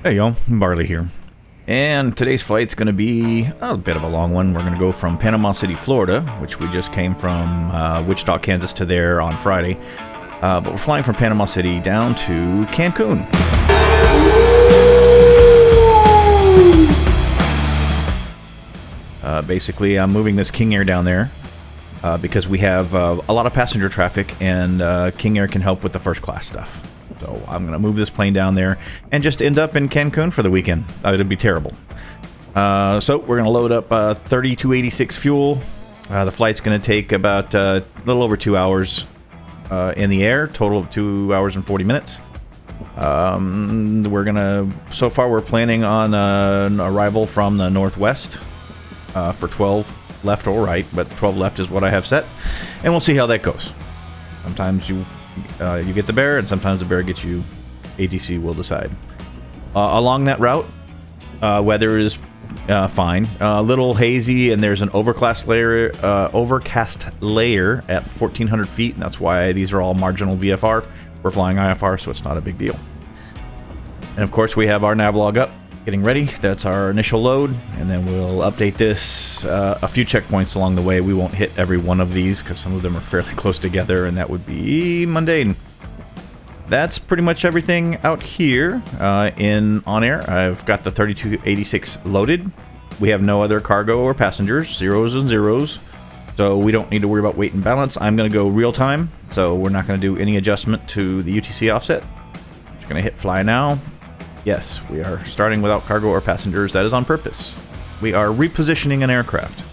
Hey y'all, Barley here. And today's flight's going to be a bit of a long one. We're going to go from Panama City, Florida, which we just came from Wichita, Kansas to there on Friday. But we're flying from Panama City down to Cancun. Basically, I'm moving this King Air down there because we have a lot of passenger traffic, and King Air can help with the first class stuff. So I'm going to move this plane down there and just end up in Cancun for the weekend. It'd be terrible. So we're going to load up 3286 fuel. The flight's going to take about a little over 2 hours in the air, total of 2 hours and 40 minutes. So far we're planning on an arrival from the northwest for 12 left or right, but 12 left is what I have set. And we'll see how that goes. Sometimes you get the bear, and sometimes the bear gets you. ATC will decide. Along that route, weather is fine. A little hazy, and there's an overcast layer at 1,400 feet, and that's why these are all marginal VFR. We're flying IFR, so it's not a big deal. And of course, we have our Navlog up, getting ready. That's our initial load, and then we'll update this a few checkpoints along the way. We won't hit every one of these because some of them are fairly close together, and that would be mundane. That's pretty much everything out here in OnAir. I've got the 3286 loaded. We have no other cargo or passengers, zeros and zeros, so we don't need to worry about weight and balance. I'm going to go real time, so we're not going to do any adjustment to the UTC offset. Just going to hit fly now. Yes, we are starting without cargo or passengers. That is on purpose. We are repositioning an aircraft.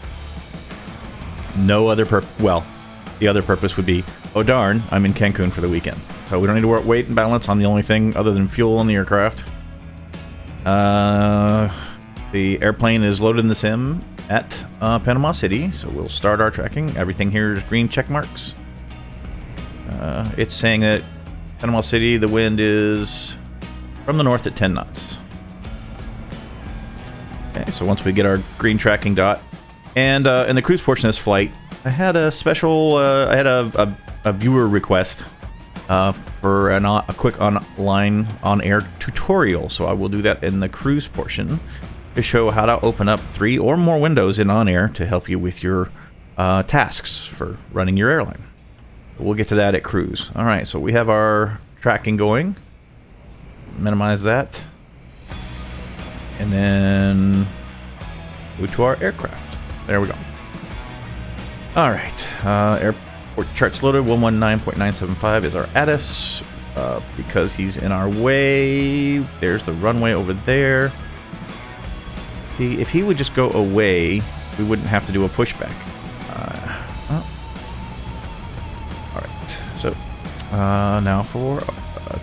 No other well, the other purpose would be, oh darn, I'm in Cancun for the weekend. So we don't need to worry about weight and balance on the only thing other than fuel on the aircraft. The airplane is loaded in the sim at Panama City, so we'll start our tracking. Everything here is green check marks. It's saying that Panama City, the wind is from the north at 10 knots. Okay, so once we get our green tracking dot, and in the cruise portion of this flight, I had a special, a viewer request for a quick online on-air tutorial. So I will do that in the cruise portion to show how to open up 3 or more windows in OnAir to help you with your tasks for running your airline. We'll get to that at cruise. All right, so we have our tracking going. Minimize that, and then go to our aircraft. There we go. All right, airport charts loaded. 119.975 is our ATIS. Because he's in our way, there's the runway over there. See, if he would just go away, we wouldn't have to do a pushback. All right, so now for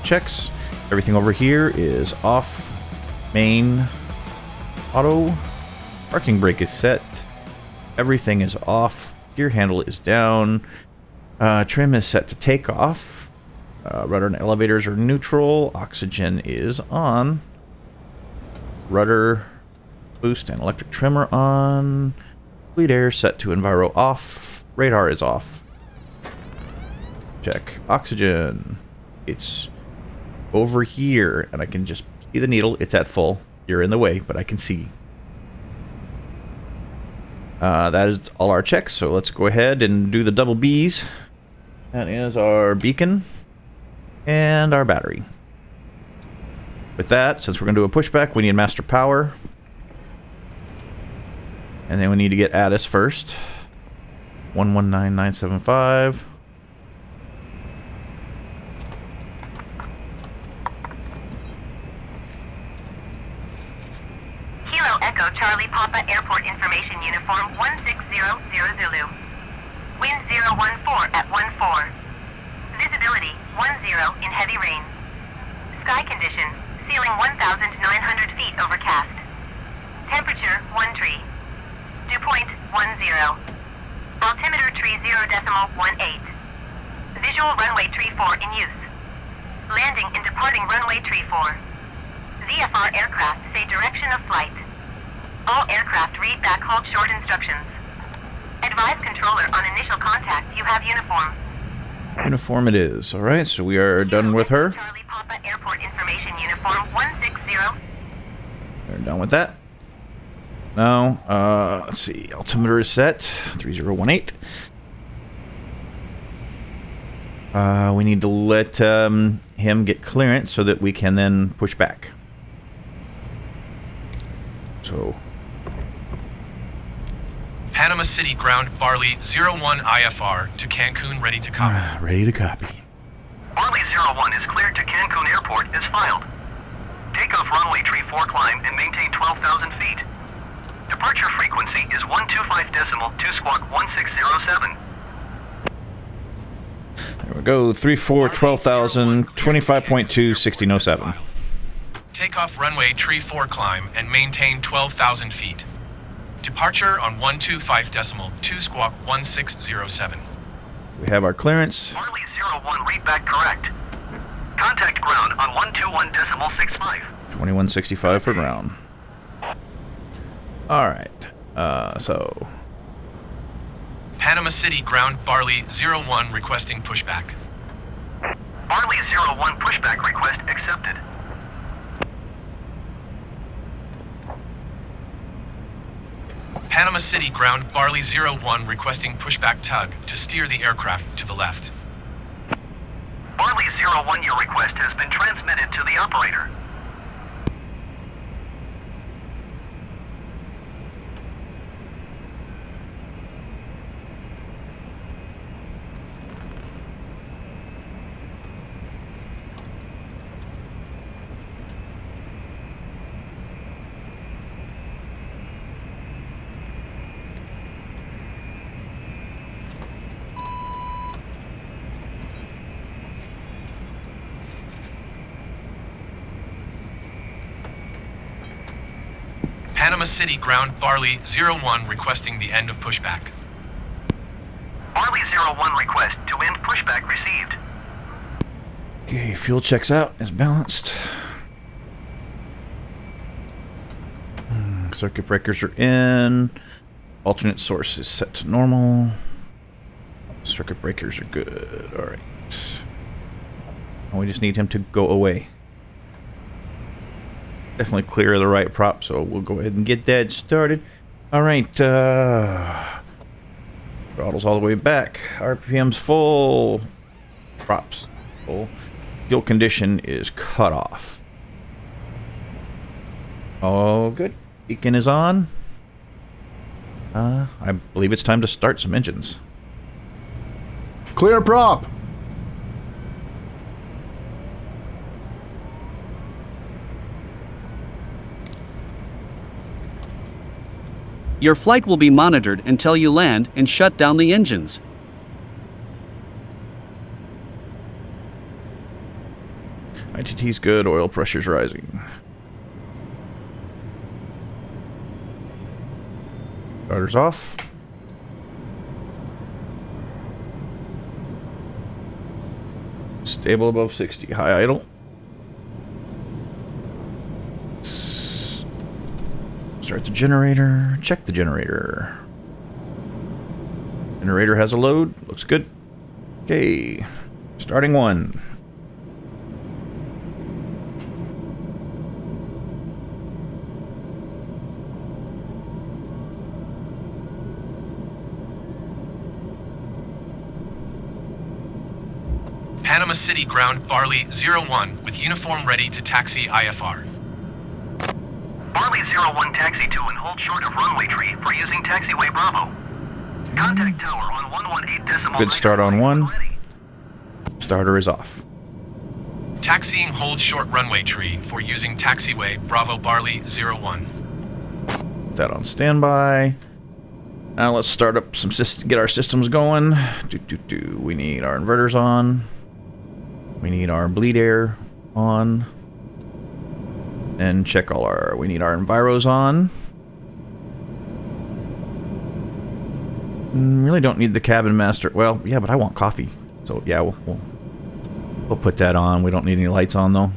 checks. Everything over here is off. Main auto. Parking brake is set. Everything is off. Gear handle is down. Trim is set to take off. Rudder and elevators are neutral. Oxygen is on. Rudder, boost, and electric trimmer on. Fleet air set to enviro off. Radar is off. Check oxygen. It's over here, and I can just see the needle. It's at full. You're in the way, but I can see. That is all our checks, so let's go ahead and do the double B's. That is our beacon and our battery. With that, since we're going to do a pushback, we need master power. And then we need to get ATIS first. 119975. Echo Charlie Papa Airport Information Uniform 160 Zulu. Wind 014 at 14. Visibility 10 in heavy rain. Sky condition, ceiling 1,900 feet overcast. Temperature 1 tree. Dew point 10. Altimeter tree 0.18. Visual runway tree 4 in use. Landing and departing runway tree 4. VFR aircraft say direction of flight. All aircraft read back hold short instructions. Advise controller on initial contact you have uniform. Uniform it is. Alright, so we are done with her. Charlie Papa Airport Information Uniform 160 We're done with that. Now, let's see. Altimeter is set. 3018. We need to let him get clearance so that we can then push back. So... Panama City ground Barley 01 IFR to Cancun, ready to copy. Ready to copy. Barley 01 is cleared to Cancun Airport as filed. Takeoff runway tree 4 climb and maintain 12,000 feet. Departure frequency is 125.2 squawk 1607. There we go. 34, 12,000, 25.2, 1607. Takeoff runway tree 4 climb and maintain 12,000 feet. Departure on 125.2 squawk 1607. We have our clearance. Barley 01 readback correct. Contact ground on 121.65. 2165 for ground. Alright. So... Panama City ground Barley 01 requesting pushback. Barley 01 pushback request accepted. Panama City ground Barley 01 requesting pushback tug to steer the aircraft to the left. Barley 01, your request has been transmitted to the operator. Panama City ground Barley 01 requesting the end of pushback. Barley 01 request to end pushback received. Okay, fuel checks out. Is balanced. Circuit breakers are in. Alternate source is set to normal. Circuit breakers are good. Alright. We just need him to go away. Definitely clear of the right prop, so we'll go ahead and get that started. Alright, throttle's all the way back. RPM's full. Props full. Fuel condition is cut off. Oh, good. Beacon is on. I believe it's time to start some engines. Clear prop. Your flight will be monitored until you land and shut down the engines. ITT's good, oil pressure's rising. Starter's off. Stable above 60, high idle. Start the generator, check the generator. Generator has a load, looks good. Okay, starting one. Panama City ground Barley 01 with uniform ready to taxi IFR. Barley 01 taxi to and hold short of runway tree for using taxiway Bravo. Contact tower on 118.9. Good start on one. Starter is off. Taxiing hold short runway tree for using taxiway Bravo Barley 01. Put that on standby. Now let's start up some get our systems going. We need our inverters on. We need our bleed air on. And check all our... We need our enviros on. Really don't need the cabin master. Well, yeah, but I want coffee. So, yeah, we'll put that on. We don't need any lights on, though.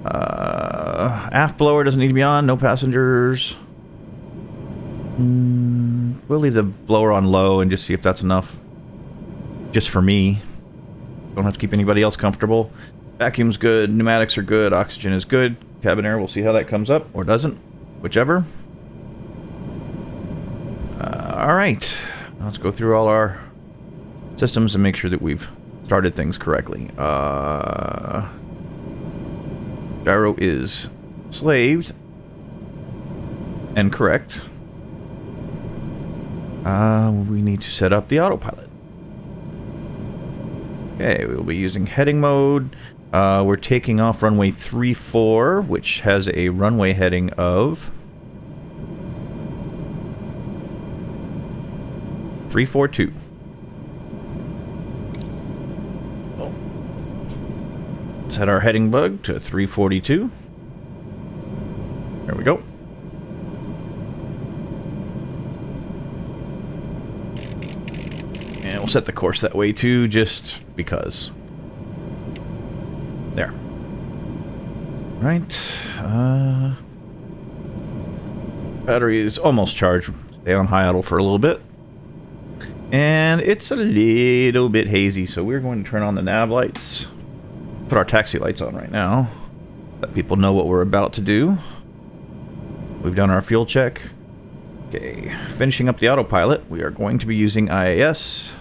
Aft blower doesn't need to be on. No passengers. We'll leave the blower on low and just see if that's enough. Just for me. Don't have to keep anybody else comfortable. Vacuum's good. Pneumatics are good. Oxygen is good. cabin air. We'll see how that comes up or doesn't, whichever. All right, let's go through all our systems and make sure that we've started things correctly. Gyro is slaved and correct. We need to set up the autopilot. Okay, we'll be using heading mode. We're taking off runway 34, which has a runway heading of 342. Set our heading bug to 342. There we go. And we'll set the course that way too, just because. There. Right. Battery is almost charged. Stay on high idle for a little bit. And it's a little bit hazy, so we're going to turn on the nav lights. Put our taxi lights on right now. Let people know what we're about to do. We've done our fuel check. Okay, finishing up the autopilot, we are going to be using IAS.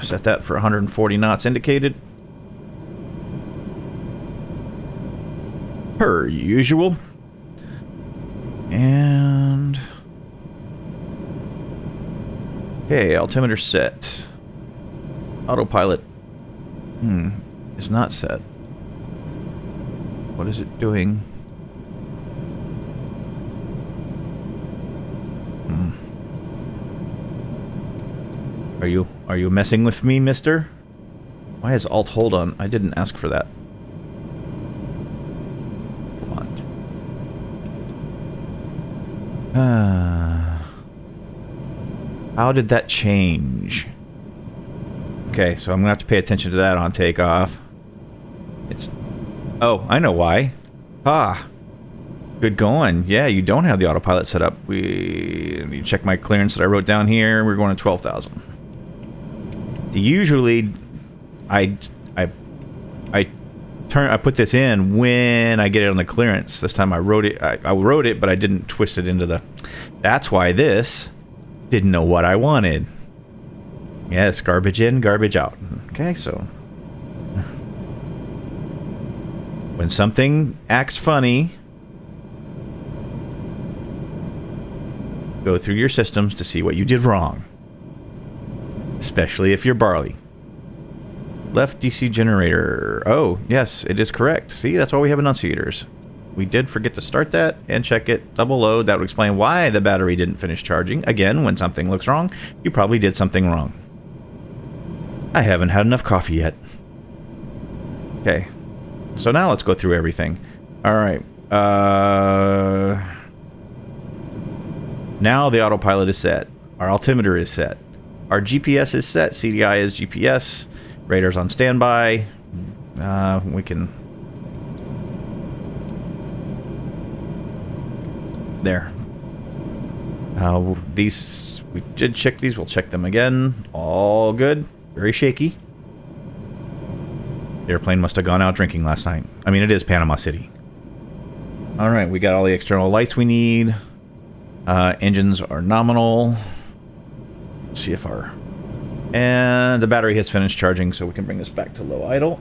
Set that for 140 knots indicated. Per usual. And... okay, altimeter set. Autopilot is not set. What is it doing? Are you messing with me, mister? Why is alt hold on? I didn't ask for that. What? How did that change? Okay, so I'm gonna have to pay attention to that on takeoff. It's... oh, I know why. Ah. Good going. Yeah, you don't have the autopilot set up. You check my clearance that I wrote down here. We're going to 12,000. Usually, I put this in when I get it on the clearance. This time I wrote it. I wrote it, but I didn't twist it into the... that's why this didn't know what I wanted. Yes, garbage in, garbage out. Okay, so when something acts funny, go through your systems to see what you did wrong. Especially if you're barley. Left DC generator. Oh, yes, it is correct. See, that's why we have enunciators. We did forget to start that and check it. Double load. That would explain why the battery didn't finish charging. Again, when something looks wrong, you probably did something wrong. I haven't had enough coffee yet. Okay. So now let's go through everything. Alright. Now the autopilot is set. Our altimeter is set. Our GPS is set. CDI is GPS. Radar's on standby. We can... there. These... we did check these. We'll check them again. All good. Very shaky. The airplane must have gone out drinking last night. I mean, it is Panama City. Alright, we got all the external lights we need. Engines are nominal. Let's see if our... and the battery has finished charging, so we can bring this back to low idle.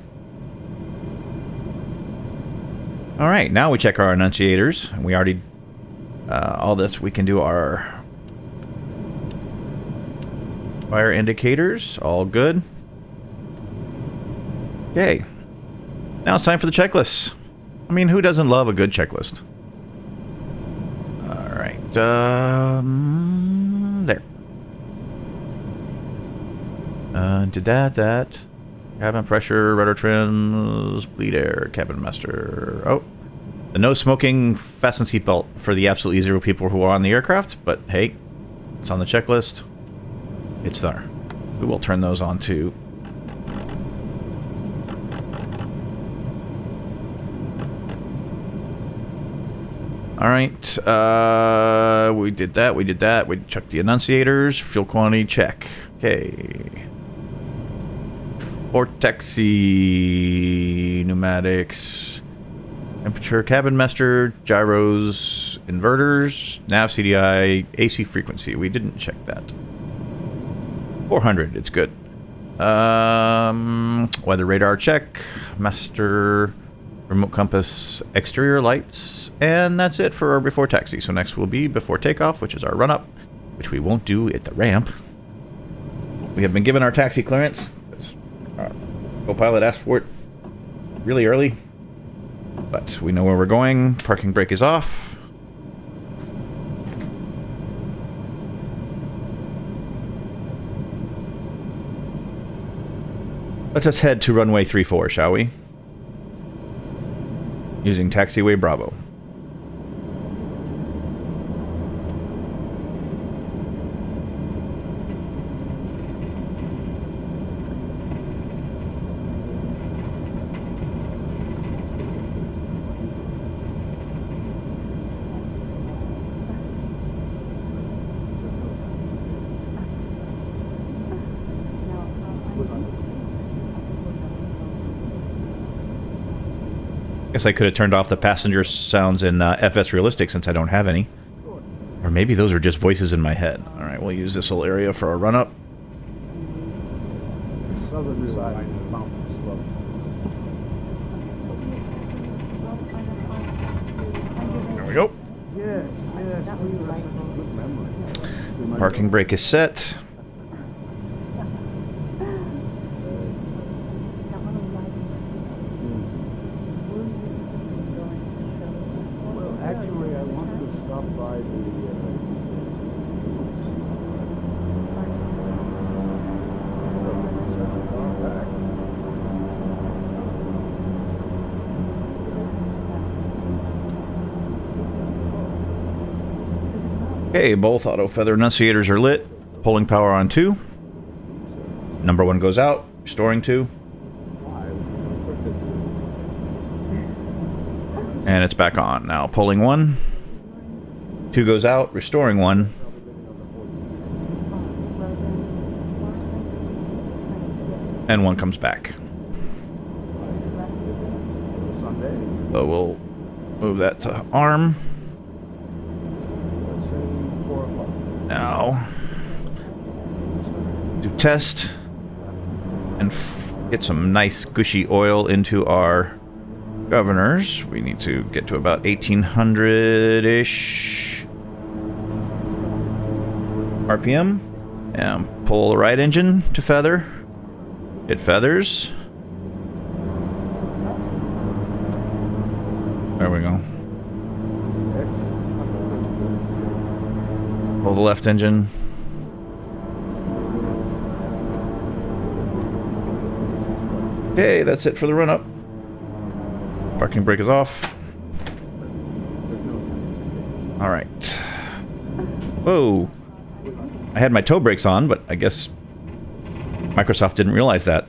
Alright, now we check our annunciators. We already... all this, we can do our... fire indicators, all good. Okay. Now it's time for the checklist. I mean, who doesn't love a good checklist? Alright, there. Did that. Cabin pressure, rudder trims, bleed air, cabin master. Oh. The no smoking, fasten seatbelt for the absolutely zero people who are on the aircraft, but hey, it's on the checklist. It's there. We will turn those on too. Alright, we did that. We checked the annunciators. Fuel quantity, check. Okay. Or taxi, pneumatics, temperature, cabin master, gyros, inverters, nav CDI, AC frequency. We didn't check that. 400, it's good. Weather radar check, master, remote compass, exterior lights, and that's it for our before taxi. So next will be before takeoff, which is our run up, which we won't do at the ramp. We have been given our taxi clearance. Co-pilot asked for it really early, but we know where we're going. Parking brake is off. Let us head to runway 34, shall we? Using taxiway Bravo. Guess I could have turned off the passenger sounds in FS Realistic since I don't have any. Or maybe those are just voices in my head. Alright, we'll use this little area for our run-up. There we go. Parking brake is set. Okay, both auto feather enunciators are lit. Pulling power on 2. Number 1 goes out, restoring 2. And it's back on. Now pulling 1. 2 goes out, restoring 1. And 1 comes back. So we'll move that to arm. Now, do test and get some nice gushy oil into our governors. We need to get to about 1800-ish RPM and pull the right engine to feather. It feathers. There we go. Pull the left engine. Okay, that's it for the run-up. Parking brake is off. Alright. Whoa. I had my toe brakes on, but I guess Microsoft didn't realize that.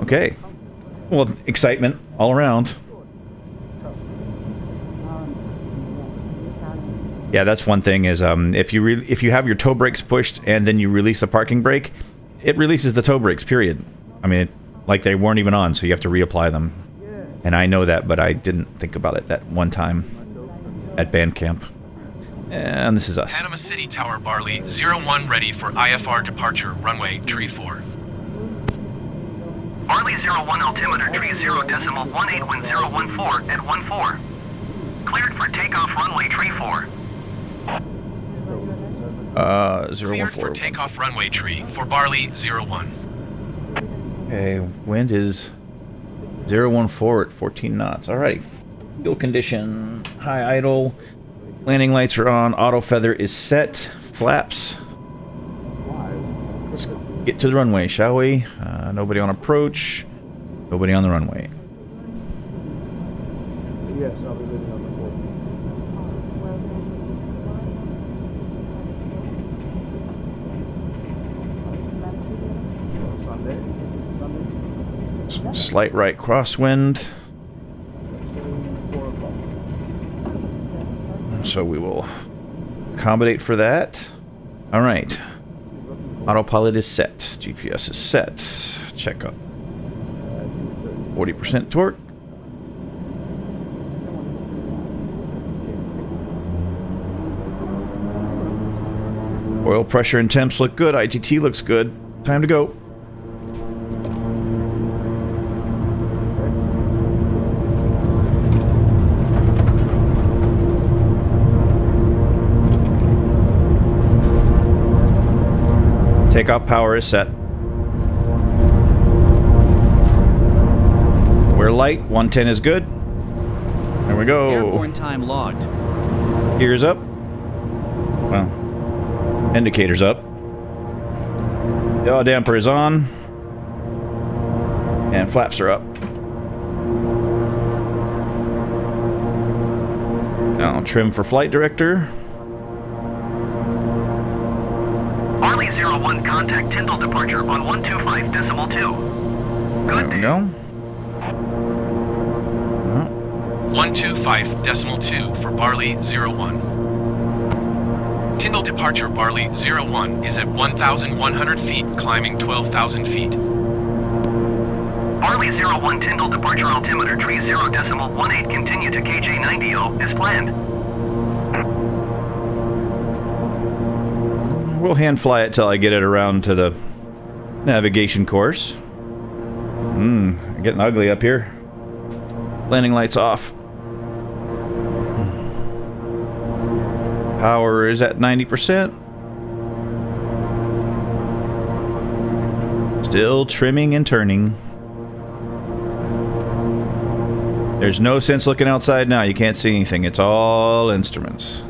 Okay. Well, excitement all around. Yeah, that's one thing is if you have your toe brakes pushed and then you release the parking brake, it releases the toe brakes, period. I mean, like they weren't even on, so you have to reapply them. And I know that, but I didn't think about it that one time at band camp. And this is us. Panama City Tower Barley 01 ready for IFR departure runway tree 4. Barley 01 altimeter tree 0.181014 at 14. Cleared for takeoff runway tree 4. 014. Cleared for takeoff runway tree for Barley 01. Okay, wind is 014 at 14 knots. Alrighty. Fuel condition, high idle. Landing lights are on. Auto feather is set. Flaps. Let's get to the runway, shall we? Nobody on approach. Nobody on the runway. Yes, I'll be living on the Slight right crosswind. So we will accommodate for that. Alright. Autopilot is set. GPS is set. check up. 40% torque. Oil pressure and temps look good. ITT looks good. Time to go. Takeoff power is set. We're light. 110 is good. There we go. Airborne time logged. Gears up. Well, indicators up. Yaw damper is on. And flaps are up. Now trim for flight director. Barley 01 contact Tyndall departure on 125.2. There we go. 125.2 for Barley 01. Tyndall departure Barley 01 is at 1,100 feet, climbing 12,000 feet. Barley 01 Tyndall departure altimeter tree 0.18 continue to KJ 90 as planned. We'll hand fly it till I get it around to the navigation course. Getting ugly up here. Landing lights off. Power is at 90%. Still trimming and turning. There's no sense looking outside now. You can't see anything. It's all instruments.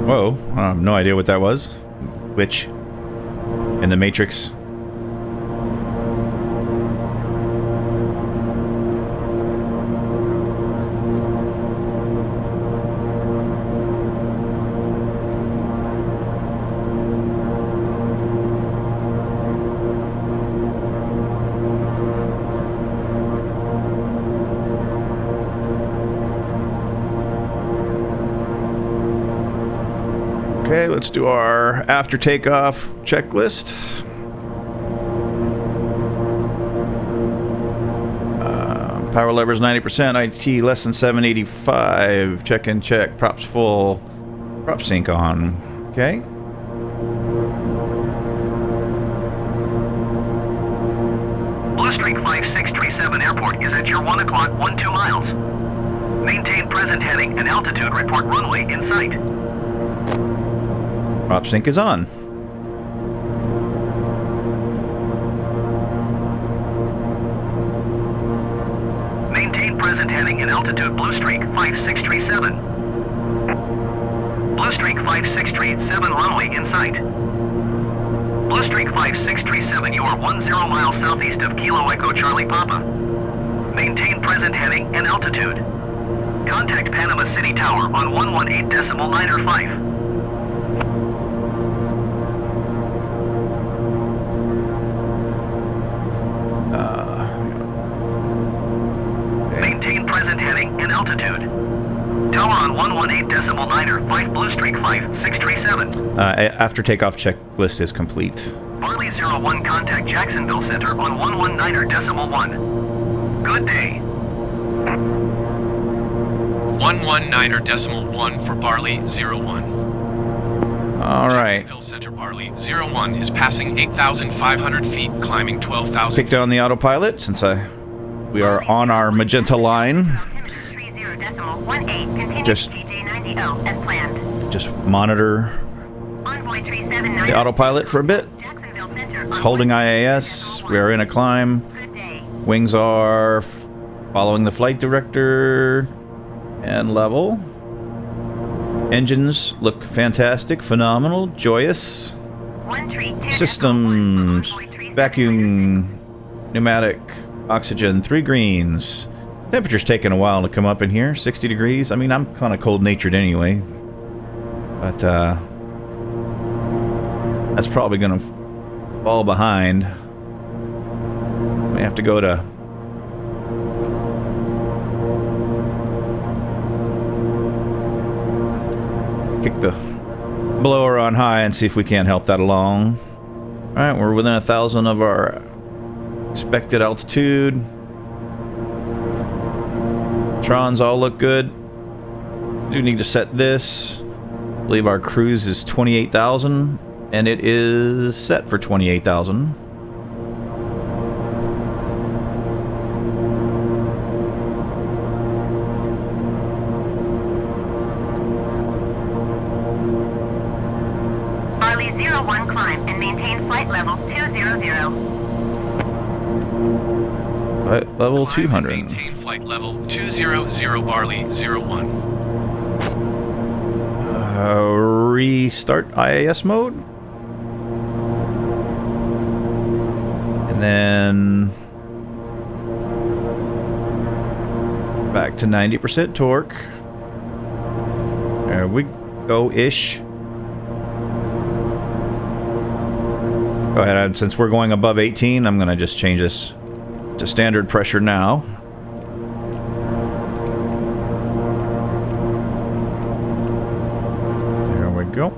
Whoa, I have no idea what that was. Glitch in the Matrix. Okay, let's do our after takeoff checklist. Power levers 90%, IT less than 785. Check and check. Props full. Prop sync on. Okay. Blue Streak 5637 airport is at your 1 o'clock 12 miles. Maintain present heading and altitude, report runway in sight. Prop sync is on. Maintain present heading and altitude, Blue Streak 5637. Blue Streak 5637 runway in sight. Blue Streak 5637, you are 10 miles southeast of Kilo Echo Charlie Papa. Maintain present heading and altitude. Contact Panama City Tower on 118.905. Maintain present heading and altitude. Tower on 118.905, Blue Streak 5637. After takeoff checklist is complete. Barley 01 contact Jacksonville Center on 119.1. Good day. 119.1 for Barley 01. All right. Jacksonville Center Barley 01 is passing 8,500 feet, climbing 12,000 Pick down the autopilot since we are on our magenta line. Just monitor the autopilot for a bit. It's holding IAS. We are in a climb. Wings are following the flight director and level. Engines look fantastic, phenomenal, joyous. Systems, vacuum, pneumatic, oxygen, 3 greens. Temperature's taking a while to come up in here, 60 degrees. I mean, I'm kind of cold-natured anyway. But, that's probably going to fall behind. We have to go to... kick the blow her on high and see if we can't help that along. Alright, we're within 1,000 of our expected altitude. Trons all look good. Do need to set this. I believe our cruise is 28,000, and it is set for 28,000. Barley 01 climb and maintain flight level 200. Level Climb and 200. maintain flight level 200 Barley 01. Restart IAS mode. And then back to 90% torque. There we go-ish. Go ahead, since we're going above 18, I'm gonna just change this to standard pressure now. There we go.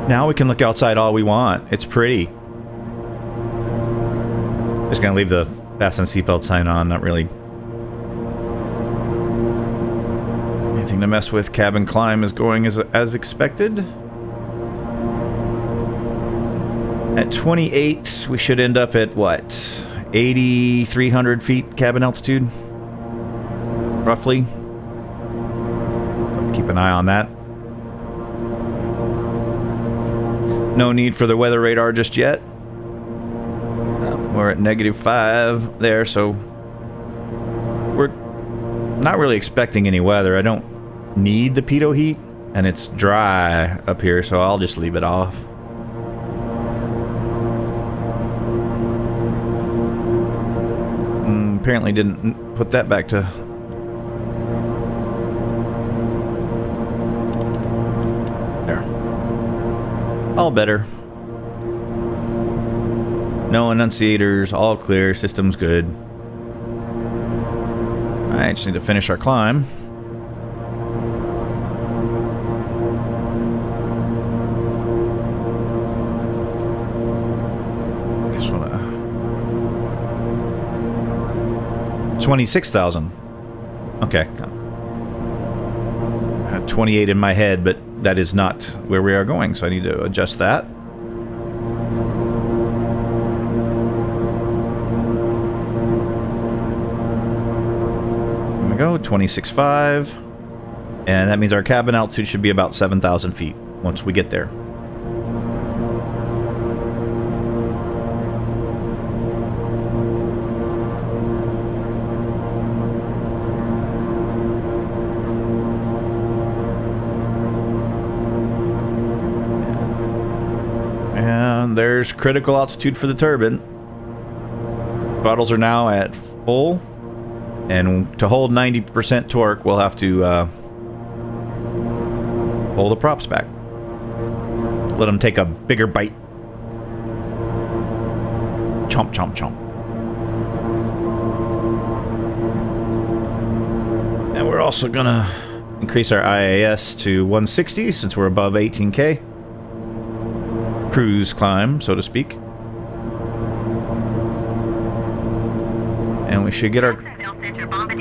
Now we can look outside all we want. It's pretty. Just gonna leave the fasten seatbelt sign on, not really anything to mess with. Cabin climb is going as expected. At 28, we should end up at what? 8,300 feet cabin altitude? Roughly. Keep an eye on that. No need for the weather radar just yet. We're at -5 there, so we're not really expecting any weather. I don't need the pitot heat, and it's dry up here, so I'll just leave it off. Apparently didn't put that back to... There. All better. No enunciators, all clear, system's good. I just need to finish our climb. Just wanna... 26,000. Okay. I had 28 in my head, but that is not where we are going, so I need to adjust that. There we go, 26.5. And that means our cabin altitude should be about 7,000 feet once we get there. There's critical altitude for the turbine. Throttles are now at full, and to hold 90% torque, we'll have to pull the props back. Let them take a bigger bite. Chomp, chomp, chomp. And we're also gonna increase our IAS to 160 since we're above 18K. Cruise climb, so to speak. And we should get our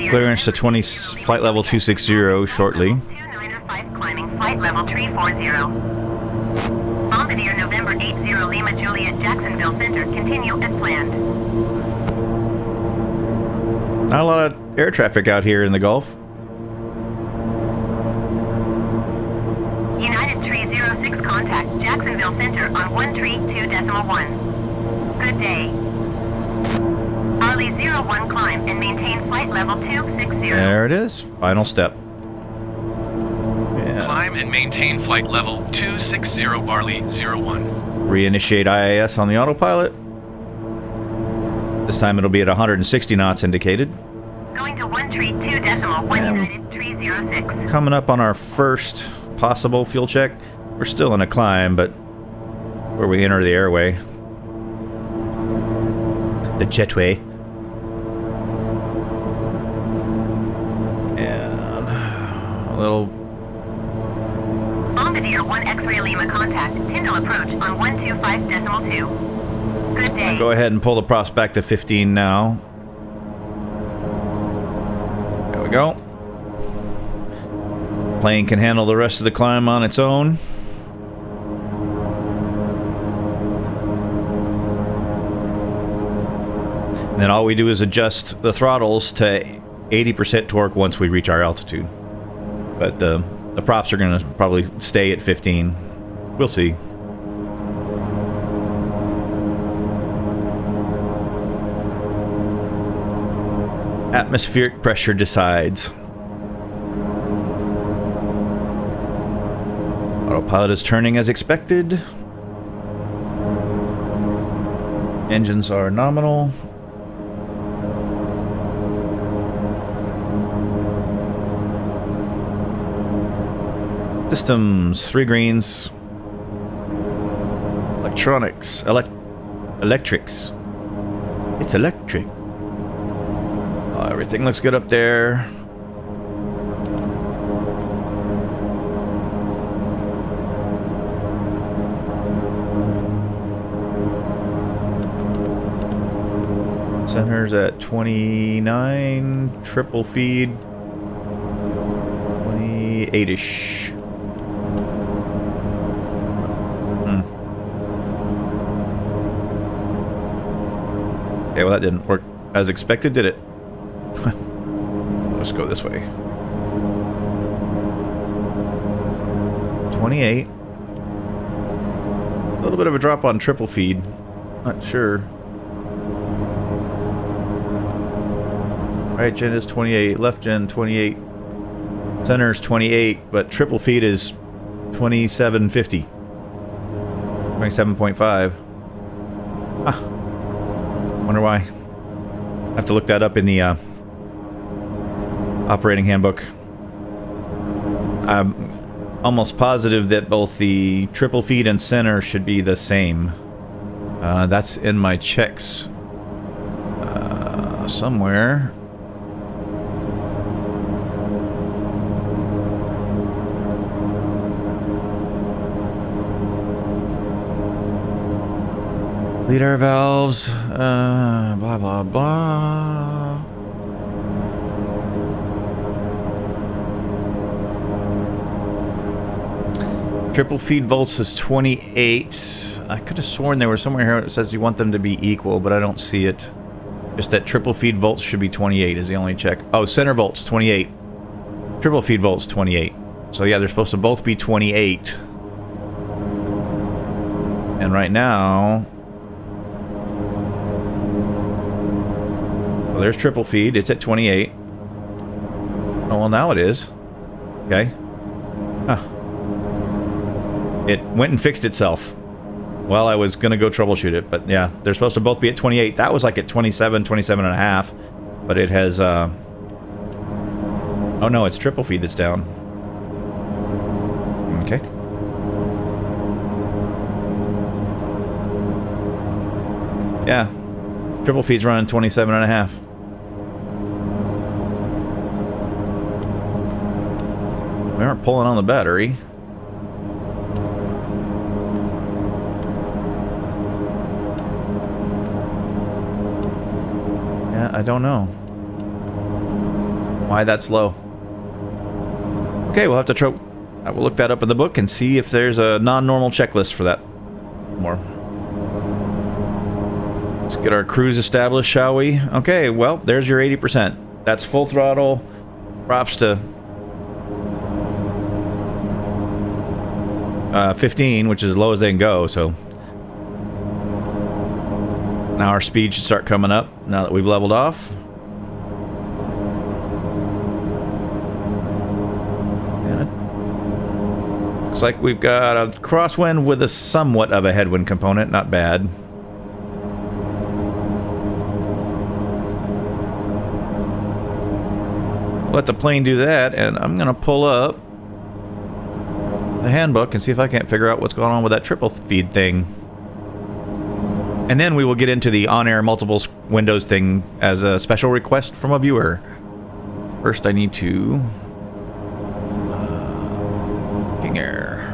clearance to flight level 260 shortly. 295 climbing flight level 340. Bombardier November 80 Lima Juliet Jacksonville Center, continue as planned. Not a lot of air traffic out here in the Gulf. United 306 contact Jacksonville Center on 132.1. Good day. Barley 01 climb and maintain flight level 260. There it is. Final step. Yeah. Climb and maintain flight level 260 Barley 01. Reinitiate IAS on the autopilot. This time it'll be at 160 knots indicated. Going to 132.1 United 306. Coming up on our first possible fuel check. We're still in a climb, but where we enter the airway. The jetway. And contact. Tyndall approach on 125.2. Good day. Go ahead and pull the props back to 15 now. There we go. Plane can handle the rest of the climb on its own. And then all we do is adjust the throttles to 80% torque once we reach our altitude. But the props are going to probably stay at 15. We'll see. Atmospheric pressure decides. Autopilot is turning as expected. Engines are nominal. Systems, 3 greens. Electronics, electrics. It's electric. Oh, everything looks good up there. Center's at 29, triple feed 28-ish. Okay, well that didn't work as expected, did it? Let's go this way. 28. A little bit of a drop on triple feed. Not sure. Right gen is 28, left gen 28, center is 28, but triple feed is 2750. 27.5. Ah. Wonder why. I have to look that up in the operating handbook. I'm almost positive that both the triple feed and center should be the same. That's in my checks somewhere. Lead air valves, blah, blah, blah. Triple feed volts is 28. I could have sworn there was somewhere here that says you want them to be equal, but I don't see it. Just that triple feed volts should be 28 is the only check. Oh, center volts, 28. Triple feed volts, 28. So yeah, they're supposed to both be 28. And right now... well, there's triple feed. It's at 28. Oh, well, now it is. Okay. Huh. It went and fixed itself. Well, I was going to go troubleshoot it, but yeah, they're supposed to both be at 28. That was like at 27, 27 and a half, but it has, oh no, it's triple feed that's down. Okay. Yeah, triple feed's running 27 and a half. We aren't pulling on the battery. I don't know why that's low. Okay, we'll have to I will look that up in the book and see if there's a non-normal checklist for that. More. Let's get our cruise established, shall we? Okay, well, there's your 80%. That's full throttle. Props to 15, which is as low as they can go, so now our speed should start coming up now that we've leveled off. And it looks like we've got a crosswind with a somewhat of a headwind component. Not bad. Let the plane do that, and I'm going to pull up the handbook and see if I can't figure out what's going on with that triple feed thing. And then we will get into the on-air multiple windows thing as a special request from a viewer. First, I need to... King Air.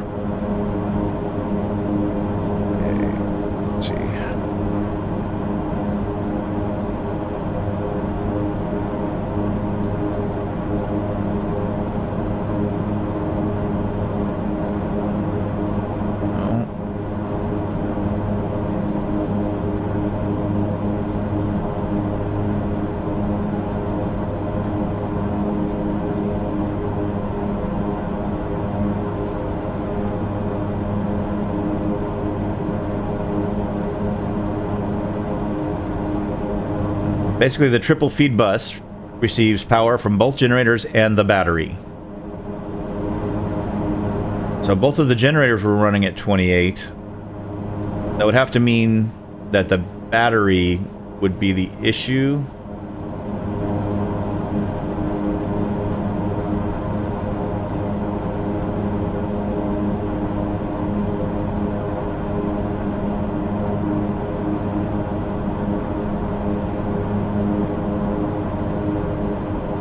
Basically, the triple feed bus receives power from both generators and the battery. So both of the generators were running at 28. That would have to mean that the battery would be the issue.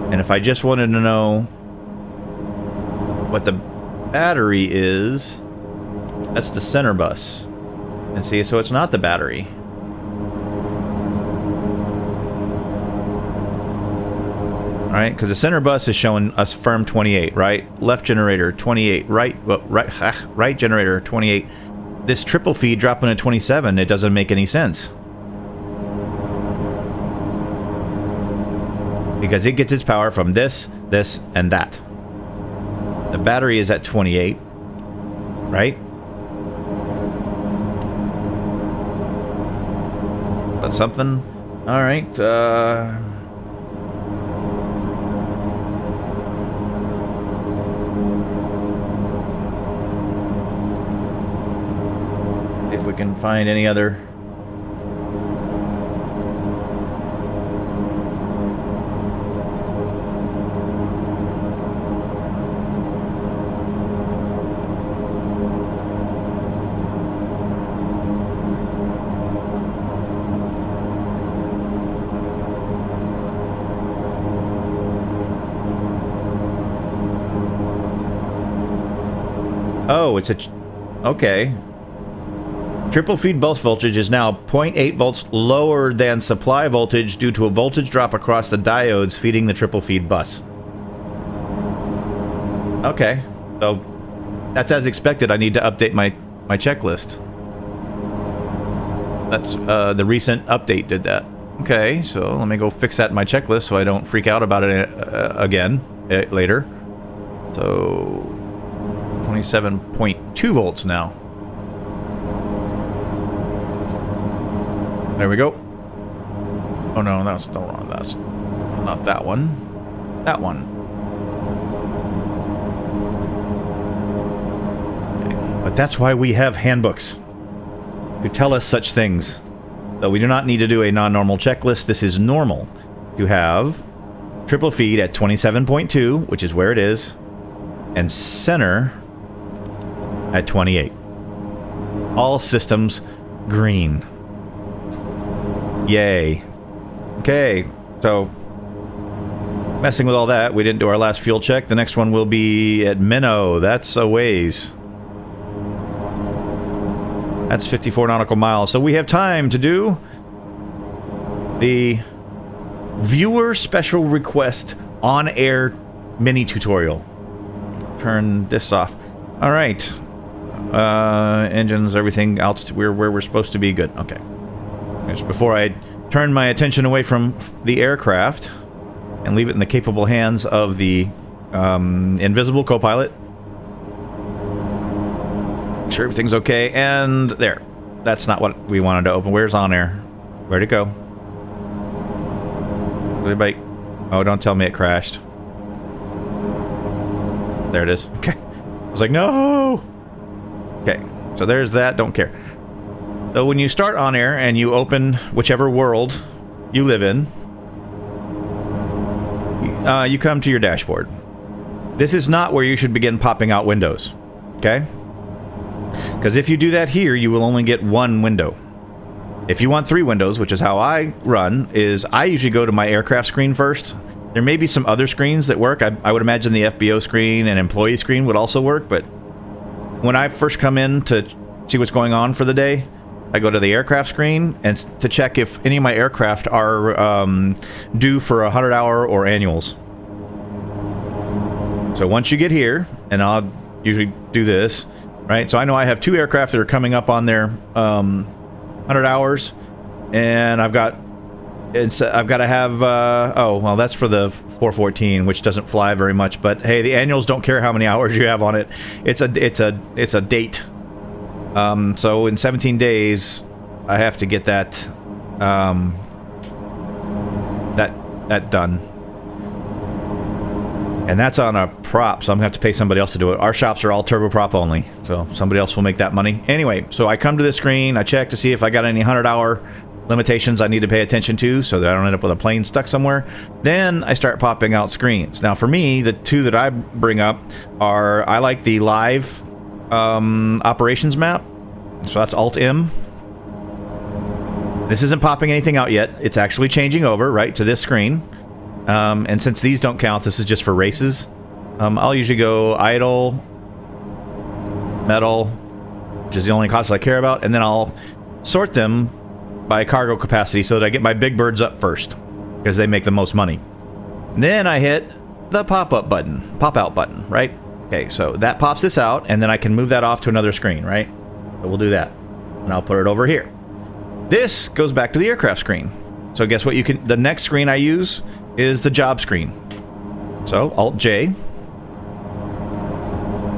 And if I just wanted to know what the battery is, that's the center bus. And see, so it's not the battery. All right, because the center bus is showing us firm 28, right? Left generator 28, right generator 28. This triple feed dropping to 27, it doesn't make any sense. Because it gets its power from this, and that. The battery is at 28, right? That's something. All right. If we can find any other. Oh, it's a... Okay. Triple feed bus voltage is now 0.8 volts lower than supply voltage due to a voltage drop across the diodes feeding the triple feed bus. Okay. So, that's as expected. I need to update my checklist. That's, the recent update did that. Okay, so let me go fix that in my checklist so I don't freak out about it again later. So... 27.2 volts now. There we go. Oh no, that's still wrong. That's not that one. That one. Okay. But that's why we have handbooks to tell us such things. So we do not need to do a non-normal checklist. This is normal to have triple feed at 27.2, which is where it is, and center at 28. All systems green. Yay. Okay, so messing with all that, we didn't do our last fuel check. The next one will be at Minnow. That's a ways. That's 54 nautical miles. So we have time to do the viewer special request on-air mini tutorial. Turn this off. All right. Engines, everything else, where we're supposed to be. Good. Okay. Just before I turn my attention away from the aircraft and leave it in the capable hands of the invisible co-pilot. Make sure everything's okay. And there. That's not what we wanted to open. Where's OnAir? Where'd it go? Everybody. Oh, don't tell me it crashed. There it is. Okay. I was like, no! Okay, so there's that. Don't care. So when you start OnAir and you open whichever world you live in, you come to your dashboard. This is not where you should begin popping out windows, okay? Because if you do that here, you will only get one window. If you want 3 windows, which is how I run, is I usually go to my aircraft screen first. There may be some other screens that work. I would imagine the FBO screen and employee screen would also work, but when I first come in to see what's going on for the day, I go to the aircraft screen and to check if any of my aircraft are due for 100-hour or annuals. So once you get here, and I'll usually do this, right? So I know I have 2 aircraft that are coming up on their 100 hours, and I've got to have oh well, that's for the 414, which doesn't fly very much, but hey, the annuals don't care how many hours you have on it. It's a date. So in 17 days I have to get that that done. And that's on a prop, so I'm going to have to pay somebody else to do it. Our shops are all turboprop only, so somebody else will make that money. Anyway, so I come to this screen, I check to see if I got any 100-hour limitations I need to pay attention to so that I don't end up with a plane stuck somewhere. Then I start popping out screens. Now for me, the two that I bring up are, I like the live operations map. So that's Alt-M. This isn't popping anything out yet. It's actually changing over, right, to this screen. And since these don't count, this is just for races. I'll usually go idle, metal, which is the only cost I care about, and then I'll sort them by cargo capacity so that I get my big birds up first, because they make the most money. And then I hit the pop-out button, right? Okay, so that pops this out, and then I can move that off to another screen, right? So we'll do that. And I'll put it over here. This goes back to the aircraft screen. So guess what? The next screen I use is the job screen. So Alt-J.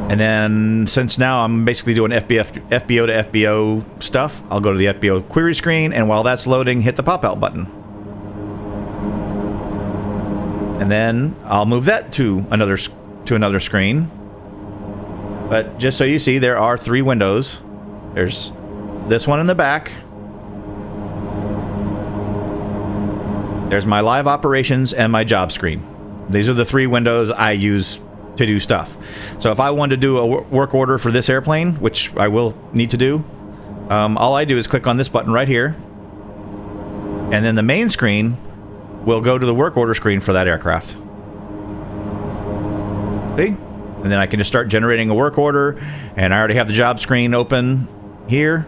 And then since now I'm basically doing FBO to FBO stuff, I'll go to the FBO query screen, and while that's loading, hit the pop-out button. And then I'll move that to another screen. But just so you see, there are 3 windows. There's this one in the back. There's my live operations and my job screen. These are the 3 windows I use to do stuff. So if I wanted to do a work order for this airplane, which I will need to do, all I do is click on this button right here, and then the main screen will go to the work order screen for that aircraft. See? And then I can just start generating a work order, and I already have the job screen open here,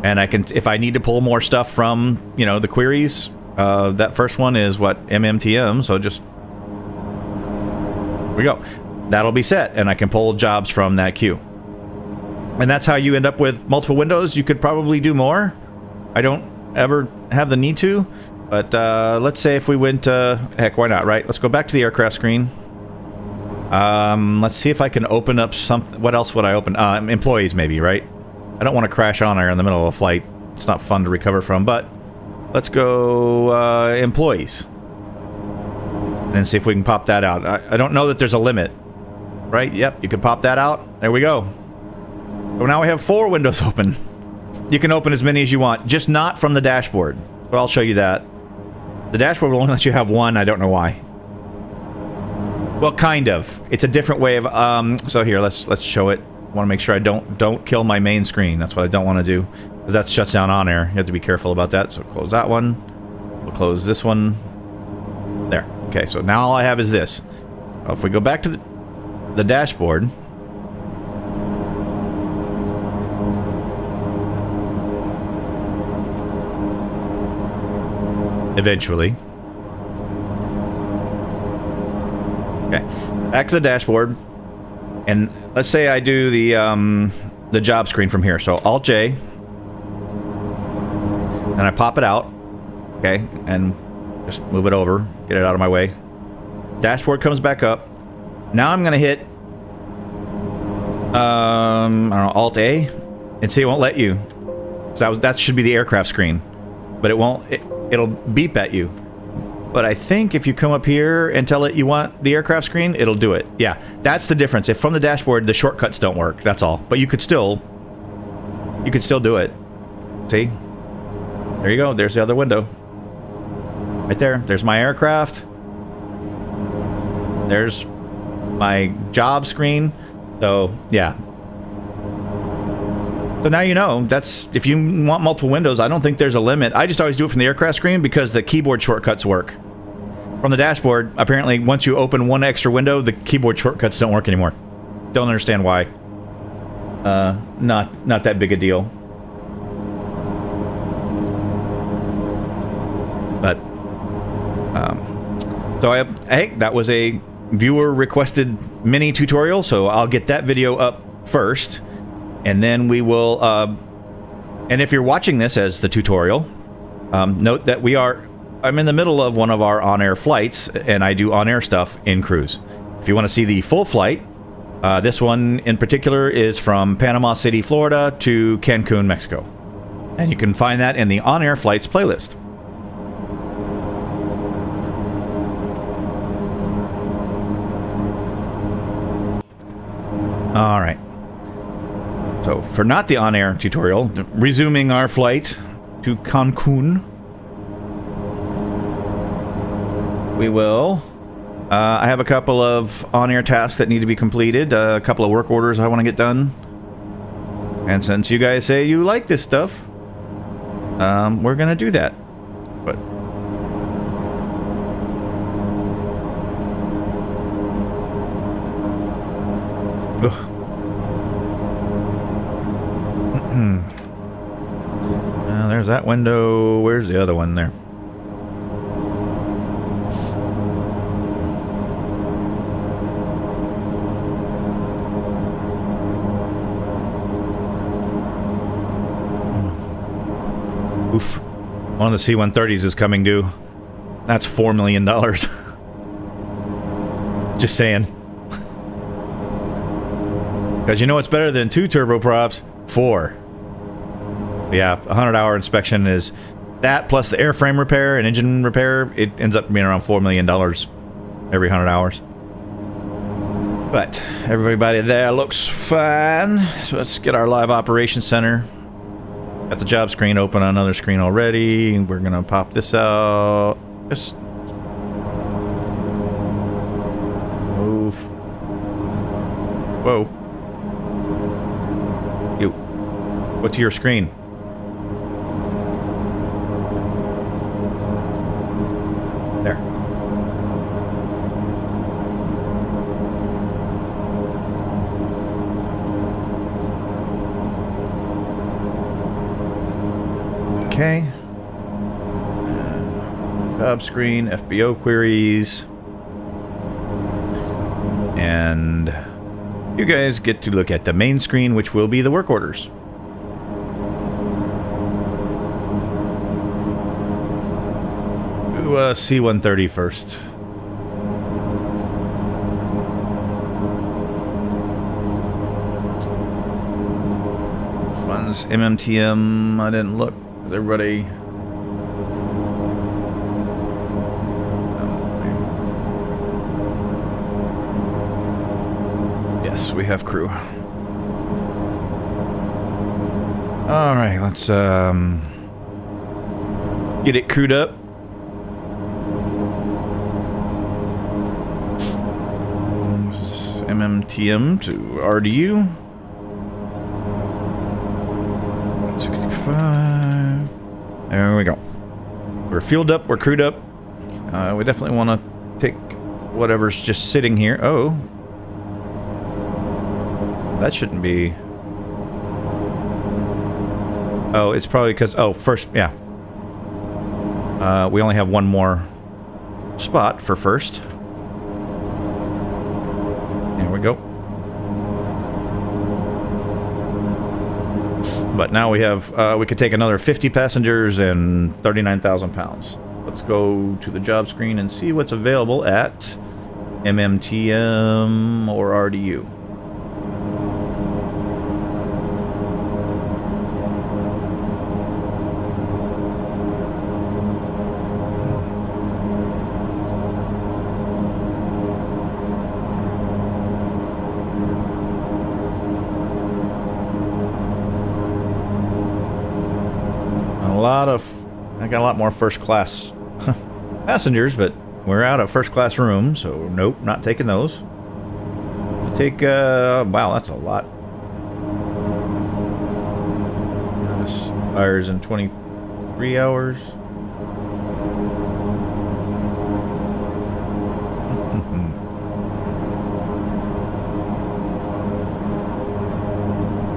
and I can, if I need to pull more stuff from, the queries, that first one is what, MMTM, so just, here we go. That'll be set, and I can pull jobs from that queue. And that's how you end up with multiple windows. You could probably do more. I don't ever have the need to, but let's say if we went, heck, why not, right? Let's go back to the aircraft screen. Let's see if I can open up something. What else would I open? Employees, maybe, right? I don't want to crash OnAir in the middle of a flight. It's not fun to recover from, but let's go employees. And see if we can pop that out. I don't know that there's a limit, right? Yep, you can pop that out. There we go. So now we have 4 windows open. You can open as many as you want, just not from the dashboard. But I'll show you that. The dashboard will only let you have 1. I don't know why. Well, kind of. It's a different way of. So here, let's show it. I want to make sure I don't kill my main screen. That's what I don't want to do, because that shuts down OnAir. You have to be careful about that. So close that one. We'll close this one. There. Okay. So now all I have is this. Well, if we go back to the dashboard. Eventually. Okay, back to the dashboard, and let's say I do the job screen from here. So Alt-J, and I pop it out, okay, and just move it over, get it out of my way. Dashboard comes back up. Now I'm gonna hit, I don't know, Alt-A, and see, it won't let you. So that should be the aircraft screen, but it won't. It'll beep at you. But I think if you come up here and tell it you want the aircraft screen, it'll do it. Yeah, that's the difference. If from the dashboard, the shortcuts don't work, that's all. But you could still do it. See? There you go. There's the other window. Right there. There's my aircraft. There's my job screen. So, yeah. So now you know, that's, if you want multiple windows, I don't think there's a limit. I just always do it from the aircraft screen because the keyboard shortcuts work. From the dashboard, apparently, once you open one extra window, the keyboard shortcuts don't work anymore. Don't understand why. Not that big a deal. But, so hey, that was a viewer requested mini tutorial, so I'll get that video up first. And then we will, and if you're watching this as the tutorial, note that I'm in the middle of one of our OnAir flights, and I do OnAir stuff in cruise. If you want to see the full flight, this one in particular is from Panama City, Florida to Cancun, Mexico. And you can find that in the OnAir flights playlist. All right. So for not the on-air tutorial, resuming our flight to Cancun, we will. I have a couple of on-air tasks that need to be completed, a couple of work orders I want to get done. And since you guys say you like this stuff, we're going to do that. But there's that window. Where's the other one there? Oof. One of the C-130s is coming due. That's $4 million. Just saying. Because you know what's better than 2 turboprops? 4. Yeah, a 100-hour inspection is that plus the airframe repair and engine repair. It ends up being around $4 million every 100 hours. But everybody there looks fine. So let's get our live operations center. Got the job screen open on another screen already. We're gonna pop this out. Just move. Whoa. You. Go to your screen. There. Okay. Job screen, FBO queries. And you guys get to look at the main screen, which will be the work orders. Do C-130 first. This one's MMTM. I didn't look. Everybody. Yes, we have crew. All right, let's get it crewed up. MMTM to RDU. 65. There we go. We're fueled up. We're crewed up. We definitely want to take whatever's just sitting here. Oh. That shouldn't be... Oh, it's probably because... Oh, first... Yeah. We only have one more spot for first. There we go. But now we have... we could take another 50 passengers and 39,000 pounds. Let's go to the job screen and see what's available at MMTM or RDU. I got a lot more first class passengers, but we're out of first class rooms, so nope, not taking those. We'll take, wow, that's a lot. This fires in 23 hours.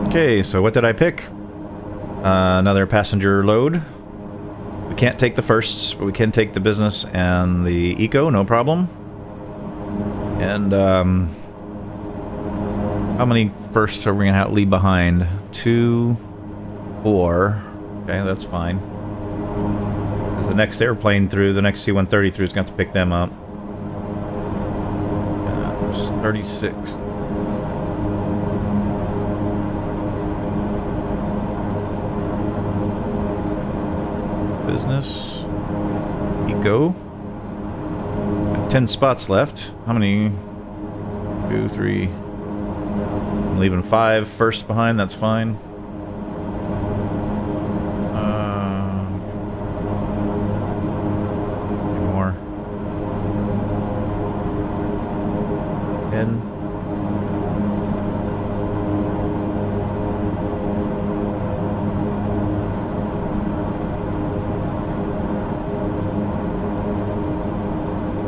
Okay, so what did I pick? Another passenger load. We can't take the firsts, but we can take the business and the eco, no problem. And how many firsts are we gonna have to leave behind? 2, 4. Okay, that's fine. As the next airplane through, the next C-130 through is gonna have to pick them up. There's 36. Business. Eco. Got 10 spots left. How many? 2, 3. I'm leaving 5 first behind, that's fine. More. 10.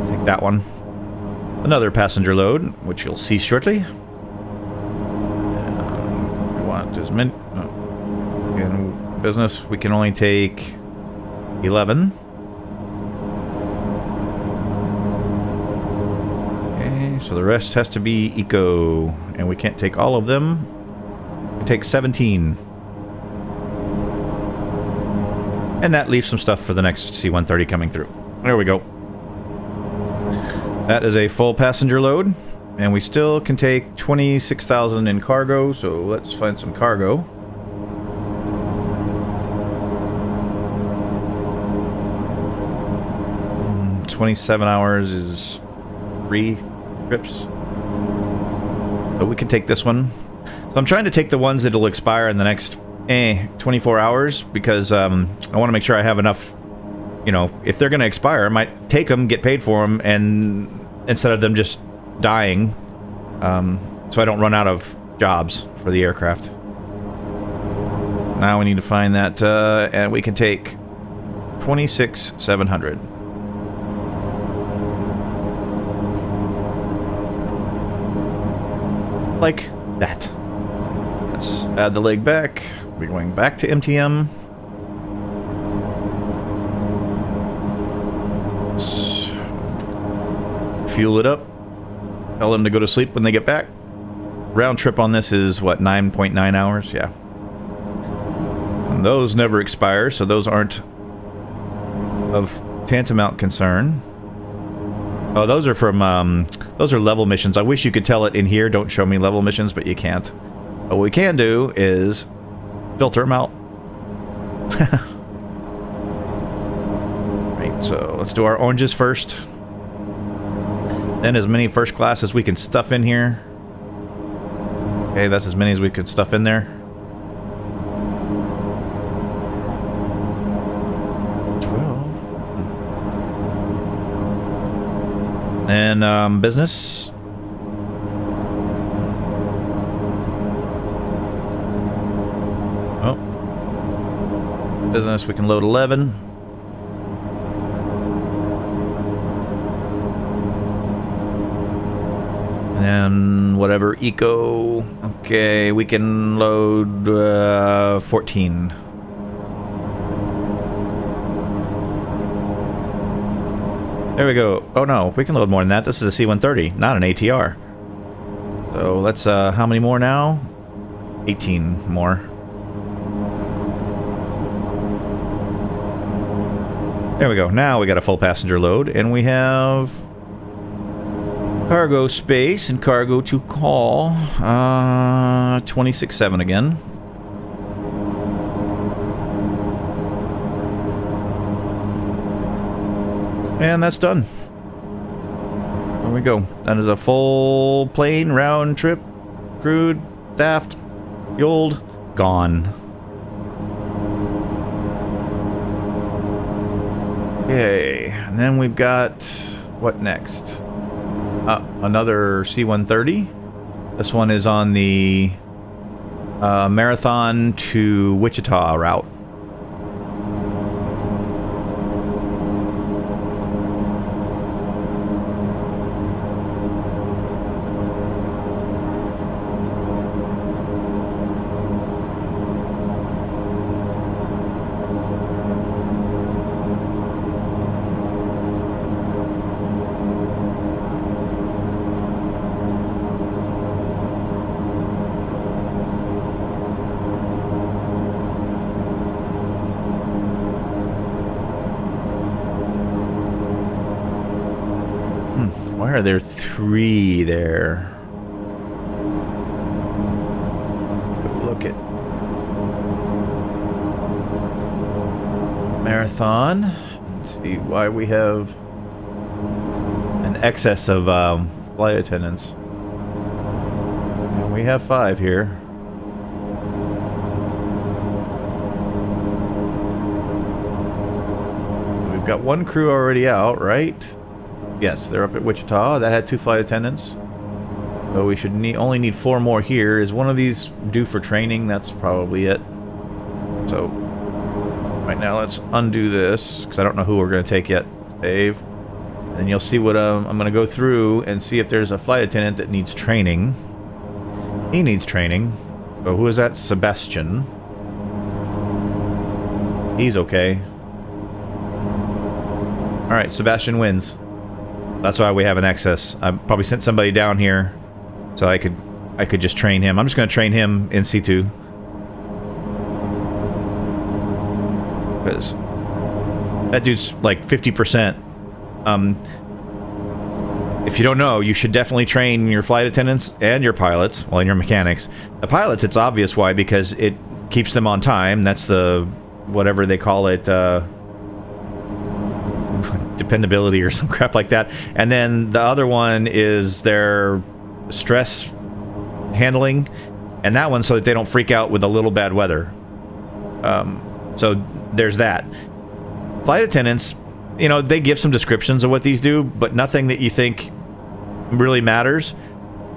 Take that one. Another passenger load, which you'll see shortly. We want as many. In business, we can only take 11. Okay, so the rest has to be eco, and we can't take all of them. We take 17. And that leaves some stuff for the next C-130 coming through. There we go. That is a full passenger load, and we still can take 26,000 in cargo, so let's find some cargo. Mm, 27 hours is 3 trips. But we can take this one. So I'm trying to take the ones that'll expire in the next 24 hours, because I want to make sure I have enough. You know, if they're going to expire, I might take them, get paid for them, and instead of them just dying, so I don't run out of jobs for the aircraft. Now we need to find that, and we can take 26,700. Like that. Let's add the leg back. We're going back to MTM. Fuel it up. Tell them to go to sleep when they get back. Round trip on this is, what, 9.9 hours? Yeah. And those never expire, so those aren't of tantamount concern. Oh, those are from, those are level missions. I wish you could tell it in here. Don't show me level missions, but you can't. But what we can do is filter them out. Right, so let's do our oranges first. Then as many first class as we can stuff in here. Okay, that's as many as we can stuff in there. 12. And business. Oh. Business, we can load 11. And whatever eco. Okay, we can load 14. There we go. Oh no, we can load more than that. This is a C-130, not an ATR. So let's, how many more now? 18 more. There we go. Now we got a full passenger load, and we have cargo space and cargo to call. 26.7 again. And that's done. There we go. That is a full plane round trip. Crewed, staffed, fueled, gone. Okay, and then we've got what next? Another C-130. This one is on the Marathon to Wichita route. Why are there 3 there? Look at Marathon. Let's see why we have an excess of flight attendants. We have 5 here. We've got 1 crew already out, right? Yes, they're up at Wichita. That had 2 flight attendants. So we should only need 4 more here. Is one of these due for training? That's probably it. So, right now let's undo this, because I don't know who we're going to take yet. Save. And you'll see what I'm going to go through and see if there's a flight attendant that needs training. He needs training. So who is that? Sebastian. He's okay. Alright, Sebastian wins. That's why we have an excess. I probably sent somebody down here so I could just train him. I'm just going to train him in C2. Because that dude's like 50%. If you don't know, you should definitely train your flight attendants and your pilots, well, and your mechanics. The pilots, it's obvious why, because it keeps them on time. That's the, whatever they call it, dependability or some crap like that. And then the other one is their stress handling, and that one so that they don't freak out with a little bad weather. So there's that. Flight attendants, you know, they give some descriptions of what these do, but nothing that you think really matters.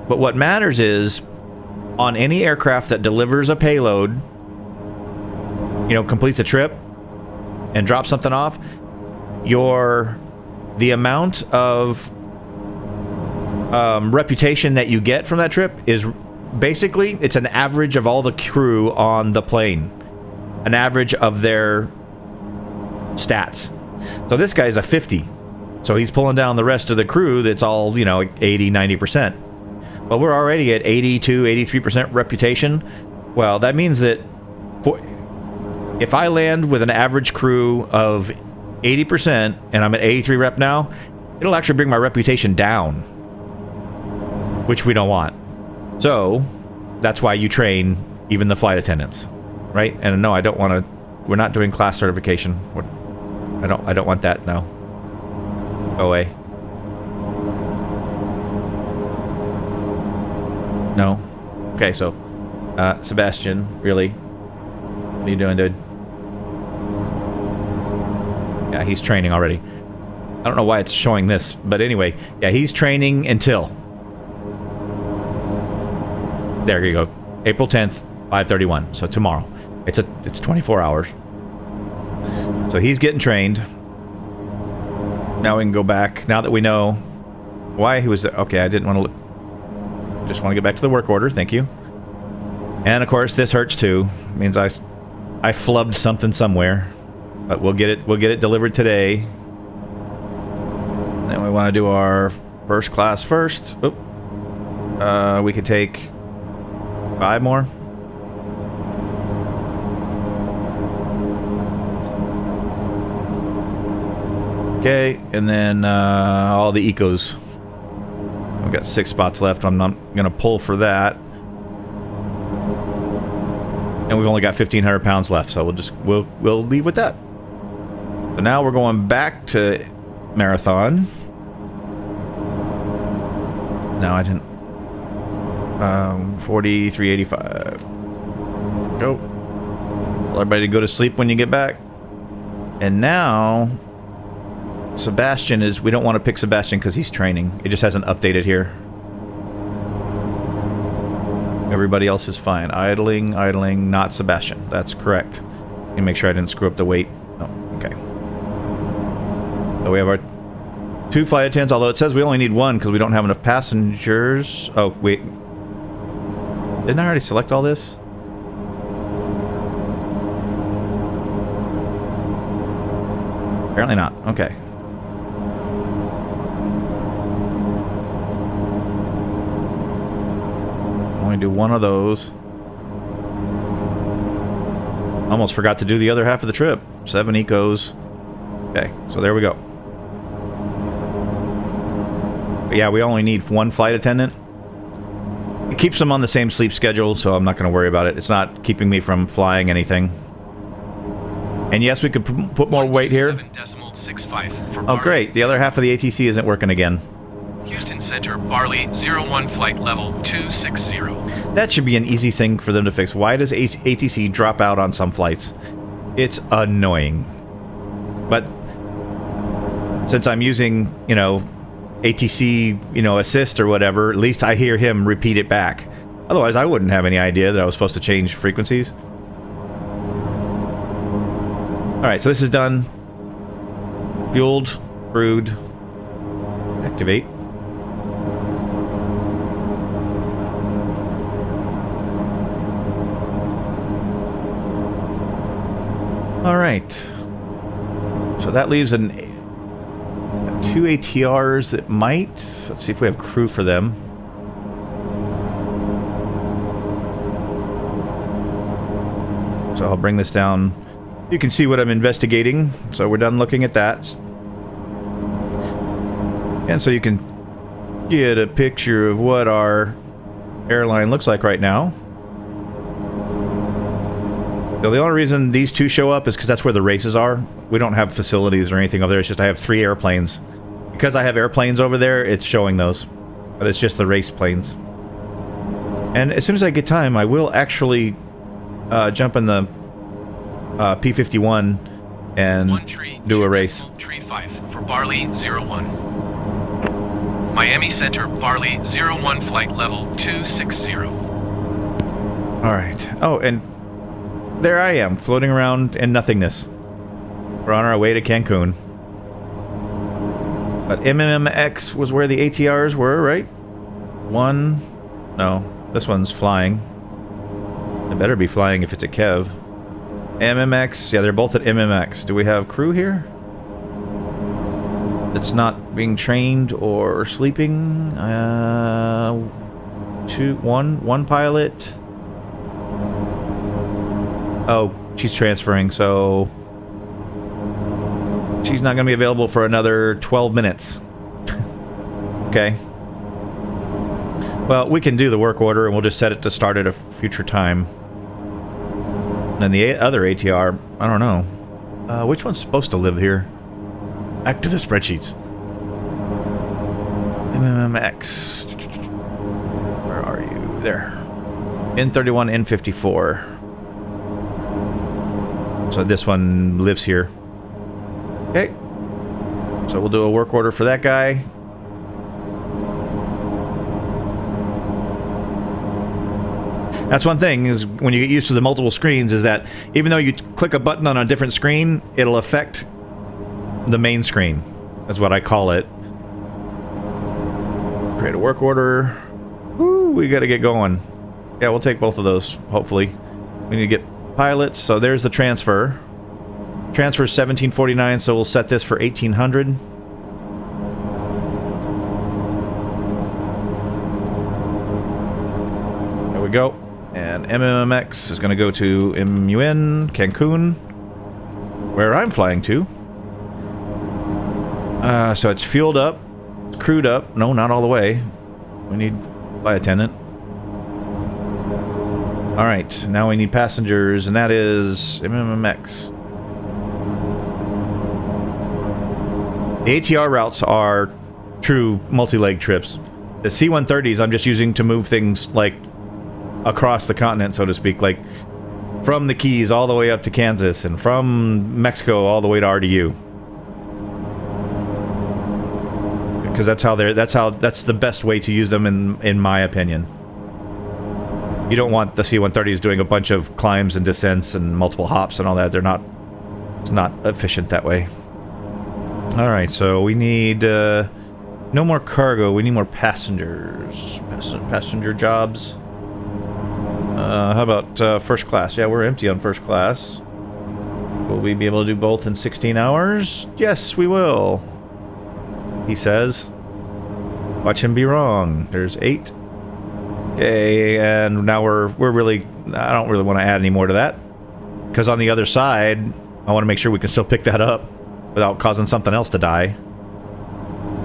But what matters is, on any aircraft that delivers a payload, you know, completes a trip and drops something off, the amount of reputation that you get from that trip is basically, it's an average of all the crew on the plane. An average of their stats. So this guy's a 50. So he's pulling down the rest of the crew that's all, you know, 80, 90%. Well, we're already at 82, 83% reputation. Well, that means that if I land with an average crew of 80% and I'm at 83 rep now, it'll actually bring my reputation down, which we don't want. So that's why you train even the flight attendants, right? And no, I don't want to. We're not doing class certification. I don't want that now. Go away. No. Okay, so Sebastian, really? What are you doing, dude? Yeah, he's training already. I don't know why it's showing this, but anyway, yeah, he's training until. There you go. April 10th, 5:31. So tomorrow. It's 24 hours. So he's getting trained. Now we can go back. Now that we know why he was there. Okay, I didn't want to look. Just want to get back to the work order. Thank you. And of course, this hurts too. It means I flubbed something somewhere. But we'll get it delivered today. Then we want to do our first class first. Oop. We could take 5 more. Okay, and then all the ecos. We've got 6 spots left. I'm not gonna pull for that. And we've only got 1,500 pounds left, so we'll leave with that. So now we're going back to Marathon. No, I didn't. 4385. Go. Tell everybody to go to sleep when you get back. And now Sebastian is. We don't want to pick Sebastian because he's training. It just hasn't updated here. Everybody else is fine. Idling, not Sebastian. That's correct. Let me make sure I didn't screw up the weight. Oh, okay. So we have our 2 flight attendants, although it says we only need 1 because we don't have enough passengers. Oh, wait. Didn't I already select all this? Apparently not. Okay. Only do 1 of those. Almost forgot to do the other half of the trip. 7 ecos. Okay, so there we go. But yeah, we only need 1 flight attendant. It keeps them on the same sleep schedule, so I'm not going to worry about it. It's not keeping me from flying anything. And yes, we could put more weight here. Oh, great. The other half of the ATC isn't working again. Houston Center, Barley, 01 flight level 260. That should be an easy thing for them to fix. Why does ATC drop out on some flights? It's annoying. But since I'm using, you know, ATC, you know, assist or whatever, at least I hear him repeat it back. Otherwise, I wouldn't have any idea that I was supposed to change frequencies. Alright, so this is done. Fueled, crewed, activate. Alright. So that leaves two ATRs that might. Let's see if we have crew for them. So I'll bring this down. You can see what I'm investigating. So we're done looking at that. And so you can get a picture of what our airline looks like right now. So the only reason these two show up is because that's where the races are. We don't have facilities or anything over there. It's just I have 3 airplanes. Because I have airplanes over there, it's showing those. But it's just the race planes. And as soon as I get time, I will actually jump in the P-51 and do a race. Tree 5 for Barley 01. Miami Center, Barley, 01 flight level 260. Alright. Oh, and there I am, floating around in nothingness. We're on our way to Cancun. But MMX was where the ATRs were, right? One... No, this one's flying. It better be flying if it's a Kev. MMX, yeah, they're both at MMX. Do we have crew here? It's not being trained or sleeping. One pilot. Oh, she's transferring, so she's not going to be available for another 12 minutes. Okay. Well, we can do the work order, and we'll just set it to start at a future time. And the other ATR, I don't know. Which one's supposed to live here? Back to the spreadsheets. MMX. Where are you? There. N31, N54. So this one lives here. Okay. So we'll do a work order for that guy. That's one thing, is when you get used to the multiple screens, is that even though you click a button on a different screen, it'll affect the main screen, is what I call it. Create a work order. Woo, we gotta get going. Yeah, we'll take both of those, hopefully. We need to get pilots, so there's the transfer. Transfer is 1749, so we'll set this for 1800. There we go. And MMX is going to go to MUN, Cancun, where I'm flying to. So it's fueled up, crewed up. No, not all the way. We need flight attendant. Alright, now we need passengers, and that is MMX. The ATR routes are true multi-leg trips. The C-130s I'm just using to move things, like, across the continent, so to speak, like from the Keys all the way up to Kansas, and from Mexico all the way to RDU. Because that's the best way to use them in my opinion. You don't want the C-130s doing a bunch of climbs and descents and multiple hops and all that. It's not efficient that way. All right, so we need no more cargo. We need more passengers. Passenger jobs. How about first class? Yeah, we're empty on first class. Will we be able to do both in 16 hours? Yes, we will. He says. Watch him be wrong. There's 8. Okay, and now we're really... I don't really want to add any more to that. Because on the other side, I want to make sure we can still pick that up without causing something else to die.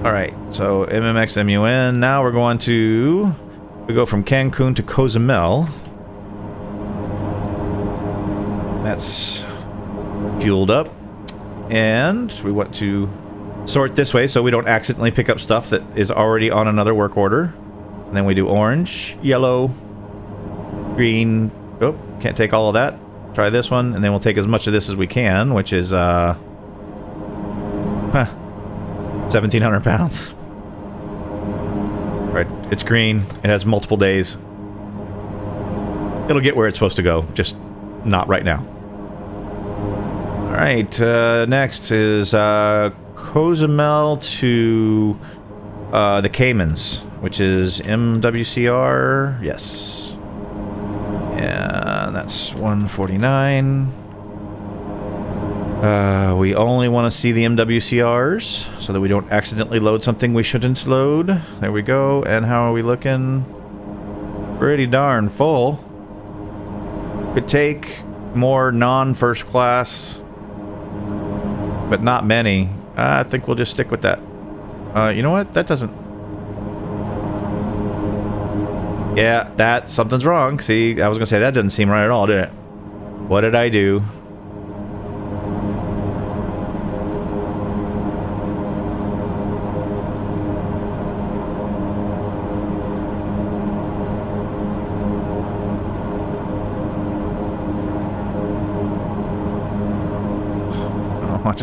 Alright, so MMX MUN. Now we're going to... We go from Cancun to Cozumel. That's fueled up. And we went to sort this way so we don't accidentally pick up stuff that is already on another work order. And then we do orange, yellow, green. Oh, can't take all of that. Try this one, and then we'll take as much of this as we can, which is 1,700 pounds. Right, it's green. It has multiple days. It'll get where it's supposed to go, just not right now. All right, next is Cozumel to the Caymans, which is MWCR. Yes. Yeah, that's 149. We only want to see the MWCRs so that we don't accidentally load something we shouldn't load. There we go. And how are we looking? Pretty darn full. Could take more non-first class, but not many. I think we'll just stick with that. You know what? That doesn't... Yeah, something's wrong. See, I was going to say that doesn't seem right at all, did it? What did I do?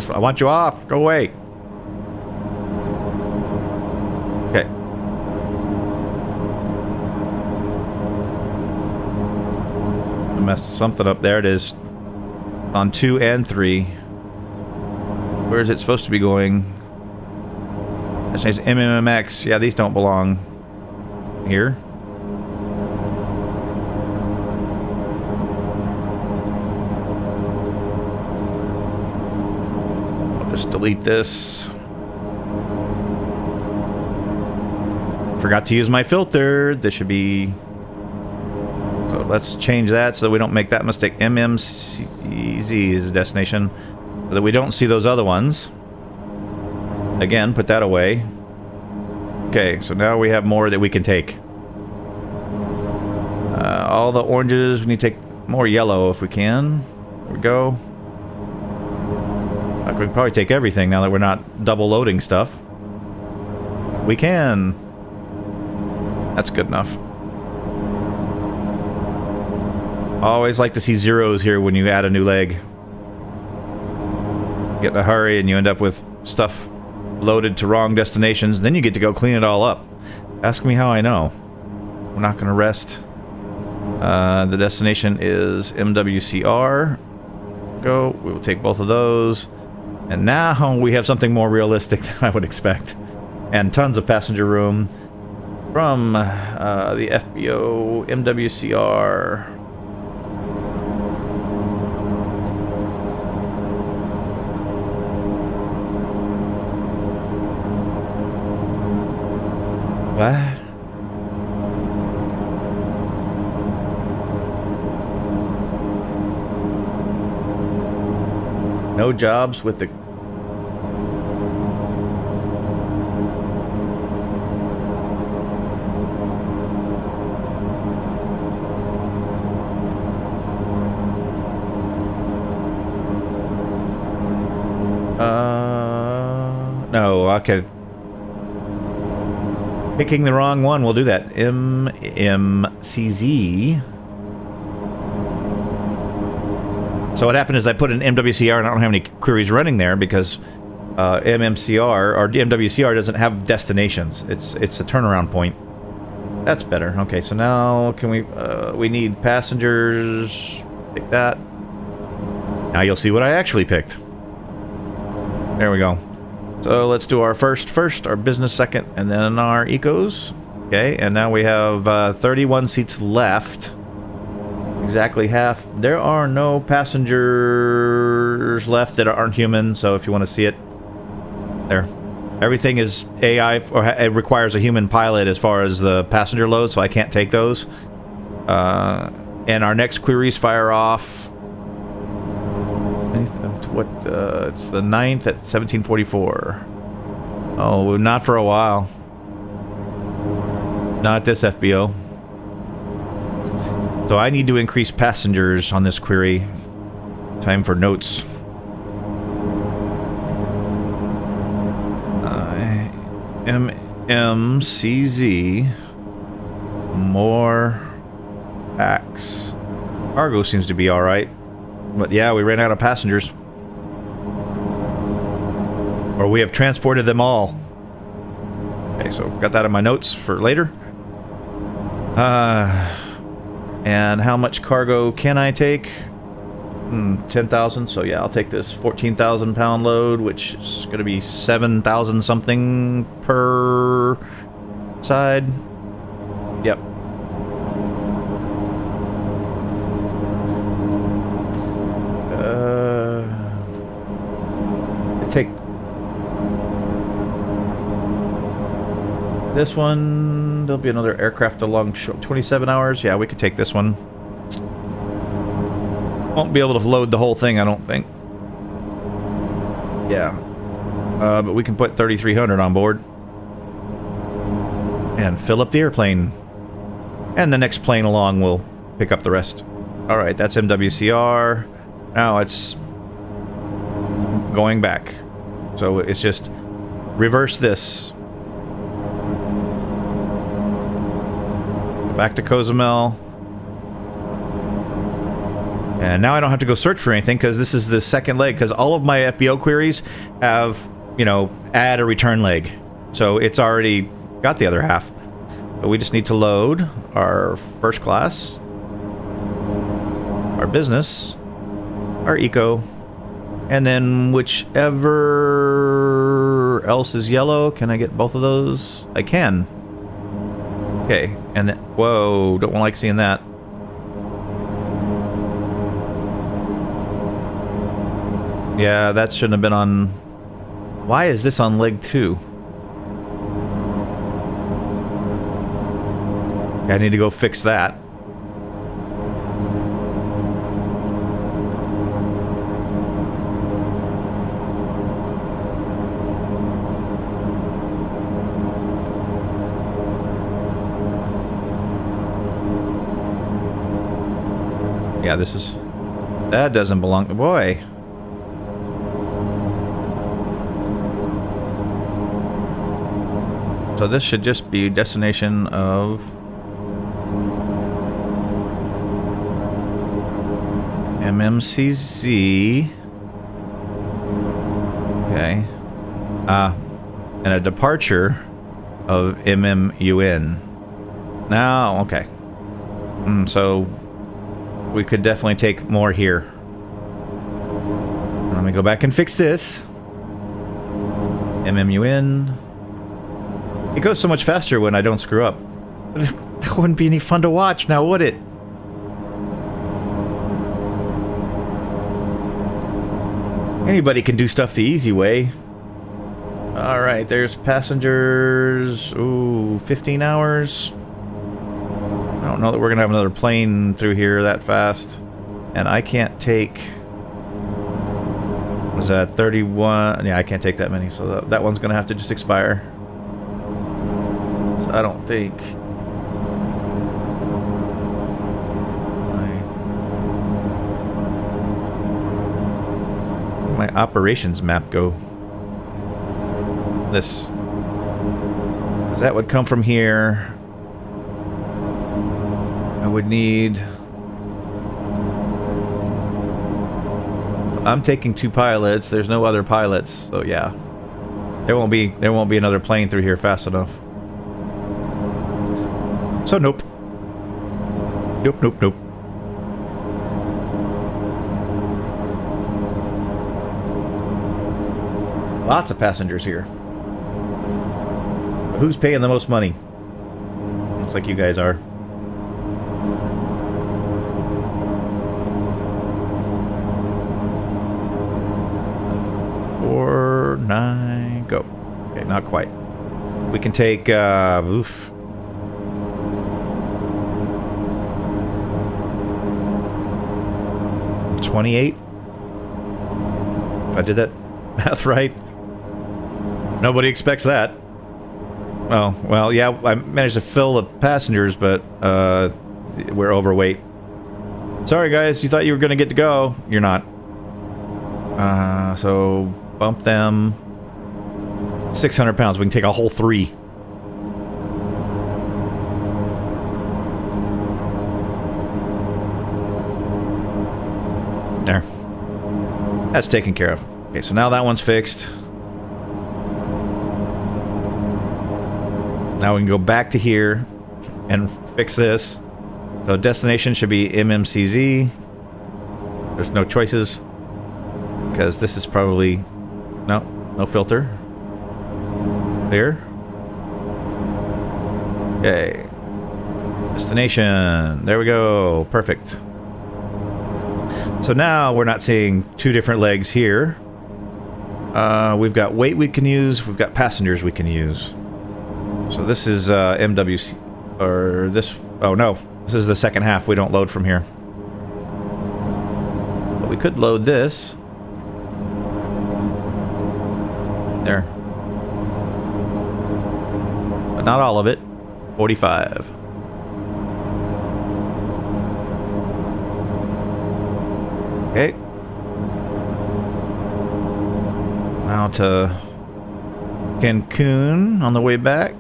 I want you off. Go away. Okay. I messed something up. There it is. On 2 and 3. Where is it supposed to be going? It says MMMX. Yeah, these don't belong here. Delete this. Forgot to use my filter. This should be... So let's change that so that we don't make that mistake. MMCZ is the destination. So that we don't see those other ones. Again, put that away. Okay, so now we have more that we can take. All the oranges, we need to take more yellow if we can. There we go. We can probably take everything now that we're not double loading stuff. We can. That's good enough. Always like to see zeros here when you add a new leg. Get in a hurry and you end up with stuff loaded to wrong destinations. Then you get to go clean it all up. Ask me how I know. We're not going to rest. The destination is MWCR. Go. We will take both of those. And now we have something more realistic than I would expect. And tons of passenger room from the FBO MWCR. What? No jobs with the... No, okay. Picking the wrong one, we'll do that. MMCZ. So what happened is I put an MWCR and I don't have any queries running there because MMCR or MWCR doesn't have destinations. It's a turnaround point. That's better. Okay, so now can we need passengers. Pick that. Now you'll see what I actually picked. There we go. So let's do our first, our business second, and then our ecos. Okay, and now we have 31 seats left. Exactly half. There are no passengers left that aren't human, so if you want to see it, there. Everything is AI, or it requires a human pilot as far as the passenger load, so I can't take those. And our next queries fire off. It's the 9th at 1744. Oh, not for a while. Not at this FBO. So I need to increase passengers on this query. Time for notes. MMCZ. More packs. Cargo seems to be alright. But yeah, we ran out of passengers. Or we have transported them all. Okay, so got that in my notes for later. And how much cargo can I take? 10,000. So yeah, I'll take this 14,000 pound load, which is going to be 7,000 something per side. Yep. Take this one. There'll be another aircraft along 27 hours. Yeah, we could take this one. Won't be able to load the whole thing, I don't think. Yeah. But we can put 3,300 on board. And fill up the airplane. And the next plane along will pick up the rest. Alright, that's MWCR. Now it's going back. So it's just reverse this. Back to Cozumel. And now I don't have to go search for anything because this is the second leg, because all of my FBO queries have, you know, add a return leg. So it's already got the other half. But we just need to load our first class, our business, our eco, and then whichever else is yellow. Can I get both of those? I can. Okay, and then, whoa, don't like seeing that. Yeah, that shouldn't have been on. Why is this on leg 2? I need to go fix that. Yeah, this is... That doesn't belong... Boy. So this should just be destination of... MMCZ. Okay. And a departure of MMUN. Now, okay. So we could definitely take more here. Let me go back and fix this. MMUN. It goes so much faster when I don't screw up. That wouldn't be any fun to watch now, would it? Anybody can do stuff the easy way. Alright, there's passengers. Ooh, 15 hours. I don't know that we're going to have another plane through here that fast. And I can't take... Was that 31? Yeah, I can't take that many, so that one's going to have to just expire. So I don't think... My operations map go? This. That would come from here. I would need... I'm taking 2 pilots. There's no other pilots, so yeah. There won't be another plane through here fast enough. So nope. Nope, nope, nope. Lots of passengers here. Who's paying the most money? Looks like you guys are. Four, 9, go. Okay, not quite. We can take, oof. $28. If I did that math right. Nobody expects that. Oh, well, yeah, I managed to fill the passengers, but we're overweight. Sorry, guys, you thought you were going to get to go. You're not. So, bump them. 600 pounds. We can take a whole 3. There. That's taken care of. Okay, so now that one's fixed. Now we can go back to here and fix this. So destination should be MMCZ. There's no choices because this is probably no filter. Clear. Okay. Destination. There we go. Perfect. So now we're not seeing 2 different legs here. We've got weight we can use. We've got passengers we can use. So this is MWC, or this, oh no, this is the second half. We don't load from here. But we could load this. There. But not all of it. 45. Okay. Now to Cancun on the way back.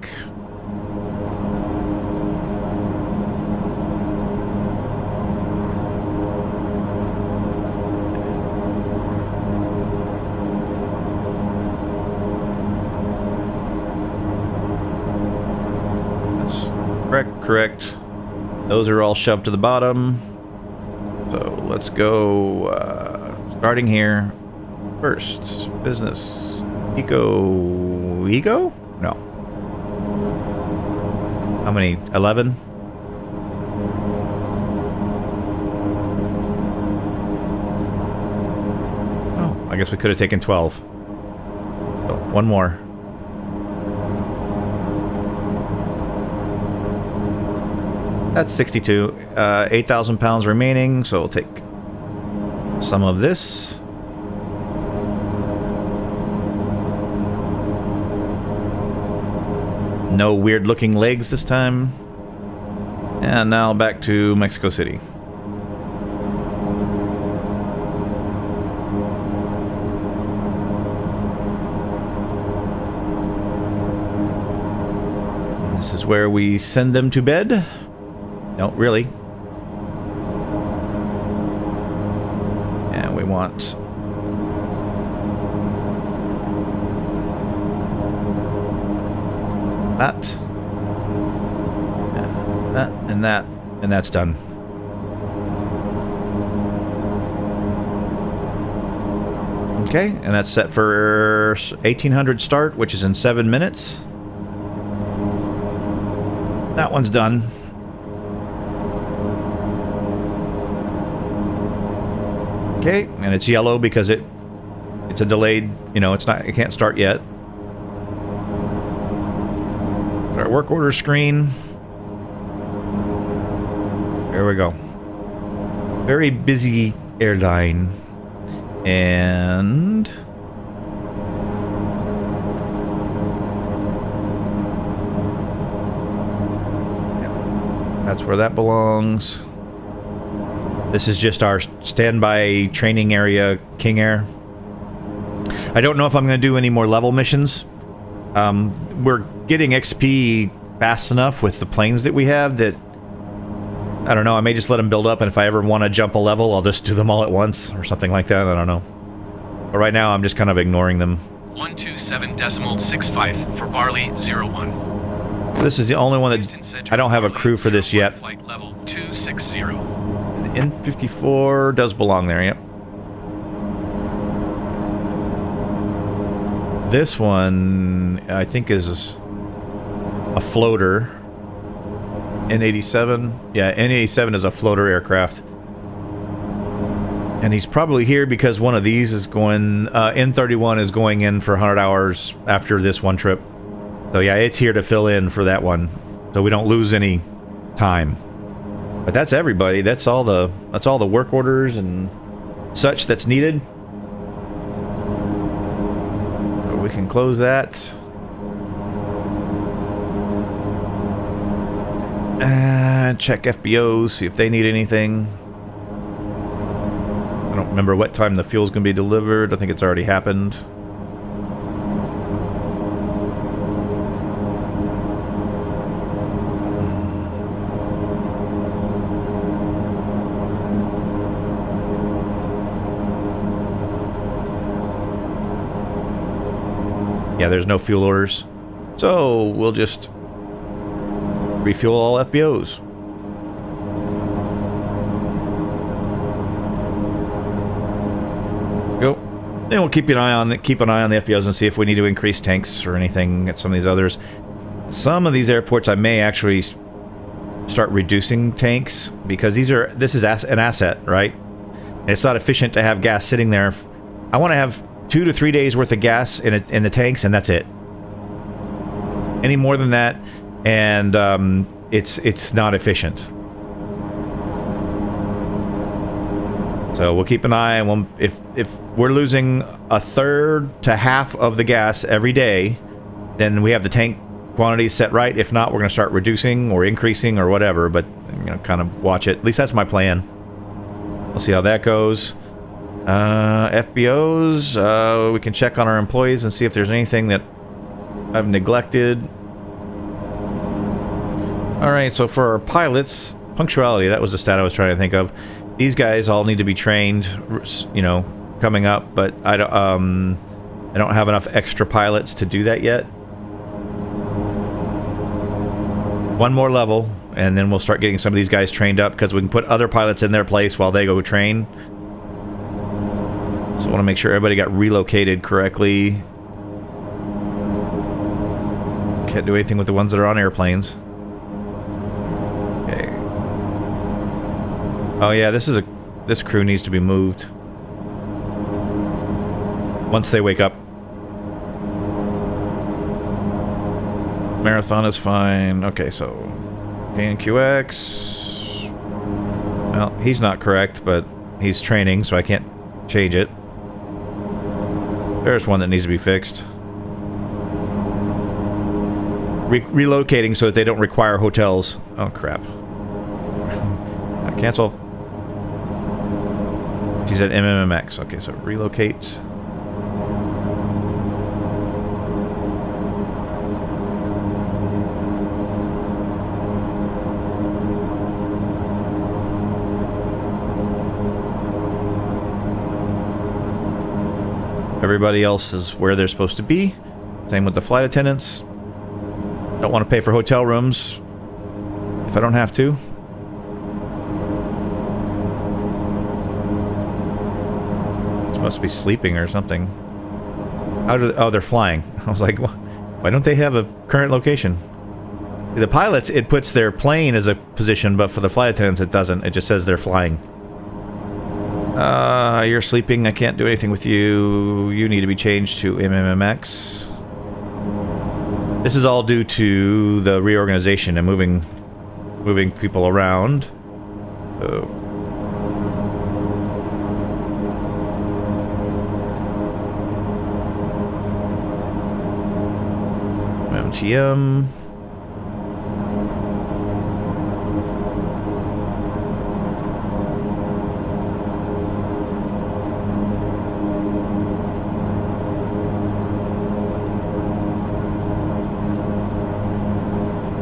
Correct. Those are all shoved to the bottom. So let's go starting here. First, business. Eco? No. How many? 11? Oh, I guess we could have taken 12. So, one more. That's 62. 8,000 pounds remaining, so we'll take some of this. No weird looking legs this time. And now back to Mexico City. This is where we send them to bed. No, really. And we want that, and that, and that's done. Okay, and that's set for 1800 start, which is in 7 minutes. That one's done. Okay, and it's yellow because it's a delayed, you know, it can't start yet. Our work order screen. There we go. Very busy airline. And that's where that belongs. This is just our standby training area, King Air. I don't know if I'm going to do any more level missions. We're getting XP fast enough with the planes that we have that, I don't know, I may just let them build up, and if I ever want to jump a level, I'll just do them all at once, or something like that, I don't know. But right now, I'm just kind of ignoring them. 127.65 for Barley 01. This is the only one that I don't have a crew for this yet. Flight level 260. The N54 does belong there, yep. This one, I think, is a floater. N87. Yeah, N87 is a floater aircraft. And he's probably here because one of these is going... N31 is going in for 100 hours after this one trip. So yeah, it's here to fill in for that one. So we don't lose any time. But that's everybody. That's all the work orders and such that's needed. So we can close that. And check FBOs, see if they need anything. I don't remember what time the fuel's going to be delivered. I think it's already happened. Yeah, there's no fuel orders. So we'll just refuel all FBOs. Go. Then we'll keep an eye on the FBOs and see if we need to increase tanks or anything at some of these others. Some of these airports I may actually start reducing tanks because this is an asset, right? It's not efficient to have gas sitting there. I want to have 2 to 3 days worth of gas in the tanks, and that's it. Any more than that, and it's not efficient. So we'll keep an eye, and if we're losing a third to half of the gas every day, then we have the tank quantities set right. If not, we're going to start reducing or increasing or whatever, but kind of watch it. At least that's my plan. We'll see how that goes. FBOs, we can check on our employees and see if there's anything that I've neglected. Alright, so for our pilots, punctuality, that was the stat I was trying to think of. These guys all need to be trained, coming up, but I don't have enough extra pilots to do that yet. One more level, and then we'll start getting some of these guys trained up, because we can put other pilots in their place while they go train. So I want to make sure everybody got relocated correctly. Can't do anything with the ones that are on airplanes. Okay. Oh yeah, this crew needs to be moved once they wake up. Marathon is fine. Okay, so KNQX. Well, he's not correct, but he's training, so I can't change it. There's one that needs to be fixed. Relocating so that they don't require hotels. Oh, crap. Cancel. She's at MMMX. Okay, so relocate. Everybody else is where they're supposed to be. Same with the flight attendants. Don't want to pay for hotel rooms if I don't have to. This must be sleeping or something. Oh, they're flying. I was like, why don't they have a current location? The pilots, it puts their plane as a position, but for the flight attendants, it doesn't. It just says they're flying. You're sleeping. I can't do anything with you. You need to be changed to MMMX. This is all due to the reorganization and moving people around. So. MTM.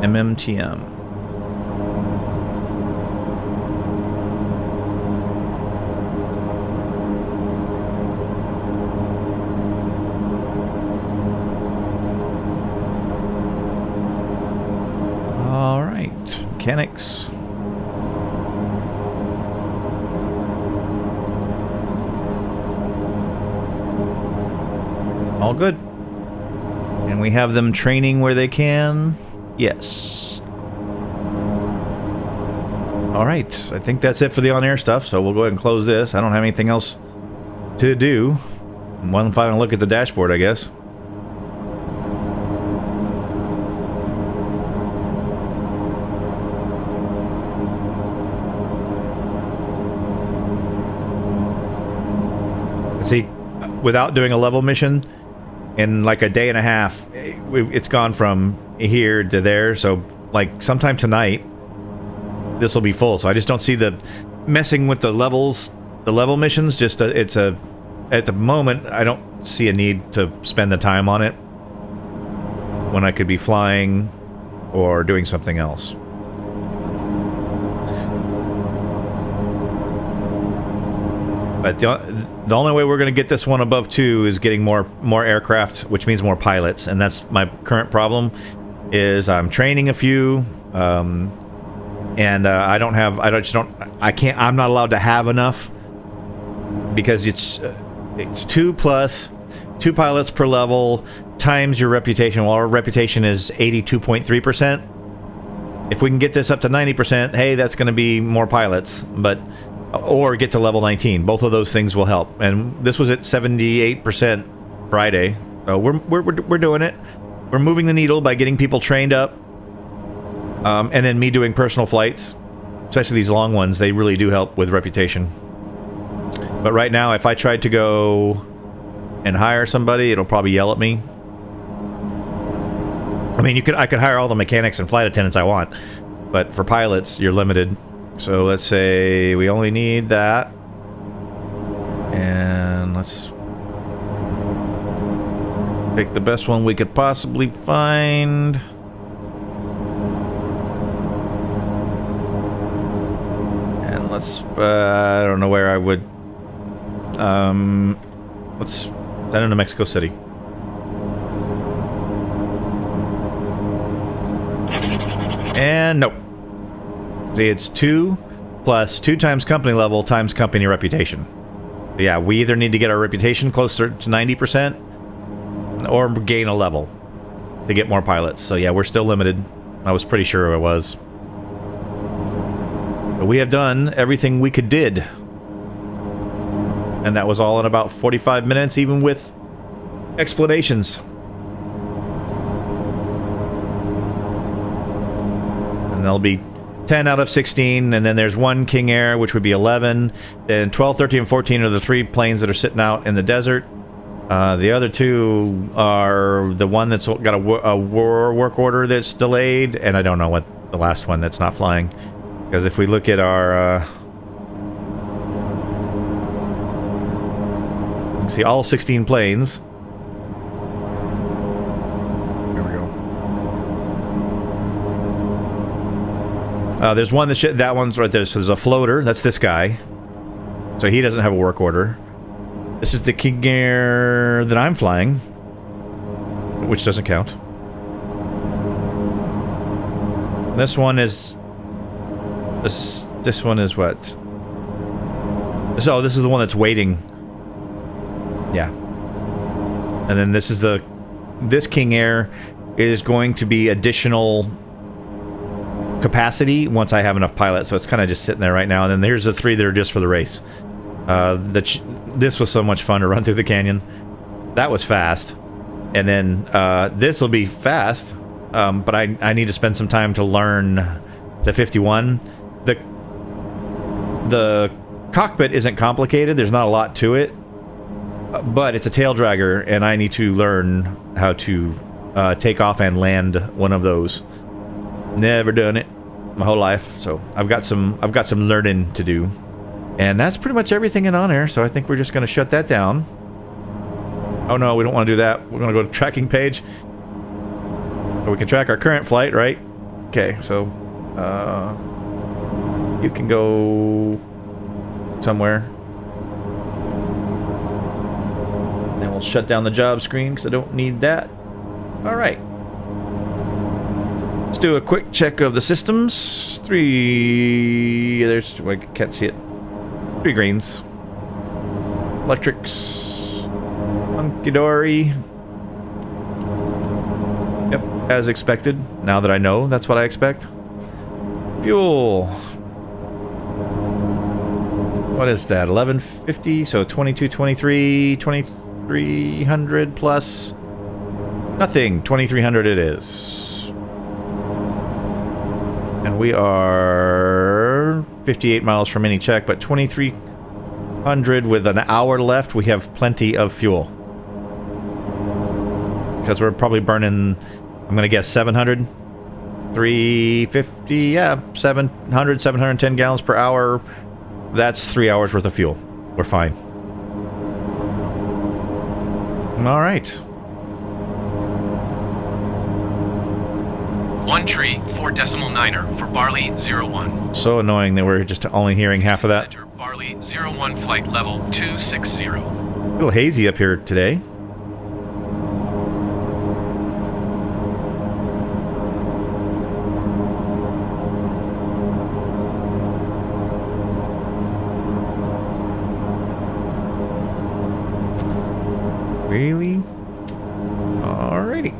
MMTM. All right, mechanics. All good. And we have them training where they can. Yes. Alright, I think that's it for the on-air stuff, so we'll go ahead and close this. I don't have anything else to do. One final look at the dashboard, I guess. See, without doing a level mission, in like a day and a half, it's gone from here to there, so like sometime tonight this will be full. So I just don't see the messing with the level missions. Just at the moment I don't see a need to spend the time on it when I could be flying or doing something else. But the only way we're going to get this one above 2 is getting more aircraft, which means more pilots, and that's my current problem. Is I'm training a few, and I'm not allowed to have enough because it's 2 plus 2 pilots per level times your reputation. Well, our reputation is 82.3%. If we can get this up to 90%, hey, that's going to be more pilots, or get to level 19. Both of those things will help. And this was at 78% Friday. So we're doing it. We're moving the needle by getting people trained up. And then me doing personal flights, especially these long ones, they really do help with reputation. But right now, if I tried to go and hire somebody, it'll probably yell at me. I mean, I could hire all the mechanics and flight attendants I want, but for pilots, you're limited. So let's say we only need that. And let's pick the best one we could possibly find. And let's, I don't know where I would, let's send him to Mexico City. And nope. See, it's 2 plus 2 times company level times company reputation. But yeah, we either need to get our reputation closer to 90% or gain a level to get more pilots. So yeah, we're still limited. I was pretty sure it was. But we have done everything we did. And that was all in about 45 minutes, even with explanations. There'll be 10 out of 16, and then there's 1 King Air, which would be 11. Then 12, 13, and 14 are the 3 planes that are sitting out in the desert. The other 2 are the one that's got a work order that's delayed, and I don't know what the last one that's not flying. Because if we look at our... you can see all 16 planes. There's one that one's right there. So there's a floater. That's this guy. So he doesn't have a work order. This is the King Air that I'm flying, which doesn't count. This one is... This one is what? So this is the one that's waiting. Yeah. And then this is this King Air is going to be additional capacity once I have enough pilots, so it's kind of just sitting there right now. And then there's the 3 that are just for the race. This was so much fun to run through the canyon. That was fast. And then this will be fast, but I need to spend some time to learn the 51. The cockpit isn't complicated. There's not a lot to it, but it's a tail dragger, and I need to learn how to take off and land one of those. Never done it my whole life, so I've got some learning to do. And that's pretty much everything in OnAir, so I think we're just going to shut that down. Oh no, we don't want to do that. We're going to go to tracking page. So we can track our current flight, right? Okay, so you can go somewhere. And we'll shut down the job screen because I don't need that. All right. Let's do a quick check of the systems. 3... There's... I can't see it. 3 greens. Electrics. Hunky-dory. Yep, as expected. Now that I know, that's what I expect. Fuel. What is that? 1150, so 2223, 2300 plus nothing. 2300 it is. And we are 58 miles from any check, but 2300 with an hour left, we have plenty of fuel. Because we're probably burning, I'm going to guess 700, 350, yeah, 700, 710 gallons per hour. That's 3 hours worth of fuel. We're fine. All right. 1 tree, 4.9er for Barley 01. So annoying that we're just only hearing half of that. Center, Barley 01 flight level 260. A little hazy up here today. Really? Alrighty.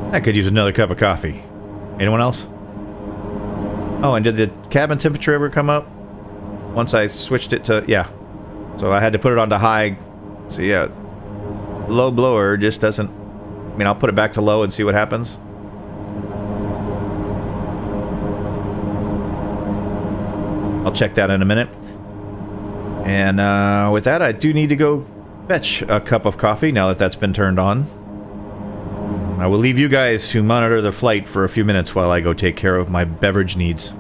I could use another cup of coffee. Anyone else? Oh, and did the cabin temperature ever come up? Once I switched it to, yeah. So I had to put it on to high. So yeah, low blower just doesn't, I mean, I'll put it back to low and see what happens. I'll check that in a minute. And with that, I do need to go fetch a cup of coffee now that that's been turned on. I will leave you guys to monitor the flight for a few minutes while I go take care of my beverage needs.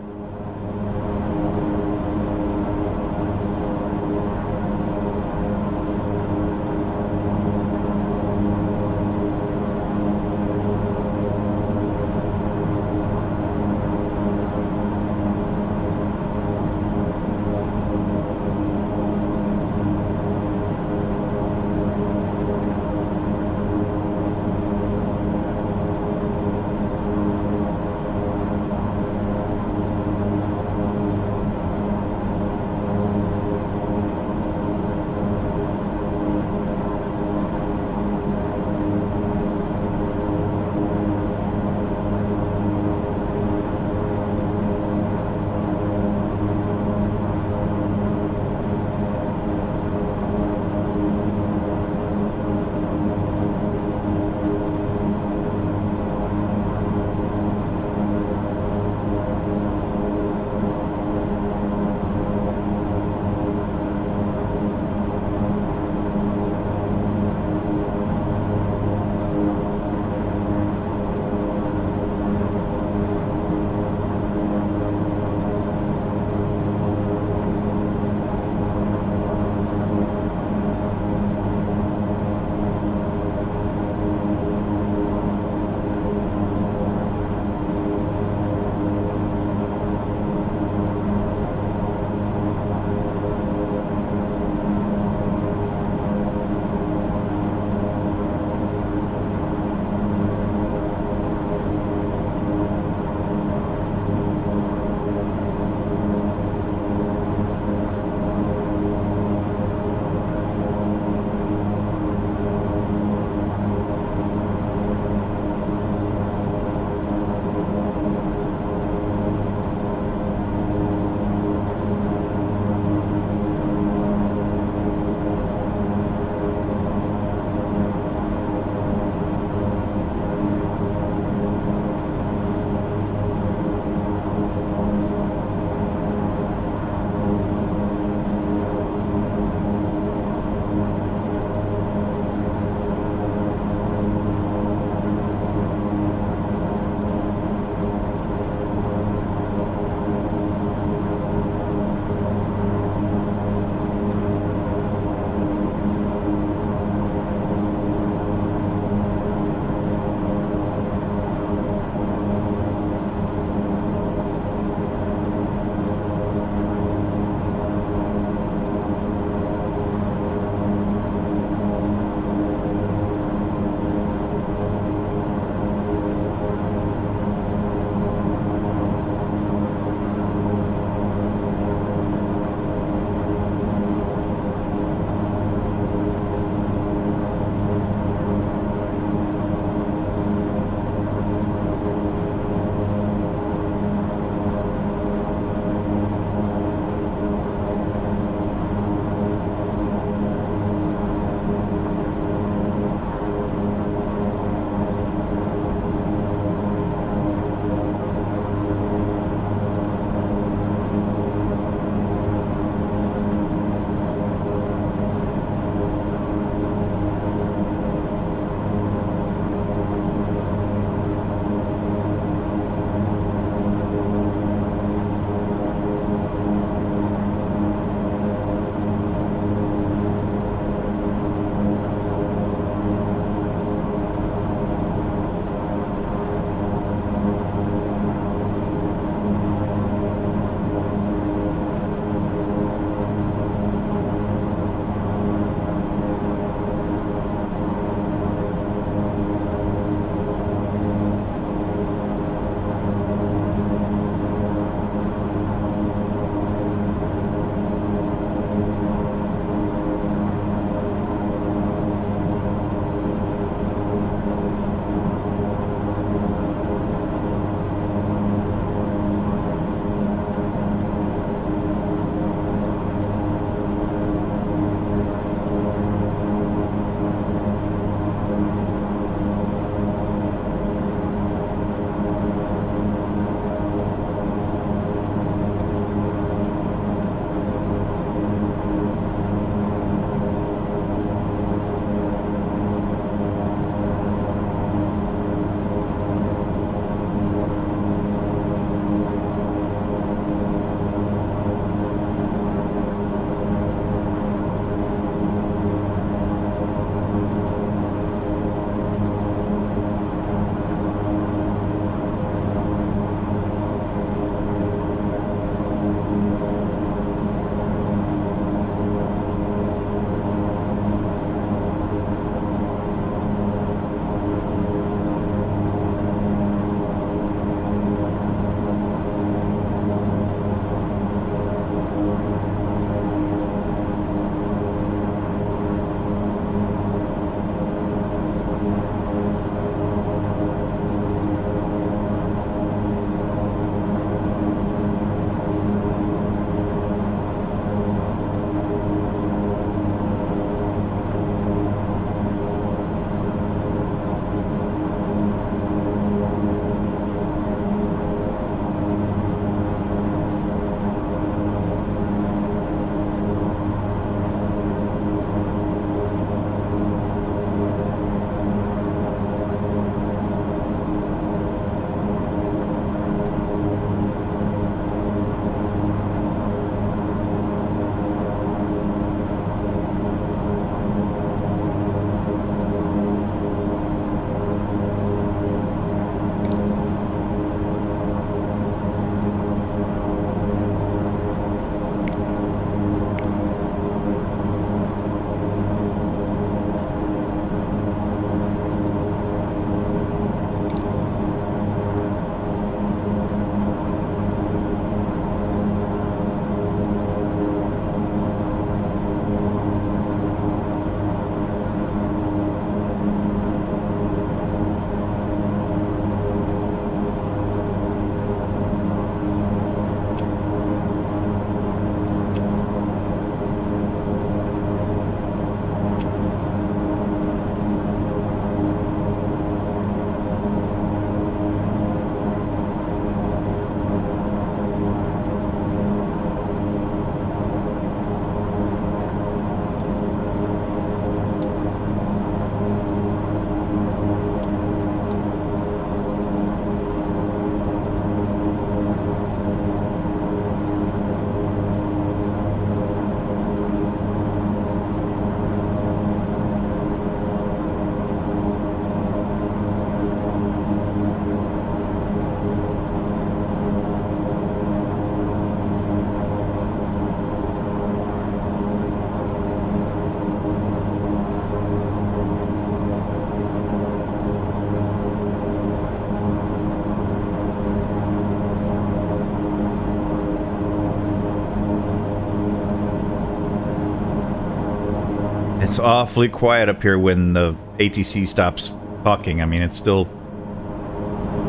It's awfully quiet up here when the ATC stops talking. I mean, it's still...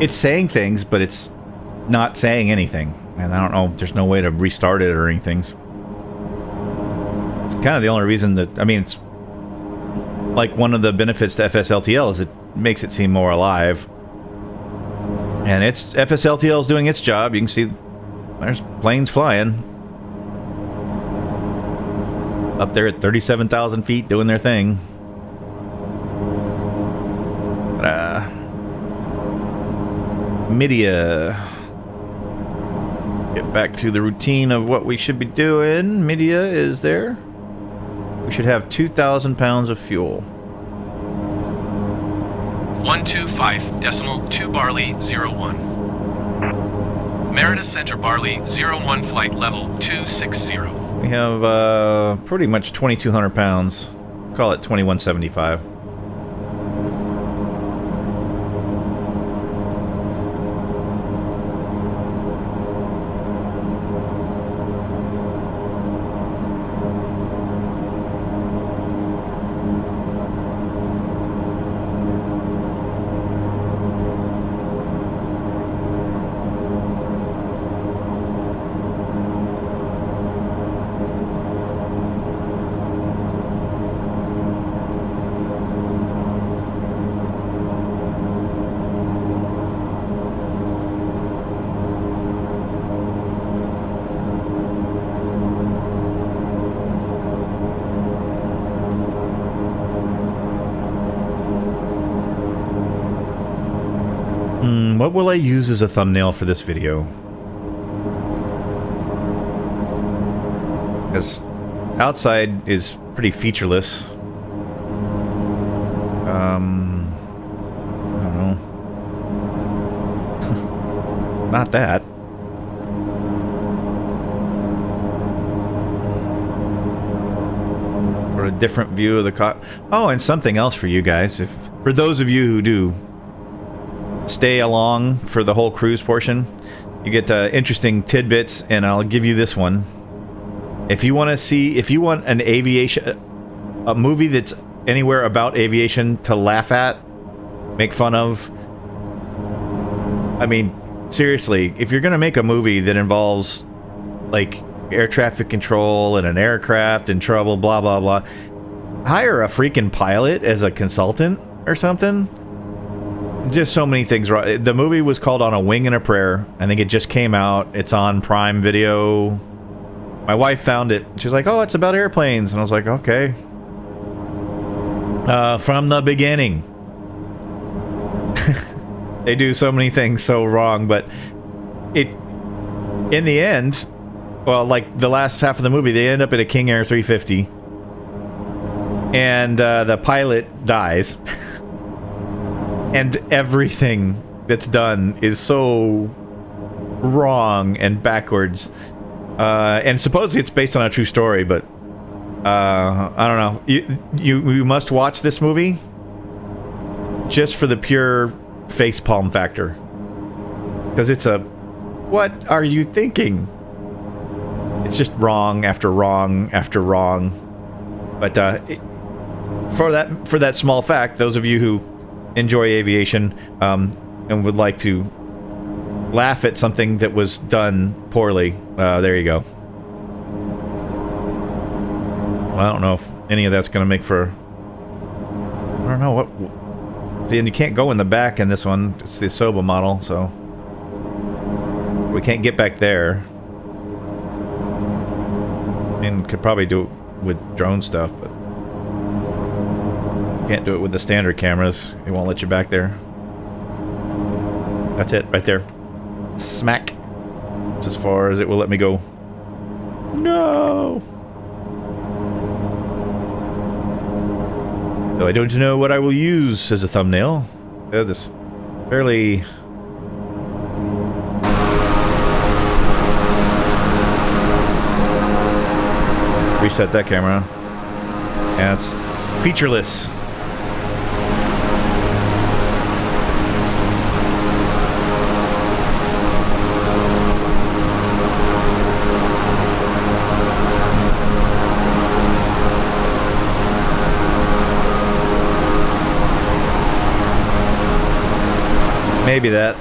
It's saying things, but it's not saying anything. And I don't know, there's no way to restart it or anything. It's kind of the only reason that... I mean, it's... Like, one of the benefits to FSLTL is it makes it seem more alive. And it's... FSLTL is doing its job. You can see there's planes flying. Up there at 37,000 feet doing their thing. Media. Get back to the routine of what we should be doing. Media is there. We should have 2,000 pounds of fuel. 125.2 barley 01. Merida Center barley 01 flight level 260. We have pretty much 2,200 pounds. Call it 2,175. What will I use as a thumbnail for this video? Because outside is pretty featureless. I don't know. Not that. For a different view of the Oh, and something else for you guys. For those of you who do stay along for the whole cruise portion, you get interesting tidbits, and I'll give you this one. If you want to see, if you want an aviation, a movie that's anywhere about aviation to laugh at, make fun of. I mean, seriously, if you're going to make a movie that involves like air traffic control and an aircraft in trouble, blah, blah, blah, hire a freaking pilot as a consultant or something. Just so many things wrong. The movie was called On a Wing and a Prayer. I think it just came out. It's on Prime Video. My wife found it. She's like, oh, it's about airplanes. And I was like, okay. From the beginning. They do so many things so wrong, but in the end, well, like the last half of the movie, they end up in a King Air 350. And the pilot dies. And everything that's done is so wrong and backwards. And supposedly it's based on a true story, but I don't know. You must watch this movie just for the pure facepalm factor. Because it's a, what are you thinking? It's just wrong after wrong after wrong. But for that small fact, those of you who enjoy aviation and would like to laugh at something that was done poorly, there you go. Well, I don't know if any of that's going to make for... I don't know what... See, and you can't go in the back in this one. It's the Soba model, so... We can't get back there. And could probably do it with drone stuff, but... Can't do it with the standard cameras. It won't let you back there. That's it, right there. Smack. It's as far as it will let me go. No! So I don't know what I will use as a thumbnail. This fairly... Reset that camera. Yeah, it's featureless. Maybe that.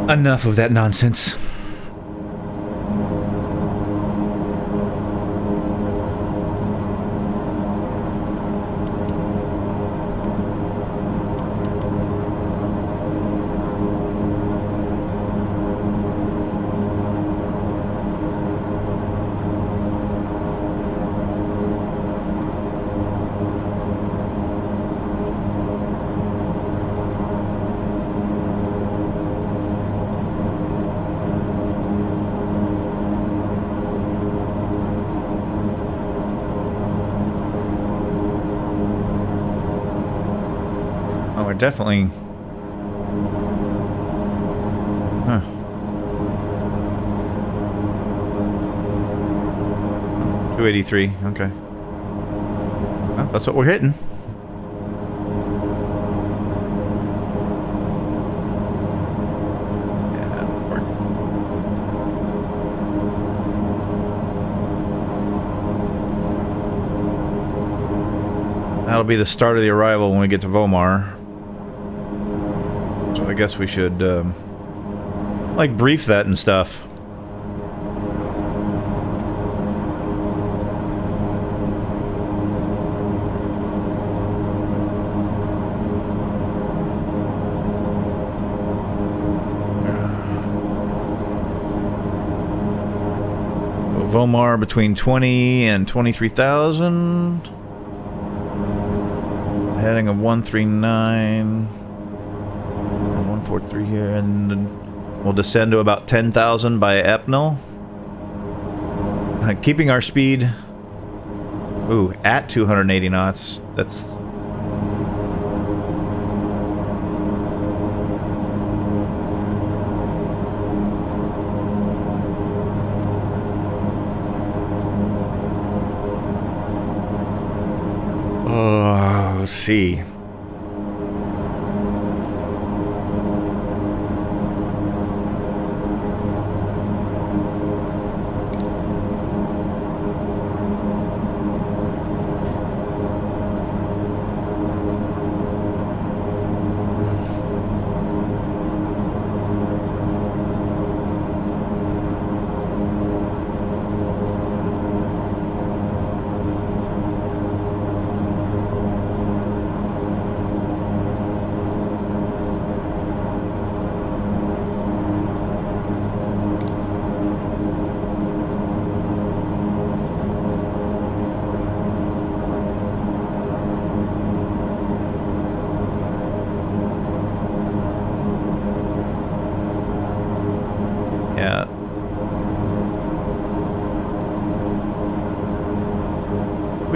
Enough of that nonsense. Definitely. Huh. $283. Okay. Well, that's what we're hitting. That'll be the start of the arrival when we get to Vomar. I guess we should, like, brief that and stuff. Vomar between 20 and 23,000. Heading of 139. 143 here, and we'll descend to about 10,000 by Epnel. Keeping our speed, at 280 knots. That's let's see.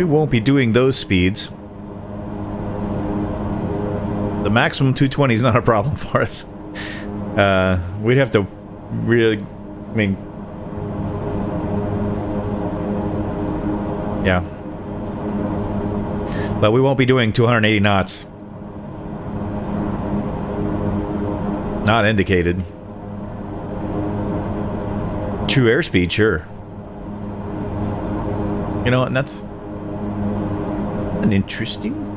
We won't be doing those speeds. The maximum 220 is not a problem for us. We'd have to really, I mean, yeah. But we won't be doing 280 knots. Not indicated. True airspeed, sure. You know, and that's an interesting.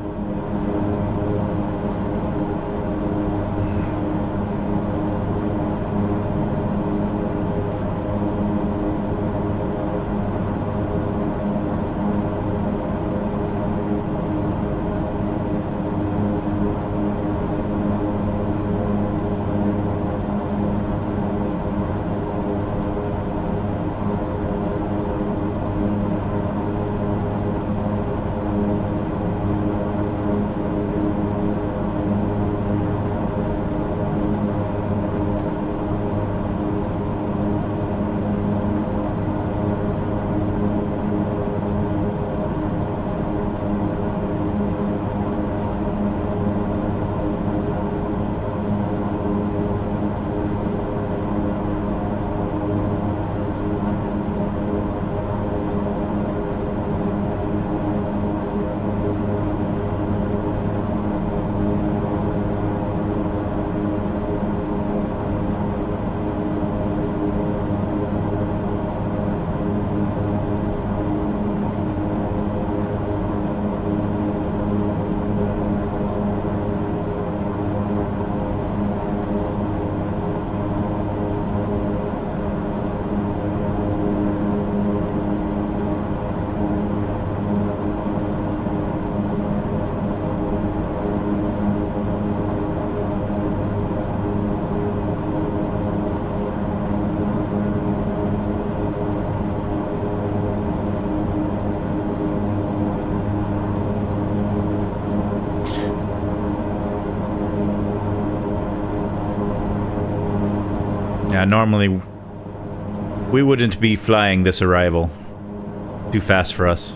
Yeah, normally we wouldn't be flying this arrival. Too fast for us.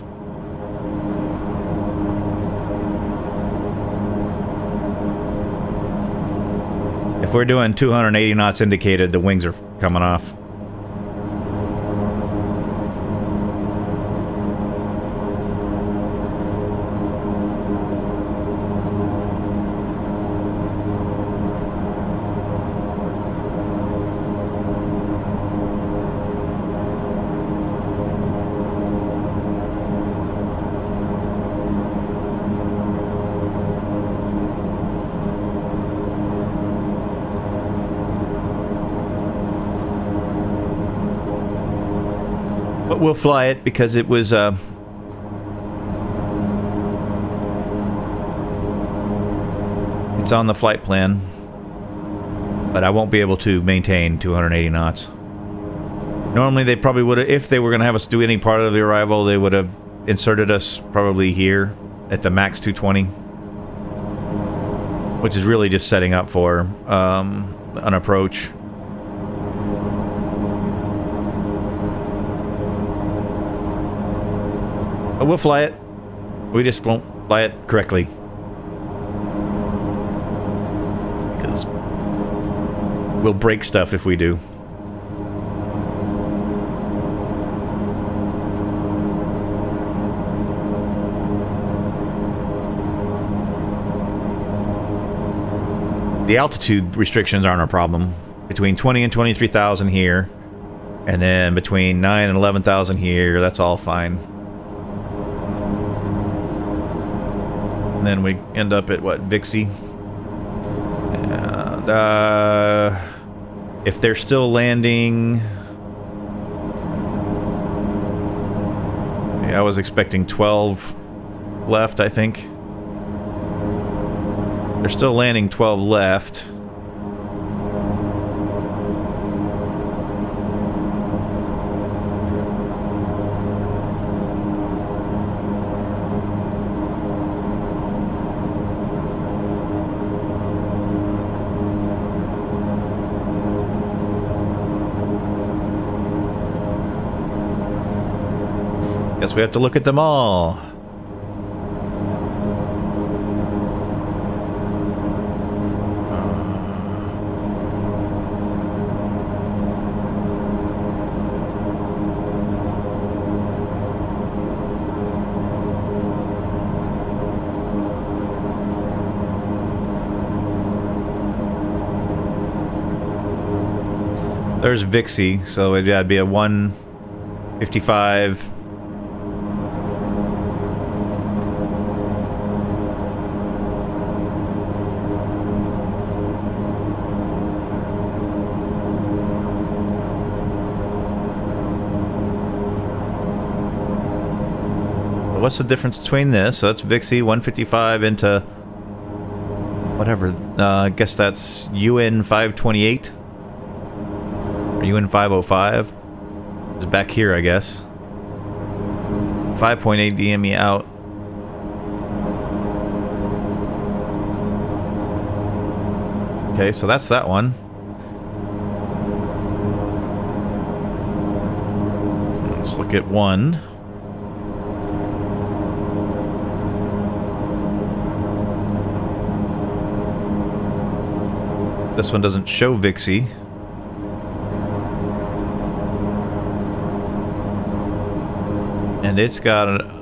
If we're doing 280 knots indicated, the wings are coming off. But we'll fly it because it was it's on the flight plan, but I won't be able to maintain 280 knots. Normally they probably would have, if they were going to have us do any part of the arrival, they would have inserted us probably here at the max 220, which is really just setting up for an approach. But we'll fly it. We just won't fly it correctly. Because we'll break stuff if we do. The altitude restrictions aren't a problem. Between 20 and 23,000 here, and then between 9 and 11,000 here, that's all fine. And then we end up at, what, Vixie? And, if they're still landing... Yeah, I was expecting 12 left, I think. They're still landing 12 left. Guess we have to look at them all. There's Vixie, so it'd be a 155. What's the difference between this? So that's Vixie 155 into whatever. I guess that's UN 528 or UN 505. It's back here, I guess. 5.8 DME out. Okay, so that's that one. Let's look at one. This one doesn't show Vixie. And it's got a...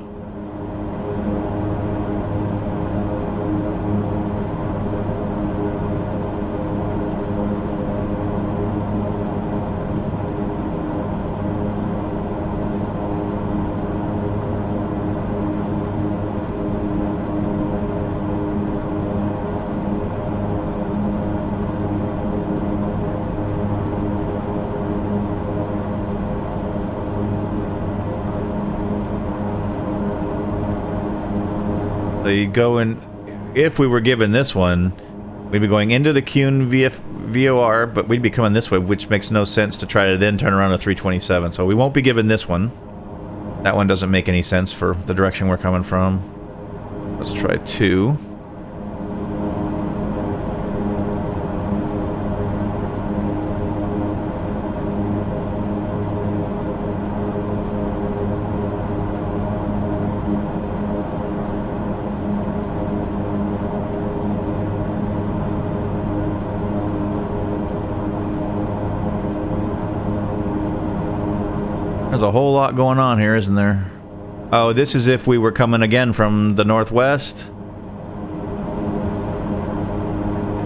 You go in, if we were given this one, we'd be going into the Cancun VOR, but we'd be coming this way, which makes no sense to try to then turn around a 327. So we won't be given this one. That one doesn't make any sense for the direction we're coming from. Let's try 2. There's a whole lot going on here, isn't there? Oh, this is if we were coming again from the northwest.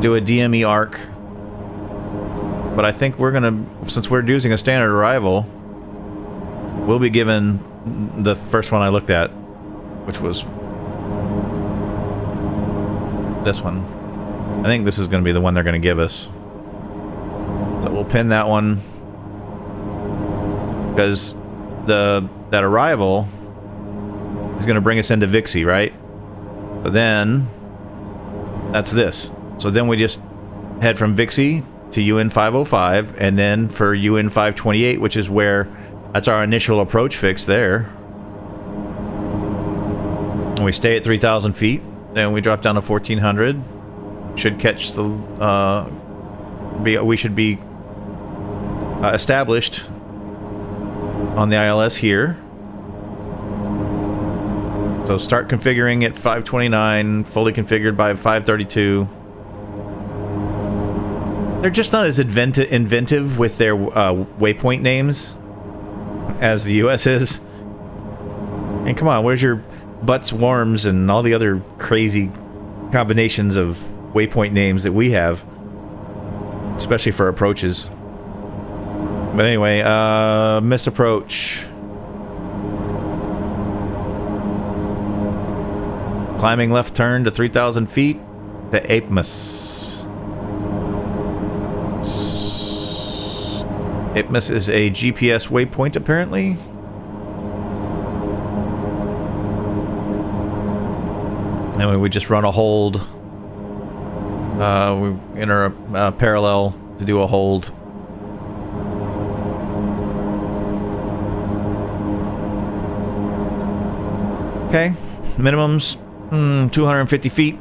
Do a DME arc. But I think we're gonna, since we're using a standard arrival, we'll be given the first one I looked at, which was this one. I think this is gonna be the one they're gonna give us. So we'll pin that one. Because that arrival is going to bring us into Vixie, right? But then that's this. So then we just head from Vixie to UN 505, and then for UN 528, which is where that's our initial approach fix there. And we stay at 3,000 feet, then we drop down to 1,400. Should catch the we should be established on the ILS here. So start configuring at 529, fully configured by 532. They're just not as inventive with their waypoint names as the US is. And come on, where's your butts, worms, and all the other crazy combinations of waypoint names that we have, especially for approaches. But anyway, misapproach. Climbing left turn to 3,000 feet to Apmus. Apmus is a GPS waypoint, apparently. And we just run a hold. We enter a parallel to do a hold. Okay, minimums 250 feet.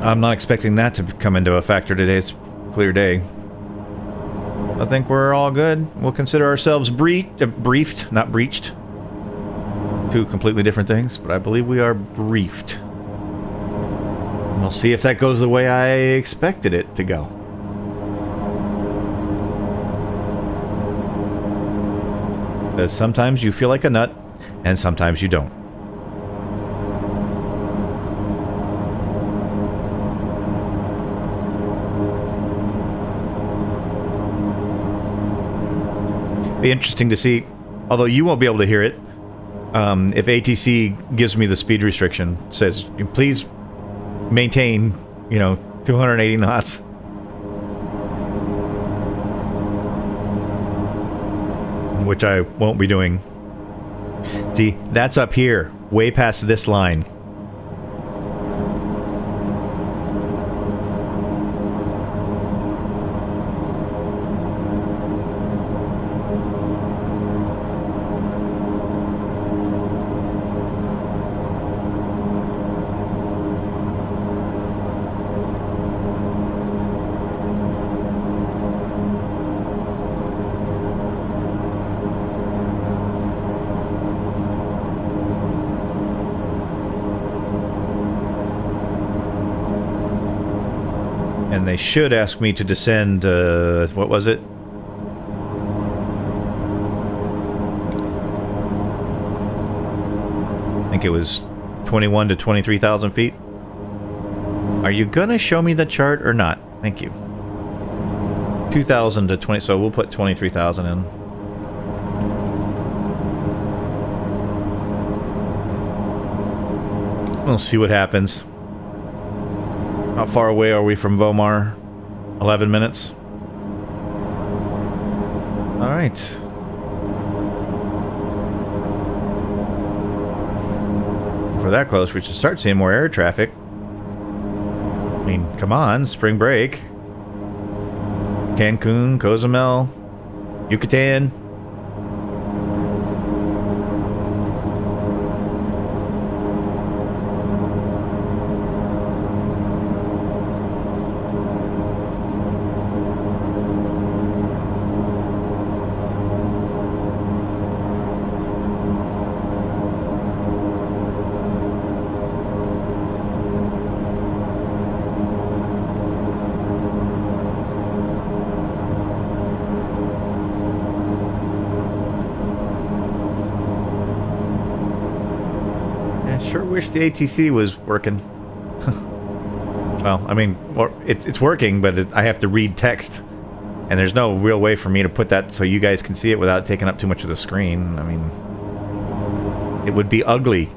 I'm not expecting that to come into a factor today. It's a clear day. I think we're all good. We'll consider ourselves briefed, not breached. Two completely different things, but I believe we are briefed. We'll see if that goes the way I expected it to go. Because sometimes you feel like a nut, and sometimes you don't. be interesting to see, although you won't be able to hear it, if ATC gives me the speed restriction, says, please maintain, 280 knots. Which I won't be doing. See, that's up here, way past this line. And they should ask me to descend, what was it? I think it was 21 to 23,000 feet. Are you gonna show me the chart or not? Thank you. 2,000 to 20, so we'll put 23,000 in. We'll see what happens. How far away are we from Vomar? 11 minutes. All right. If we're that close, we should start seeing more air traffic. I mean, come on, spring break. Cancun, Cozumel, Yucatan. Sure wish the ATC was working. Well, I mean, it's working, but I have to read text, and there's no real way for me to put that so you guys can see it without taking up too much of the screen. I mean, it would be ugly.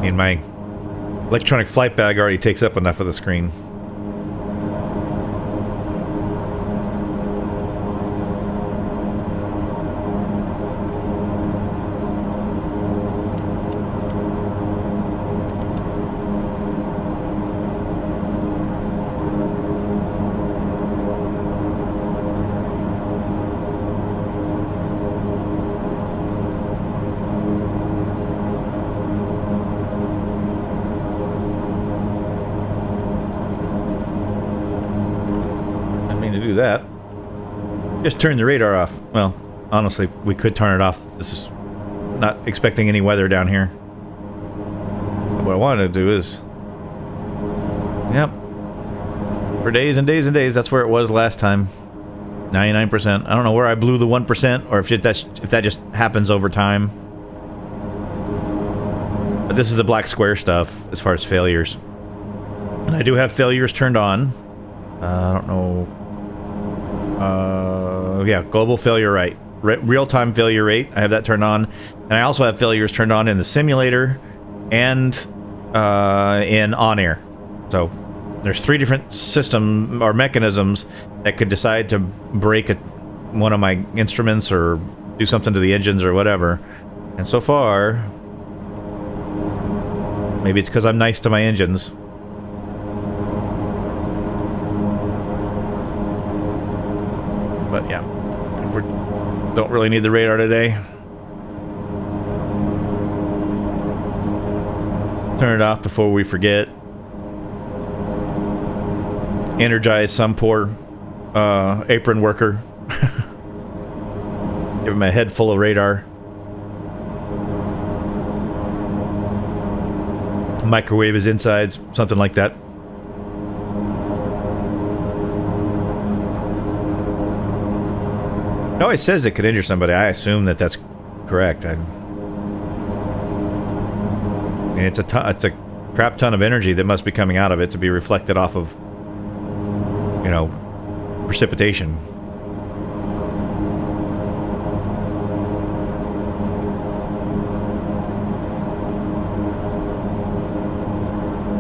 In my electronic flight bag already takes up enough of the screen. That just turn the radar off. Well, honestly, we could turn it off. This is not expecting any weather down here. What I wanted to do is, yep, for days and days and days. That's where it was last time. 99%. I don't know where I blew the 1%, or if that just happens over time. But this is the black square stuff as far as failures, and I do have failures turned on. I don't know. Yeah, global failure rate, real-time failure rate. I have that turned on, and I also have failures turned on in the simulator and in OnAir. So there's 3 different system or mechanisms that could decide to break one of my instruments or do something to the engines or whatever. And so far, maybe it's because I'm nice to my engines. But yeah, we don't really need the radar today. Turn it off before we forget. Energize some poor apron worker. Give him a head full of radar. Microwave his insides, something like that. It always says it could injure somebody. I assume that that's correct. It's a crap ton of energy that must be coming out of it to be reflected off of, you know, precipitation.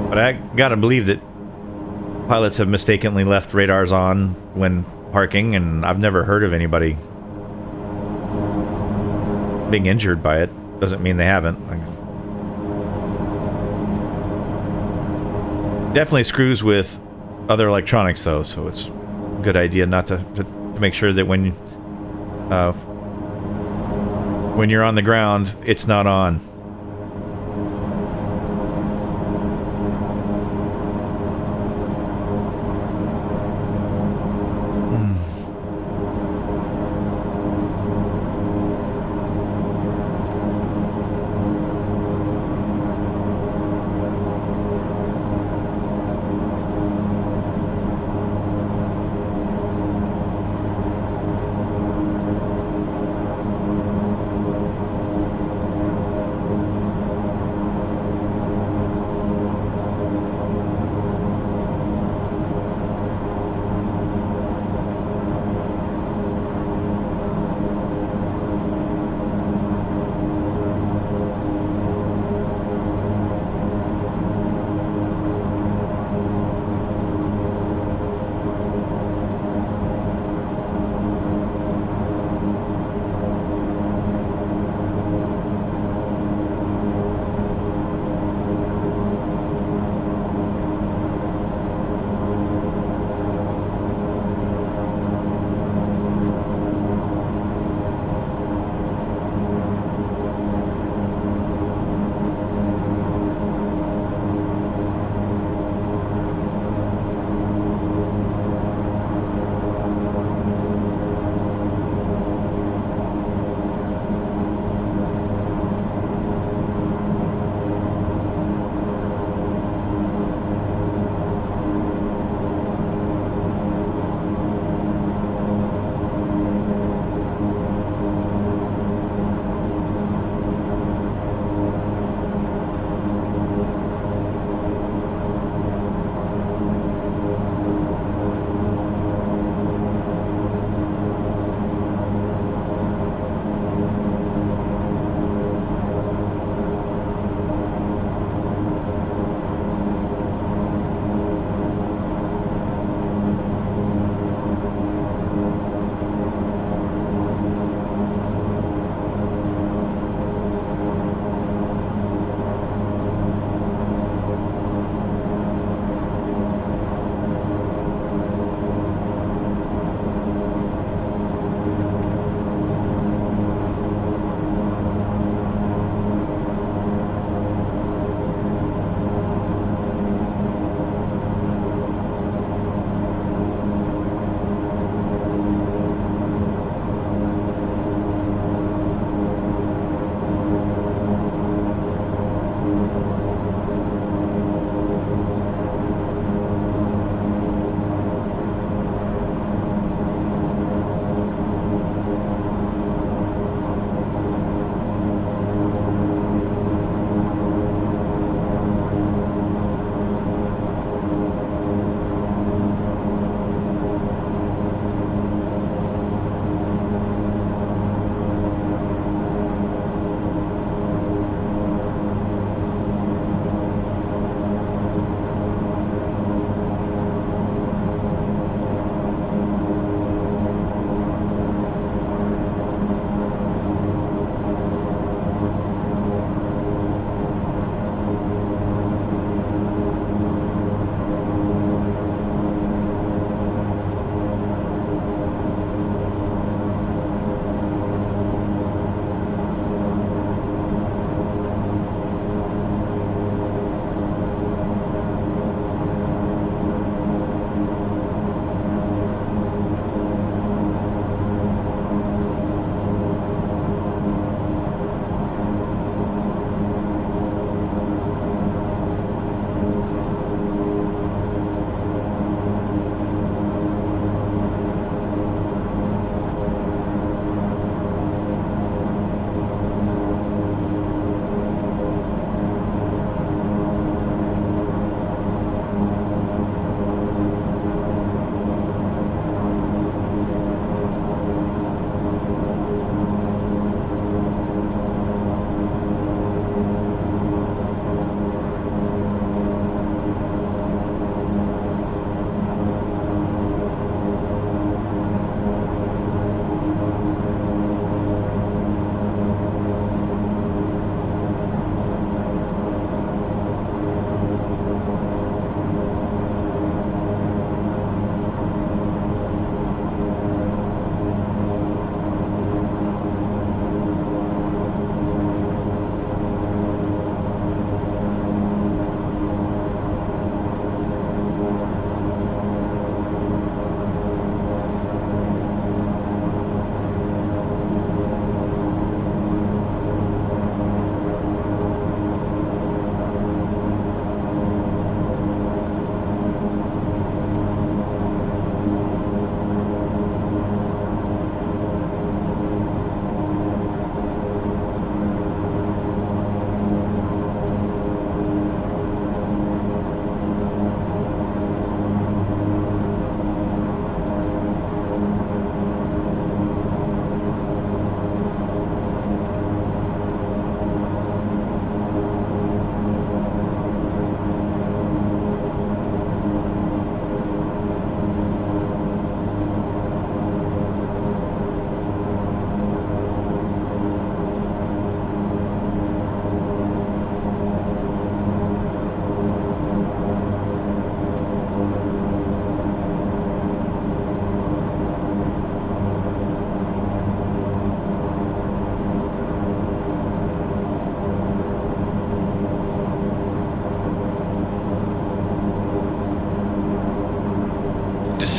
But I gotta believe that pilots have mistakenly left radars on when parking, and I've never heard of anybody being injured by it. Doesn't mean they haven't. Definitely screws with other electronics, though, so it's a good idea not to make sure that when you're on the ground, it's not on.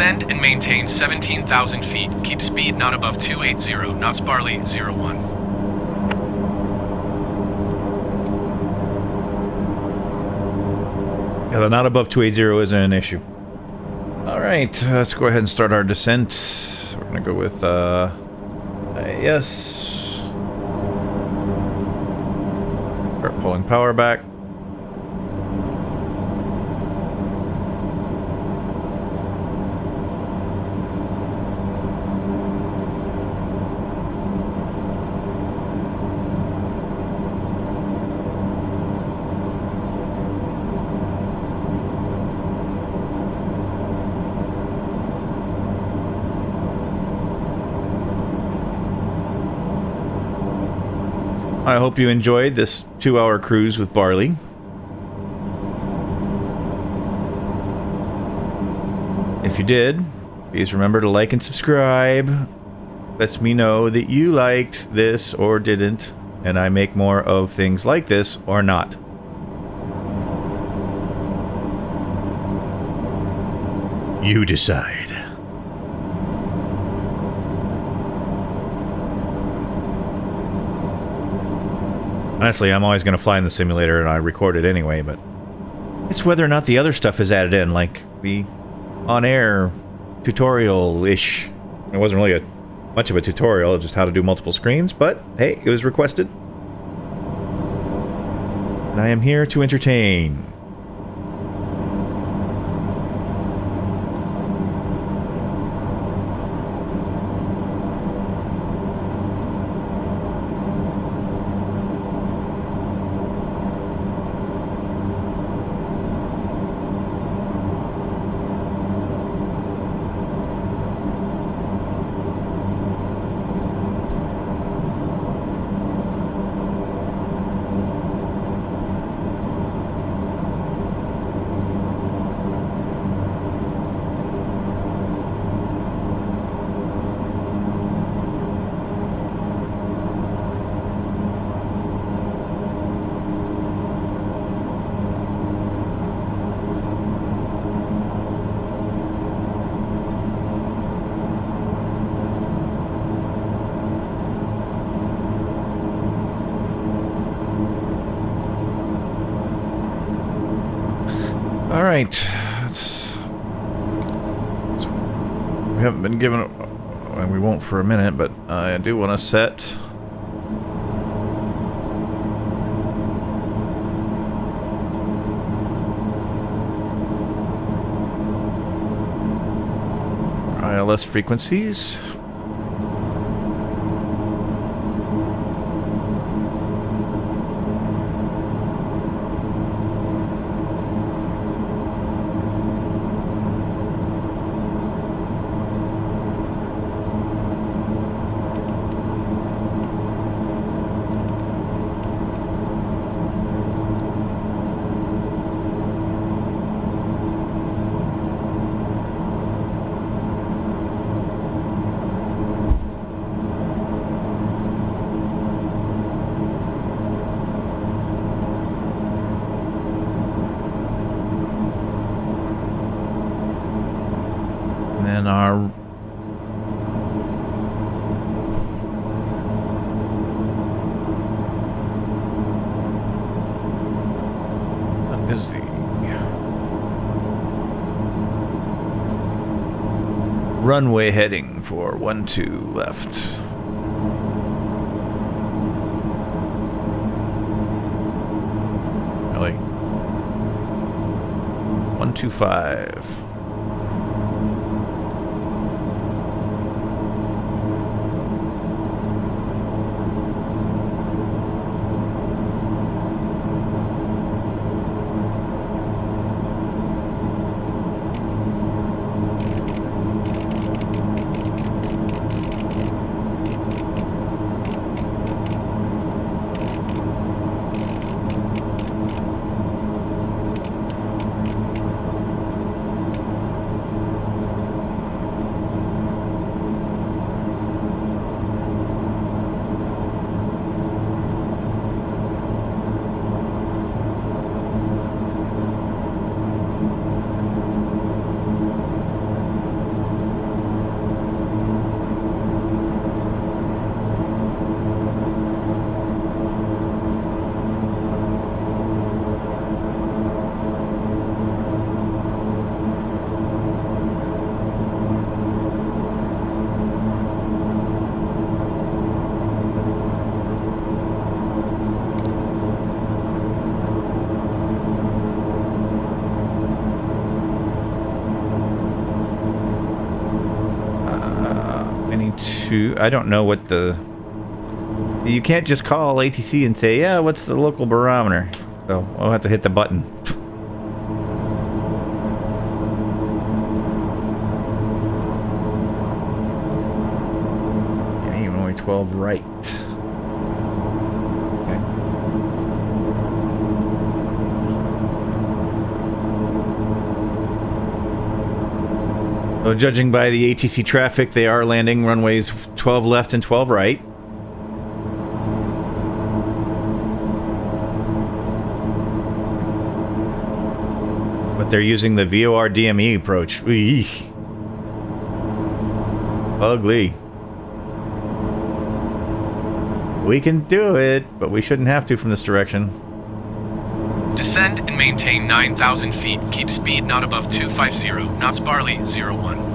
Descend and maintain 17,000 feet. Keep speed not above 280 knots. Barley 01. Yeah, the not above 280 isn't an issue. Alright, let's go ahead and start our descent. We're gonna go with, yes. Start pulling power back. I hope you enjoyed this 2-hour cruise with Barley. If you did, please remember to like and subscribe. Lets me know that you liked this or didn't, and I make more of things like this or not. You decide. Honestly, I'm always going to fly in the simulator, and I record it anyway, but it's whether or not the other stuff is added in, like the OnAir tutorial-ish. It wasn't really much of a tutorial, just how to do multiple screens, but hey, it was requested. And I am here to entertain. Alright. We haven't been given... and we won't for a minute, but I do want to set... ILS frequencies. And our what is the runway heading for 12 left? Really? 125. to... I don't know what the... You can't just call ATC and say, yeah, what's the local barometer? So I'll have to hit the button. Yeah, even only 12 right. Okay. So judging by the ATC traffic, they are landing runways 12 left and 12 right. But they're using the VOR DME approach. Eek. Ugly. We can do it, but we shouldn't have to from this direction. Descend and maintain 9,000 feet. Keep speed not above 250 knots. Barley 01.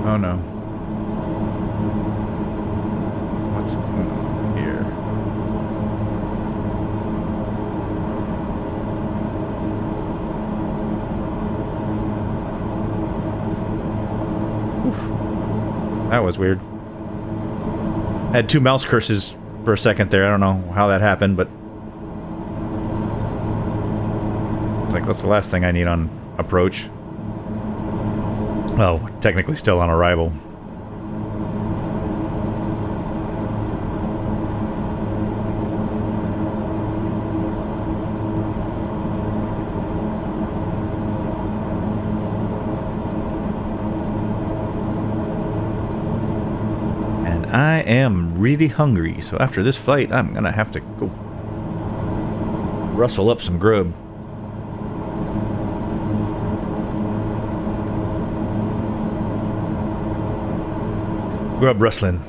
Oh no. What's going on here? Oof. That was weird. I had two mouse curses for a second there. I don't know how that happened, but it's like that's the last thing I need on approach. Well, technically still on arrival. And I am really hungry, so after this flight, I'm gonna have to go rustle up some grub. Grub rustling.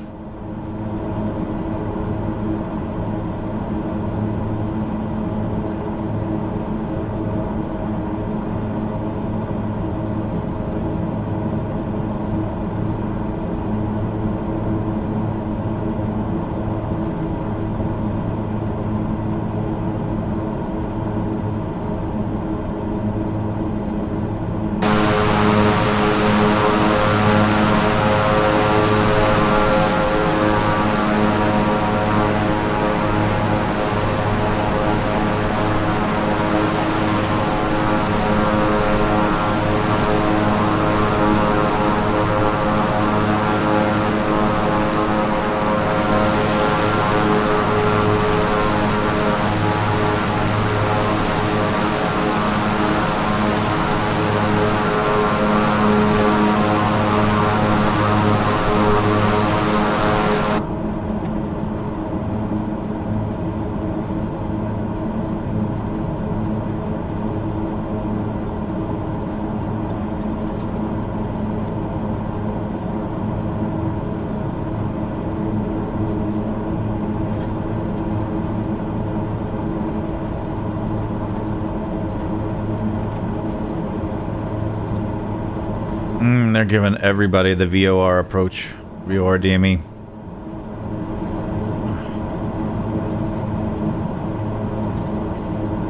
They're giving everybody the VOR approach. VOR DME.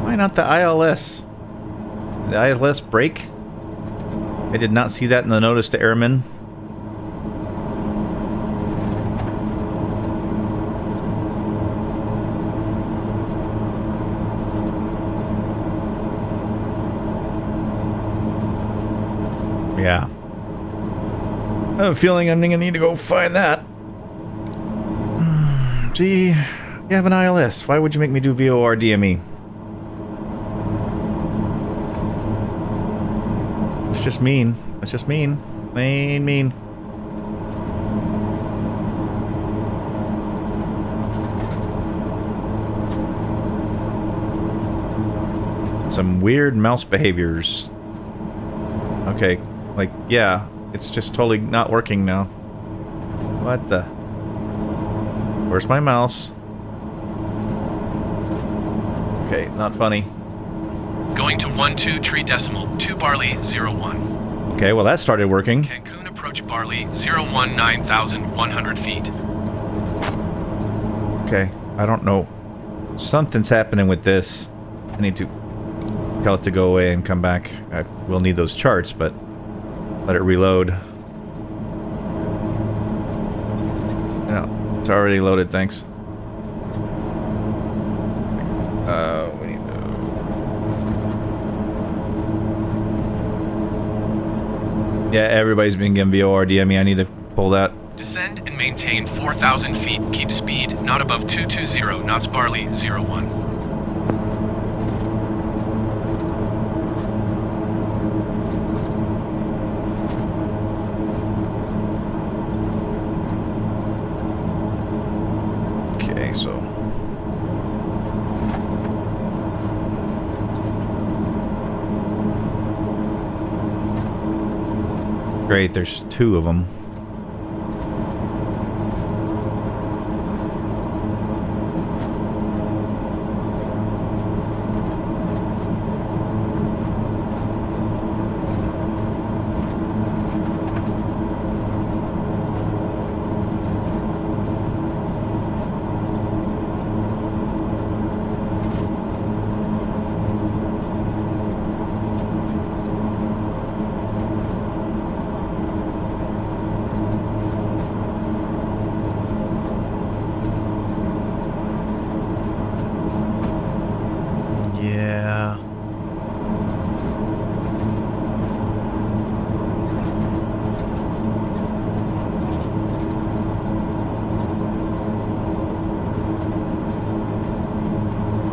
Why not the ILS? The ILS break? I did not see that in the notice to airmen. Yeah. I have a feeling I'm gonna need to go find that. See, you have an ILS. Why would you make me do VOR DME? It's just mean. It's just mean. Plain mean. Some weird mouse behaviors. Okay, like, yeah, it's just totally not working now. What the? Where's my mouse? Okay, not funny. Going to 123.2 Barley 01. Okay, well that started working. Cancun approach Barley 019,100 feet. Okay, I don't know. Something's happening with this. I need to tell it to go away and come back. I will need those charts, but let it reload. No, it's already loaded, thanks. We need to... Yeah, everybody's been given VOR DME. I need to pull that. Descend and maintain 4,000 feet. Keep speed not above 220 knots Barley 01. So great, there's two of them.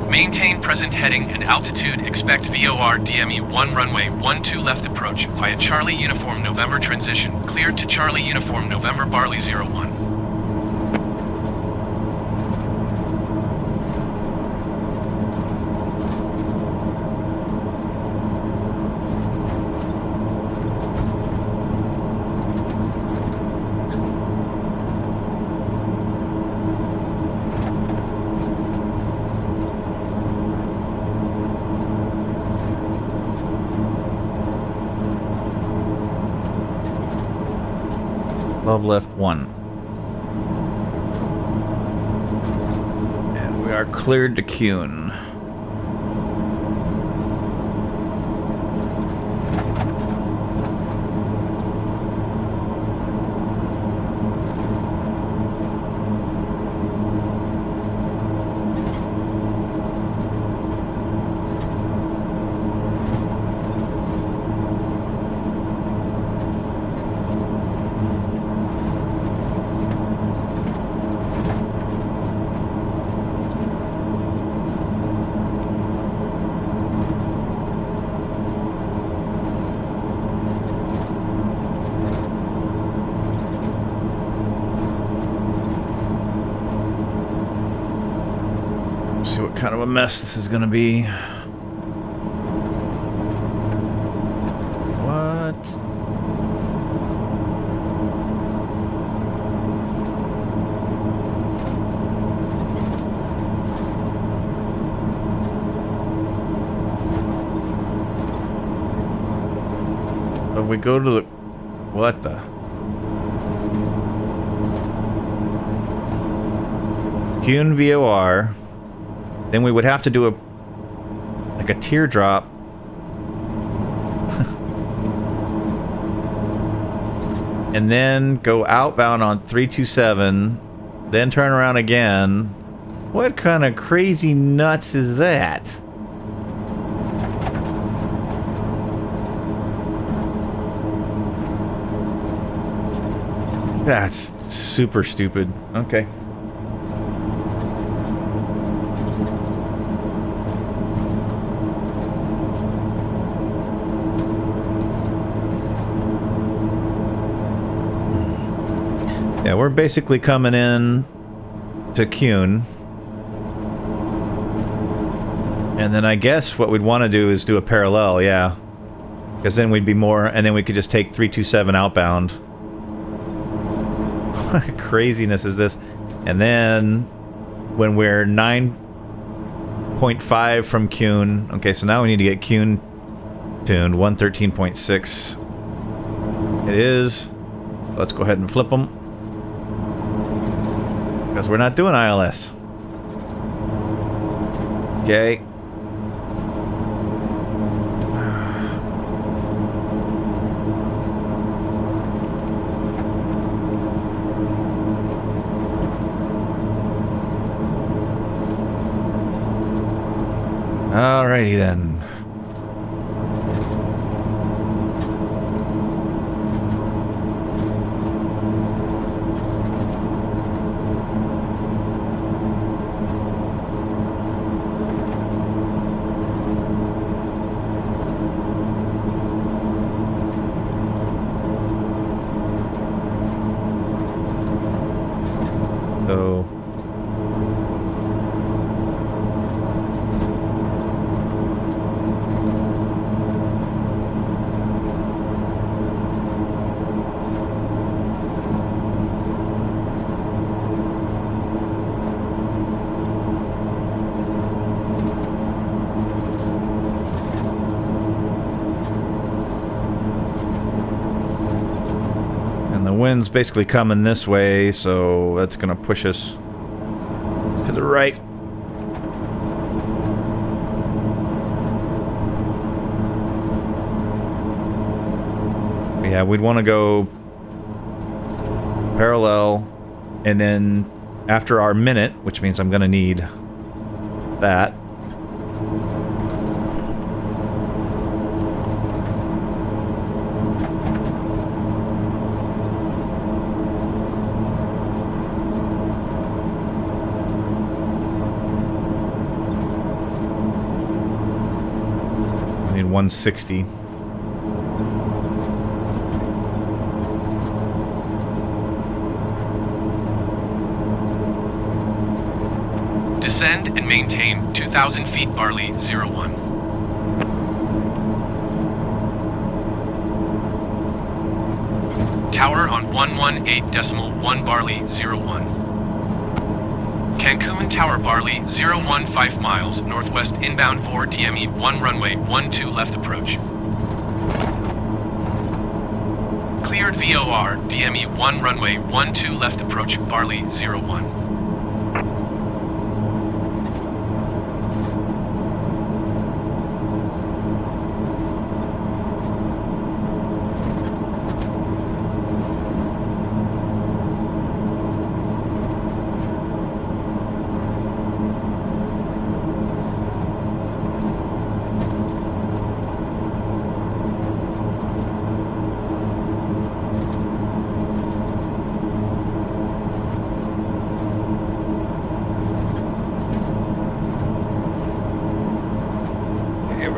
Maintain present heading and altitude. Expect VOR DME 1 runway 12 left approach via Charlie Uniform November transition. Cleared to Charlie Uniform November Barley 01. Left 1. And we are cleared to Cancun. See what kind of a mess this is gonna be. What? If we go to the What the? Cancun VOR. Then we would have to do like a teardrop. And then go outbound on 327. Then turn around again. What kind of crazy nuts is that? That's super stupid. Okay. Yeah, we're basically coming in to Cancun. And then I guess what we'd want to do is do a parallel, yeah. Because then we'd be more, and then we could just take 327 outbound. What craziness is this? And then when we're 9.5 from Cancun, okay, so now we need to get Cancun tuned, 113.6. It is. Let's go ahead and flip them. Because we're not doing ILS. Okay. Alrighty then. So and the wind's basically coming this way, so that's gonna push us to the right. Yeah, we'd want to go parallel, and then after our minute, which means I'm gonna need that. I need 160. Descend and maintain 2,000 feet Barley 01. Tower on 118.1 Barley 01. Cancun Tower Barley 015 miles northwest inbound 4 DME 1 runway 12 left approach. Cleared VOR DME 1 runway 12 left approach Barley 01.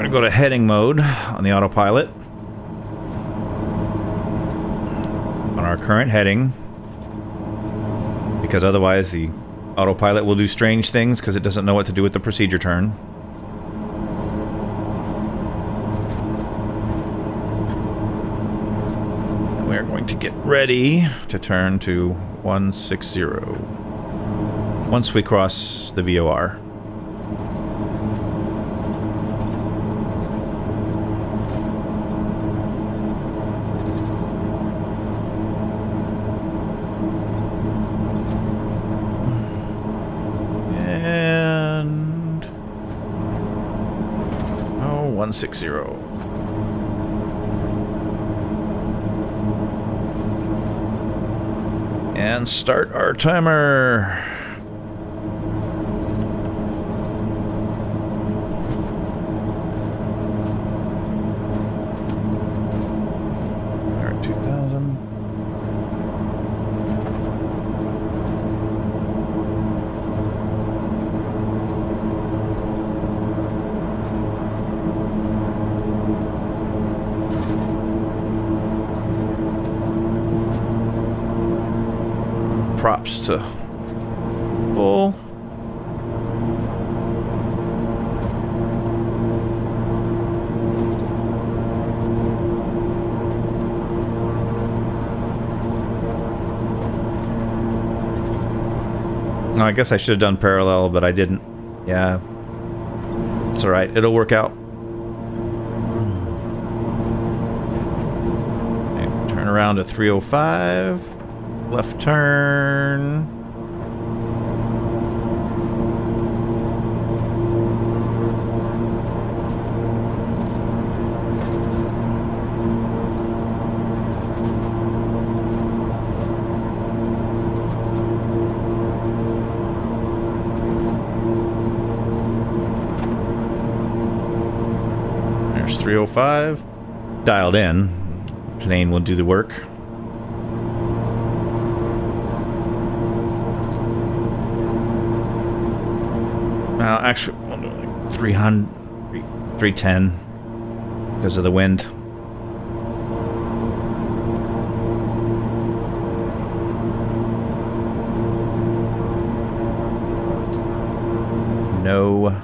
Go to heading mode on the autopilot on our current heading, because otherwise the autopilot will do strange things because it doesn't know what to do with the procedure turn. And we're going to get ready to turn to 160 once we cross the VOR. 160. And start our timer. We're at 2,000. Props to full. No, I guess I should have done parallel, but I didn't. Yeah. It's alright. It'll work out. Okay, turn around to 305. Left turn. There's 305. Dialed in. Planane will do the work. Actually, we'll do like 300, 310 because of the wind. No.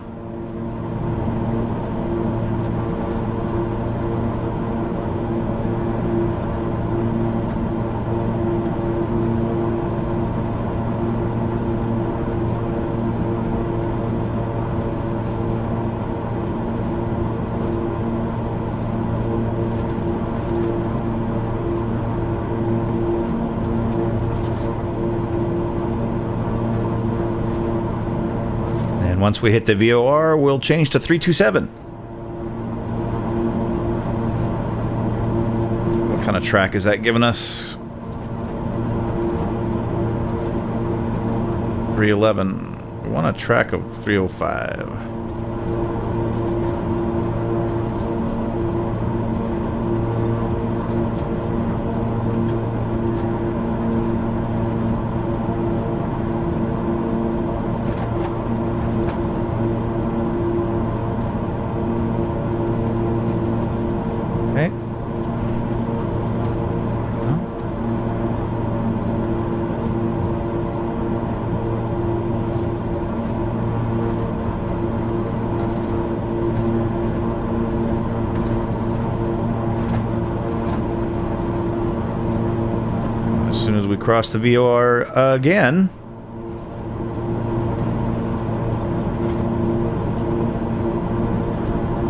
Once we hit the VOR, we'll change to 327. What kind of track is that giving us? 311. We want a track of 305. Cross the VOR again.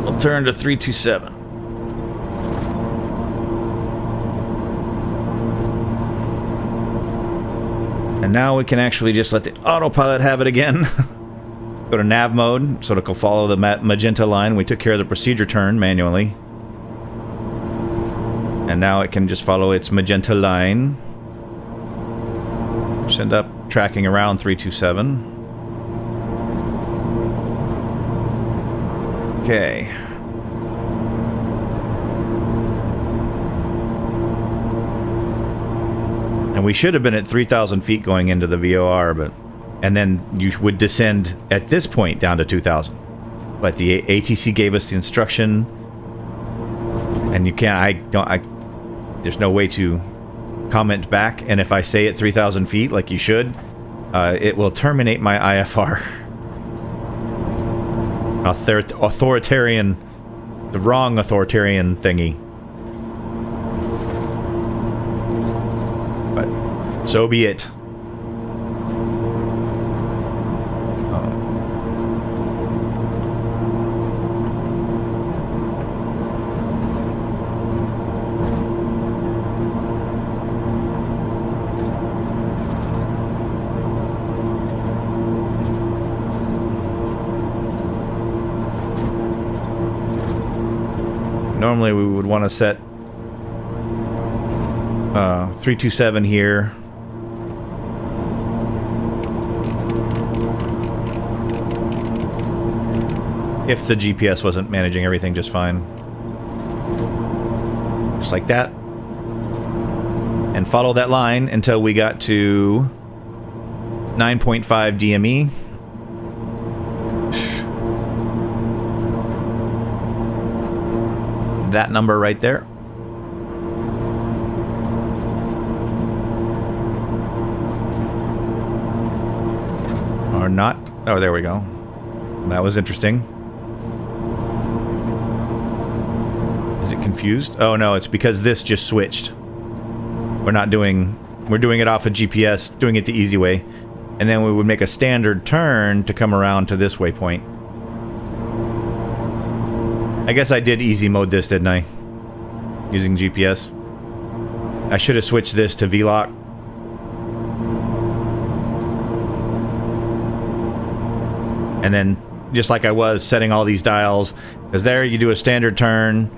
We'll turn to 327. And now we can actually just let the autopilot have it again. Go to nav mode so it can follow the magenta line. We took care of the procedure turn manually. And now it can just follow its magenta line. Just end up tracking around 327. Okay. And we should have been at 3,000 feet going into the VOR, but... And then you would descend at this point down to 2,000. But the ATC gave us the instruction. And you can't... there's no way to... comment back, and if I say it 3,000 feet like you should, it will terminate my IFR. Authoritarian, the wrong authoritarian thingy. But so be it. normally we would want to set 327 here. If the GPS wasn't managing everything just fine. Just like that. And follow that line until we got to 9.5 DME. That number right there. Or not. Oh, there we go. That was interesting. Is it confused? Oh no, it's because this just switched. We're doing it off of GPS, doing it the easy way. And then we would make a standard turn to come around to this waypoint. I guess I did easy mode this, didn't I? Using GPS. I should have switched this to VLOC. And then, just like I was setting all these dials, because there you do a standard turn,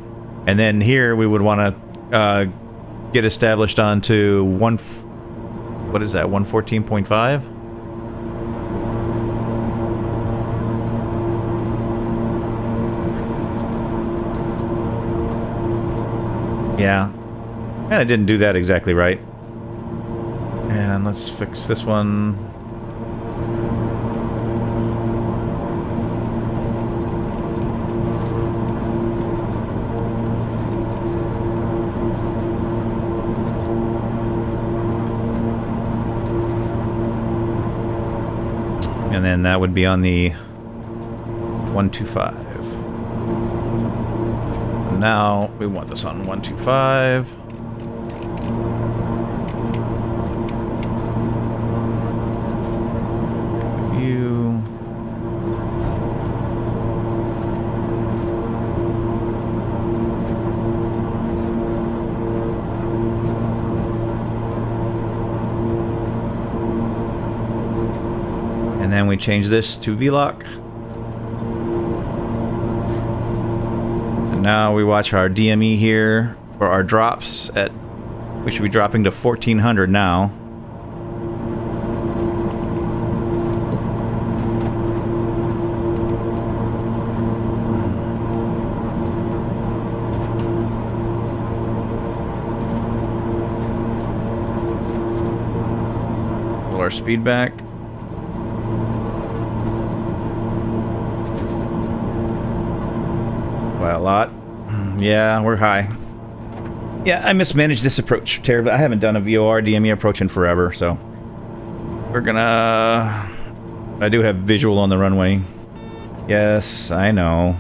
and then here we would want to get established onto what is that, 114.5? Yeah, kind of didn't do that exactly right. And let's fix this one. And then that would be on the 125. Now we want this on 125. With you. And then we change this to VLOC. Now we watch our DME here for our drops at, we should be dropping to 1400 now. Pull our speed back. By a lot. Yeah, we're high. Yeah, I mismanaged this approach terribly. I haven't done a VOR DME approach in forever, so we're gonna... I do have visual on the runway. Yes, I know.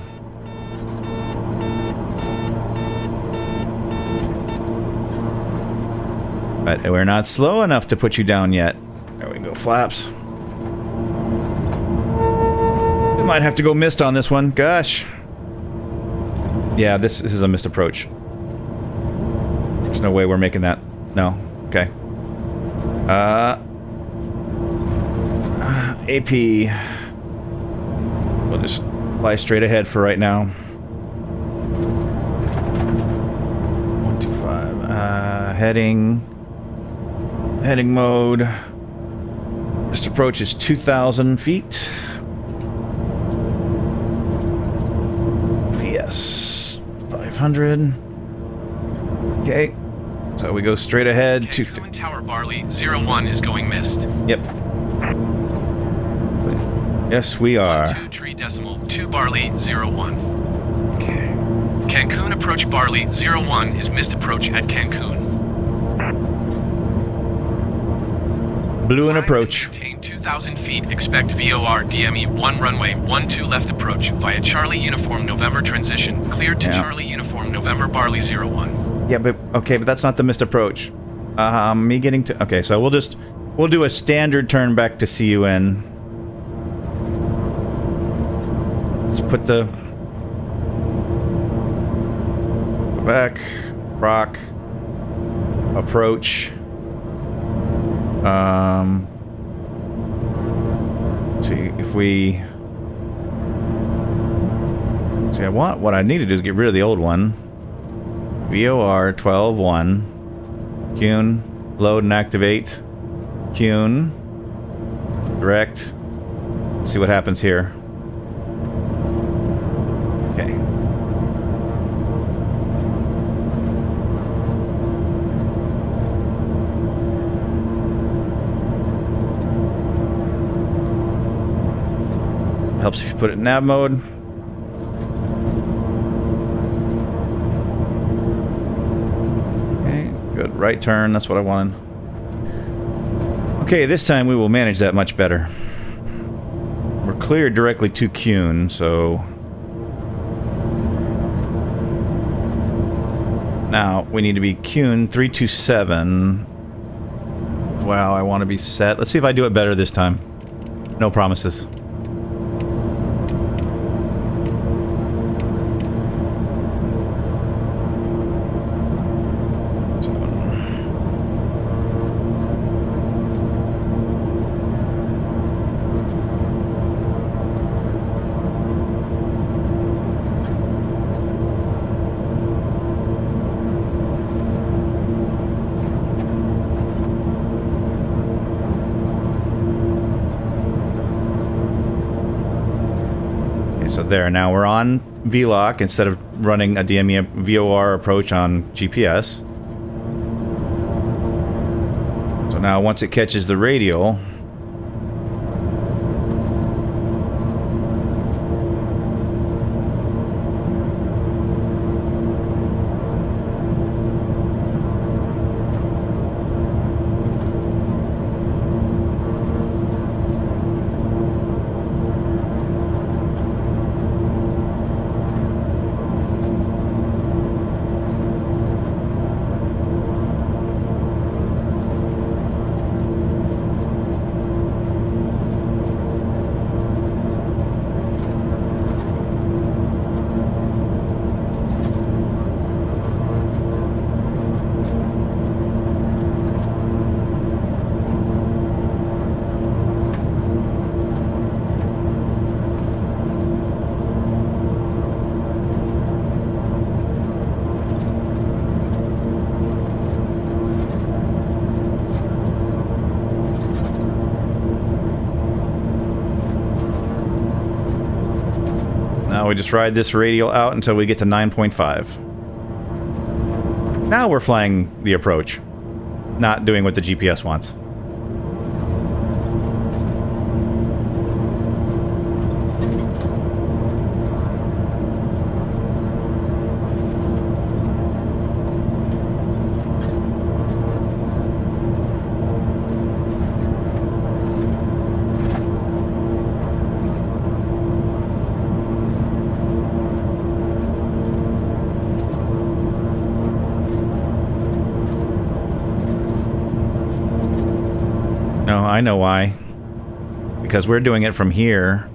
But we're not slow enough to put you down yet. There we go, flaps. We might have to go missed on this one. Gosh. Yeah, this is a missed approach. There's no way we're making that. No. Okay. AP. We'll just fly straight ahead for right now. 125. Heading mode. This approach is 2,000 feet. VS 500. Okay. So we go straight ahead to Cancun Tower Barley 01 is going missed. Yep. Yes, we are. 2 Barley 01. Okay. Cancun approach Barley 01 is missed approach at Cancun. Blew an approach. Maintain 2,000 feet. Expect VOR DME 1 runway 12 left approach via Charlie Uniform November transition. Cleared to Charlie Uniform November Barley 01. Yeah, but okay, but that's not the missed approach. Me getting to... Okay, so we'll do a standard turn back to CUN. Let's put the... back, rock, approach. See if we... See, what I need to do is get rid of the old one. VOR 12-1. Cune. Load and activate. Cune. Direct. Let's see what happens here. Okay. Helps if you put it in nav mode. Okay, good. Right turn, that's what I wanted. Okay, this time we will manage that much better. We're cleared directly to Cune, so... Now, we need to be Cune 327. Wow, I want to be set. Let's see if I do it better this time. No promises. So there, now we're on VLOC instead of running a DME VOR approach on GPS. So now once it catches the radial, now we just ride this radial out until we get to 9.5. Now we're flying the approach, not doing what the GPS wants. No, I know why. Because we're doing it from here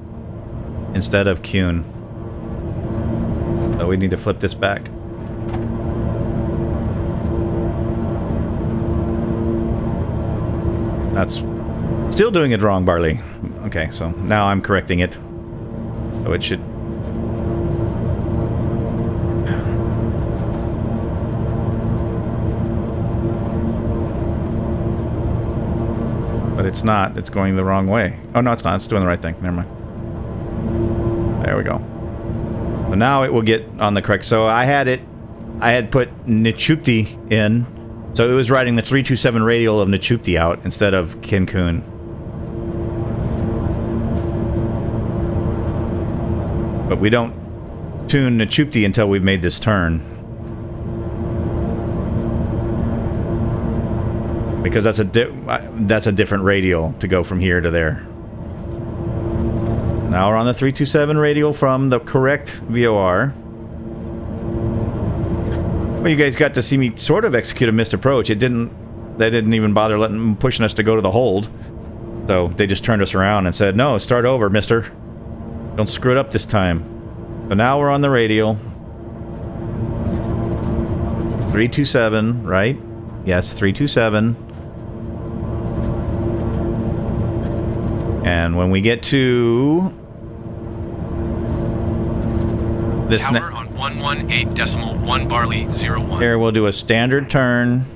instead of Cune. So we need to flip this back. That's still doing it wrong, Barley. Okay, so now I'm correcting it. So it should... But it's not. It's going the wrong way. Oh, no, it's not. It's doing the right thing. Never mind. There we go. So now it will get on the correct... So I had put Nichupti in. So it was riding the 327 radial of Nichupti out instead of Cancun. But we don't tune Nichupti until we've made this turn. Because that's a different radial to go from here to there. Now we're on the 327 radial from the correct VOR. Well, you guys got to see me sort of execute a missed approach. They didn't even bother pushing us to go to the hold. So they just turned us around and said, "No, start over, mister. Don't screw it up this time." So now we're on the radial. 327, right? Yes, 327. And when we get to this Tower on 118.1 Barley 01. Here we'll do a standard turn,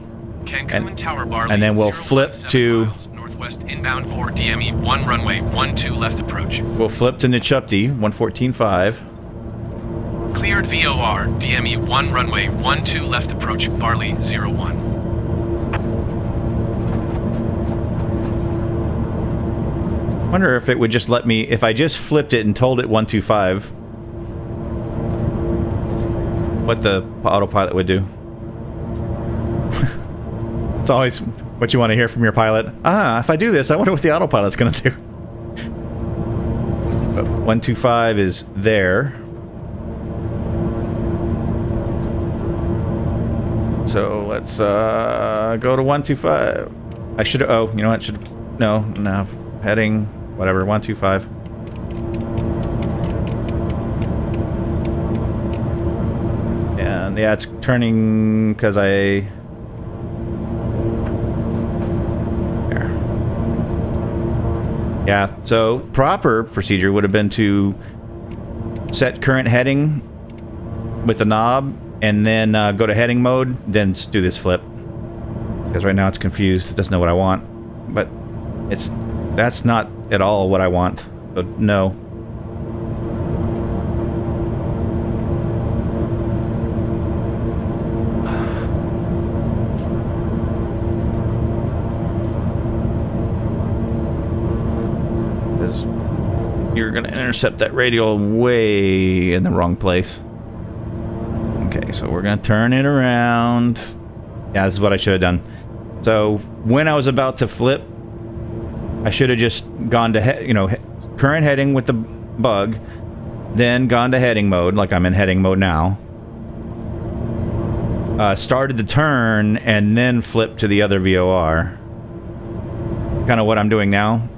Cancun Tower Barley. and then we'll flip 017 to miles, northwest inbound for DME 1 runway 12 left approach. we'll flip to Nichupti 114.5. Cleared VOR DME 1 runway 12 left approach Barley 01. Wonder if it would just let me, if I just flipped it and told it 125, what the autopilot would do. It's always what you want to hear from your pilot. If I do this, I wonder what the autopilot's going to do. But 125 is there. So let's go to 125. I should, oh, you know what, no, heading, whatever, 125. And yeah, it's turning because there. Yeah, so proper procedure would have been to set current heading with the knob and then go to heading mode, then do this flip. Because right now it's confused, it doesn't know what I want. But that's not at all what I want, so no. You're gonna intercept that radial way in the wrong place. Okay, so we're gonna turn it around. Yeah, this is what I should have done. So when I was about to flip, I should have just gone to current heading with the bug, then gone to heading mode, like I'm in heading mode now. Started the turn and then flipped to the other VOR. Kind of what I'm doing now.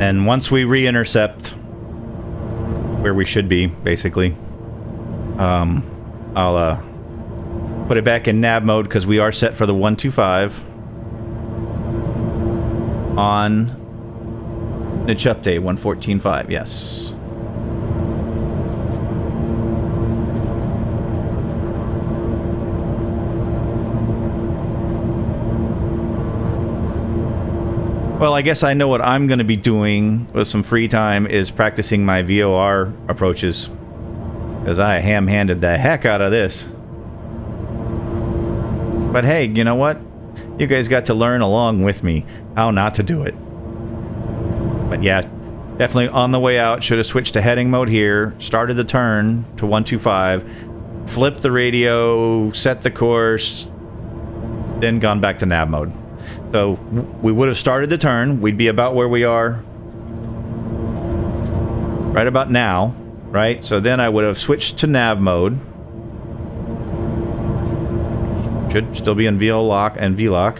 And once we re-intercept where we should be, basically, I'll put it back in nav mode because we are set for the 125 on Nichupte 114.5. Yes. Well, I guess I know what I'm going to be doing with some free time is practicing my VOR approaches. Because I ham-handed the heck out of this. But hey, you know what? You guys got to learn along with me how not to do it. But yeah, definitely on the way out, should have switched to heading mode here, started the turn to 125, flipped the radio, set the course, then gone back to nav mode. So we would have started the turn. We'd be about where we are right about now, right? So then I would have switched to nav mode. Should still be in VL lock and VLOC.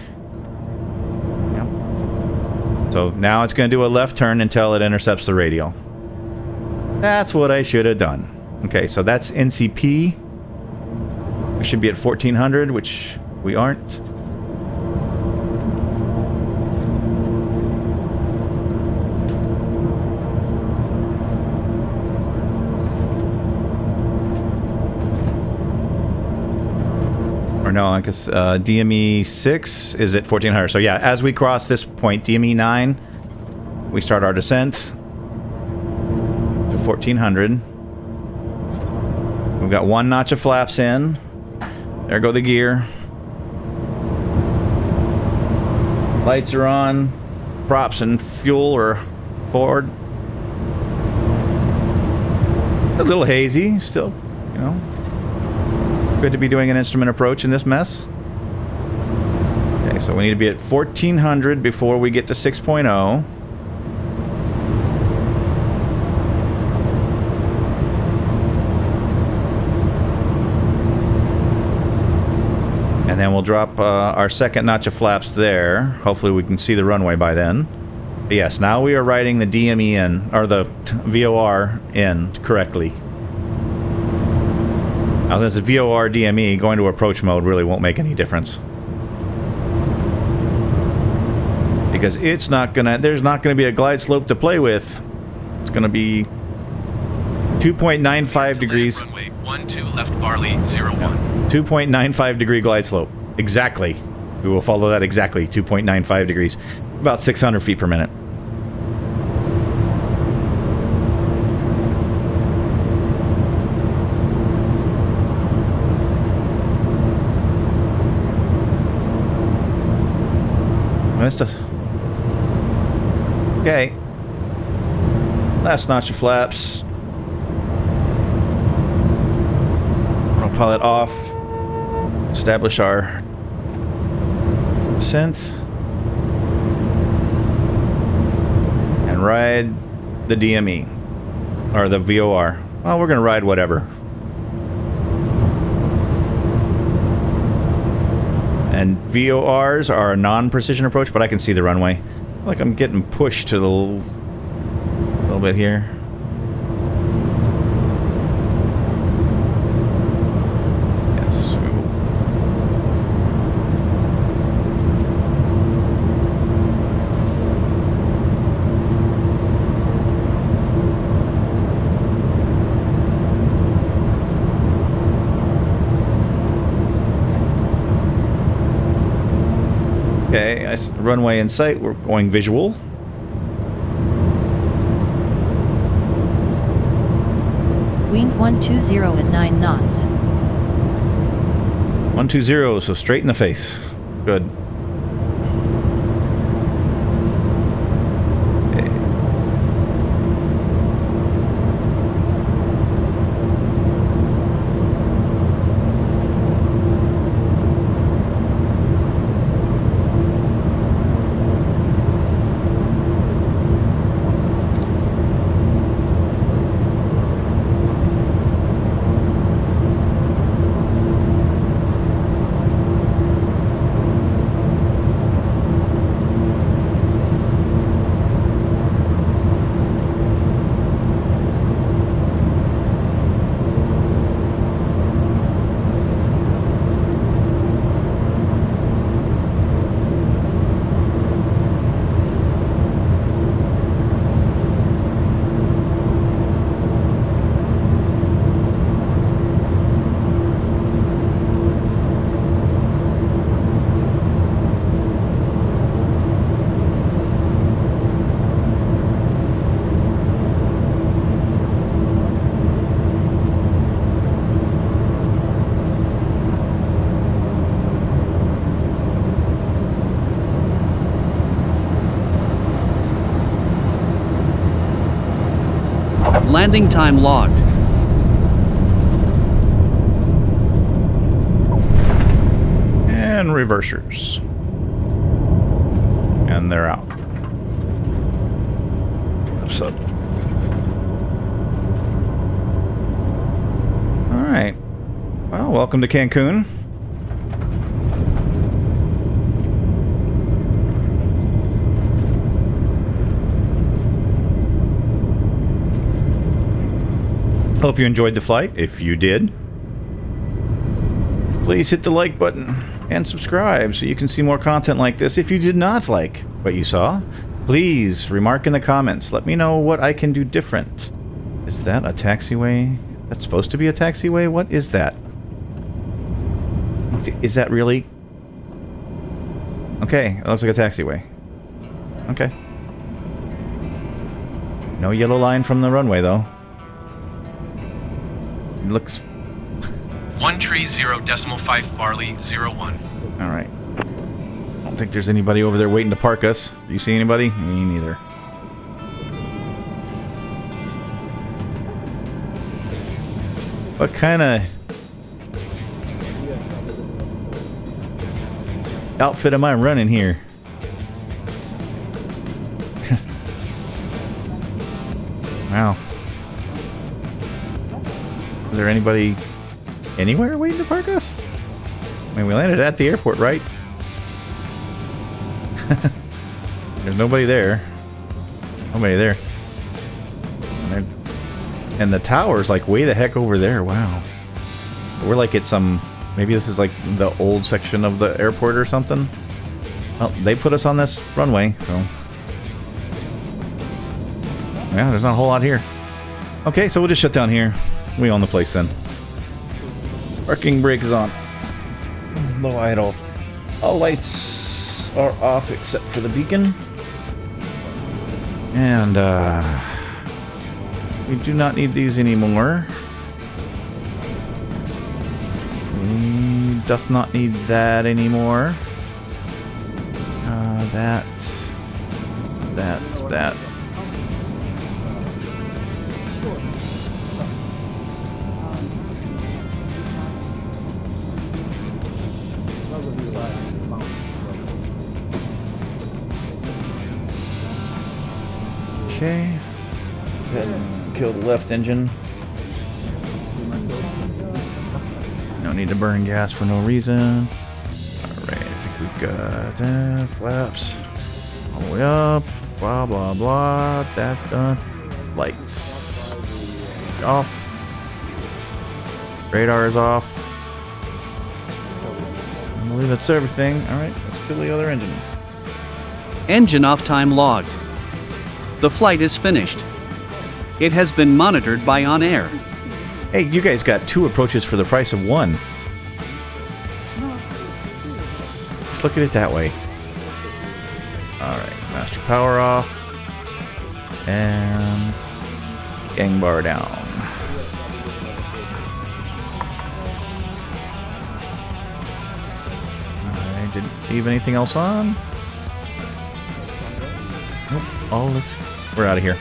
Yeah. So now it's going to do a left turn until it intercepts the radial. That's what I should have done. Okay, so that's NCP. We should be at 1400, which we aren't. Or no, I guess DME 6 is at 1400. So yeah, as we cross this point, DME 9, we start our descent to 1400. We've got one notch of flaps in. There go the gear. Lights are on. Props and fuel are forward. A little hazy still, you know. Good to be doing an instrument approach in this mess. Okay, so we need to be at 1400 before we get to 6.0. And then we'll drop our second notch of flaps there. Hopefully we can see the runway by then. But yes, now we are riding the DME in, or the VOR in correctly. Now since it's VOR DME, going to approach mode really won't make any difference. Because it's not gonna, there's not gonna be a glide slope to play with. It's gonna be 2.95 degrees. Runway 12 left Barley 01. 2.95 degree glide slope. Exactly. We will follow that exactly. 2.95 degrees. About 600 feet per minute. Okay. Last notch of flaps. Autopilot off. Establish our descent. And ride the DME. Or the VOR. Well, we're going to ride whatever. And VORs are a non-precision approach, but I can see the runway. Like I'm getting pushed to the little bit here. Yes, we will. Okay, runway in sight. We're going visual. Wind 120 at 9 knots. 120, so straight in the face. Good. Landing time logged. And reversers. And they're out. So. Alright. Well, welcome to Cancun. Hope you enjoyed the flight. If you did, please hit the like button and subscribe so you can see more content like this. If you did not like what you saw, please remark in the comments. Let me know what I can do different. Is that a taxiway? That's supposed to be a taxiway? What is that? Is that really? Okay, it looks like a taxiway. Okay. No yellow line from the runway, though. It looks... 130.5 Barley 01. Alright. I don't think there's anybody over there waiting to park us. Do you see anybody? Me neither. What kind of... outfit am I running here? Wow. Is there anybody anywhere waiting to park us? I mean, we landed at the airport, right? There's nobody there. Nobody there. And the tower's like way the heck over there. Wow. We're like at some... Maybe this is like the old section of the airport or something. Well, they put us on this runway, so... Yeah, there's not a whole lot here. Okay, so we'll just shut down here. We own the place then. Parking brake is on. Low idle. All lights are off except for the beacon. And we do not need these anymore. We does not need that anymore. That. Okay. Go ahead and kill the left engine. No need to burn gas for no reason. Alright, I think we've got flaps all the way up. Blah, blah, blah. That's done. Lights off. Radar is off. I believe that's everything. Alright, let's kill the other engine. Engine off time logged. The flight is finished. It has been monitored by OnAir. Hey, you guys got 2 approaches for the price of 1. Let's look at it that way. Alright, master power off. And gang bar down. I didn't leave anything else on. Nope, all looks... We're out of here.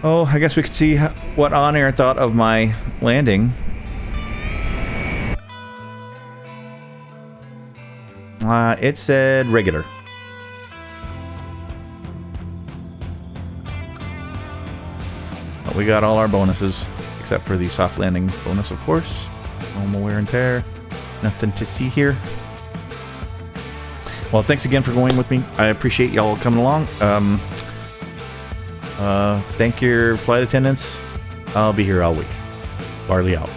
Oh, I guess we could see what OnAir thought of my landing. It said regular. But we got all our bonuses, except for the soft landing bonus, of course. Normal wear and tear. Nothing to see here. Well, thanks again for going with me. I appreciate y'all coming along. Thank your flight attendants. I'll be here all week. Barley out.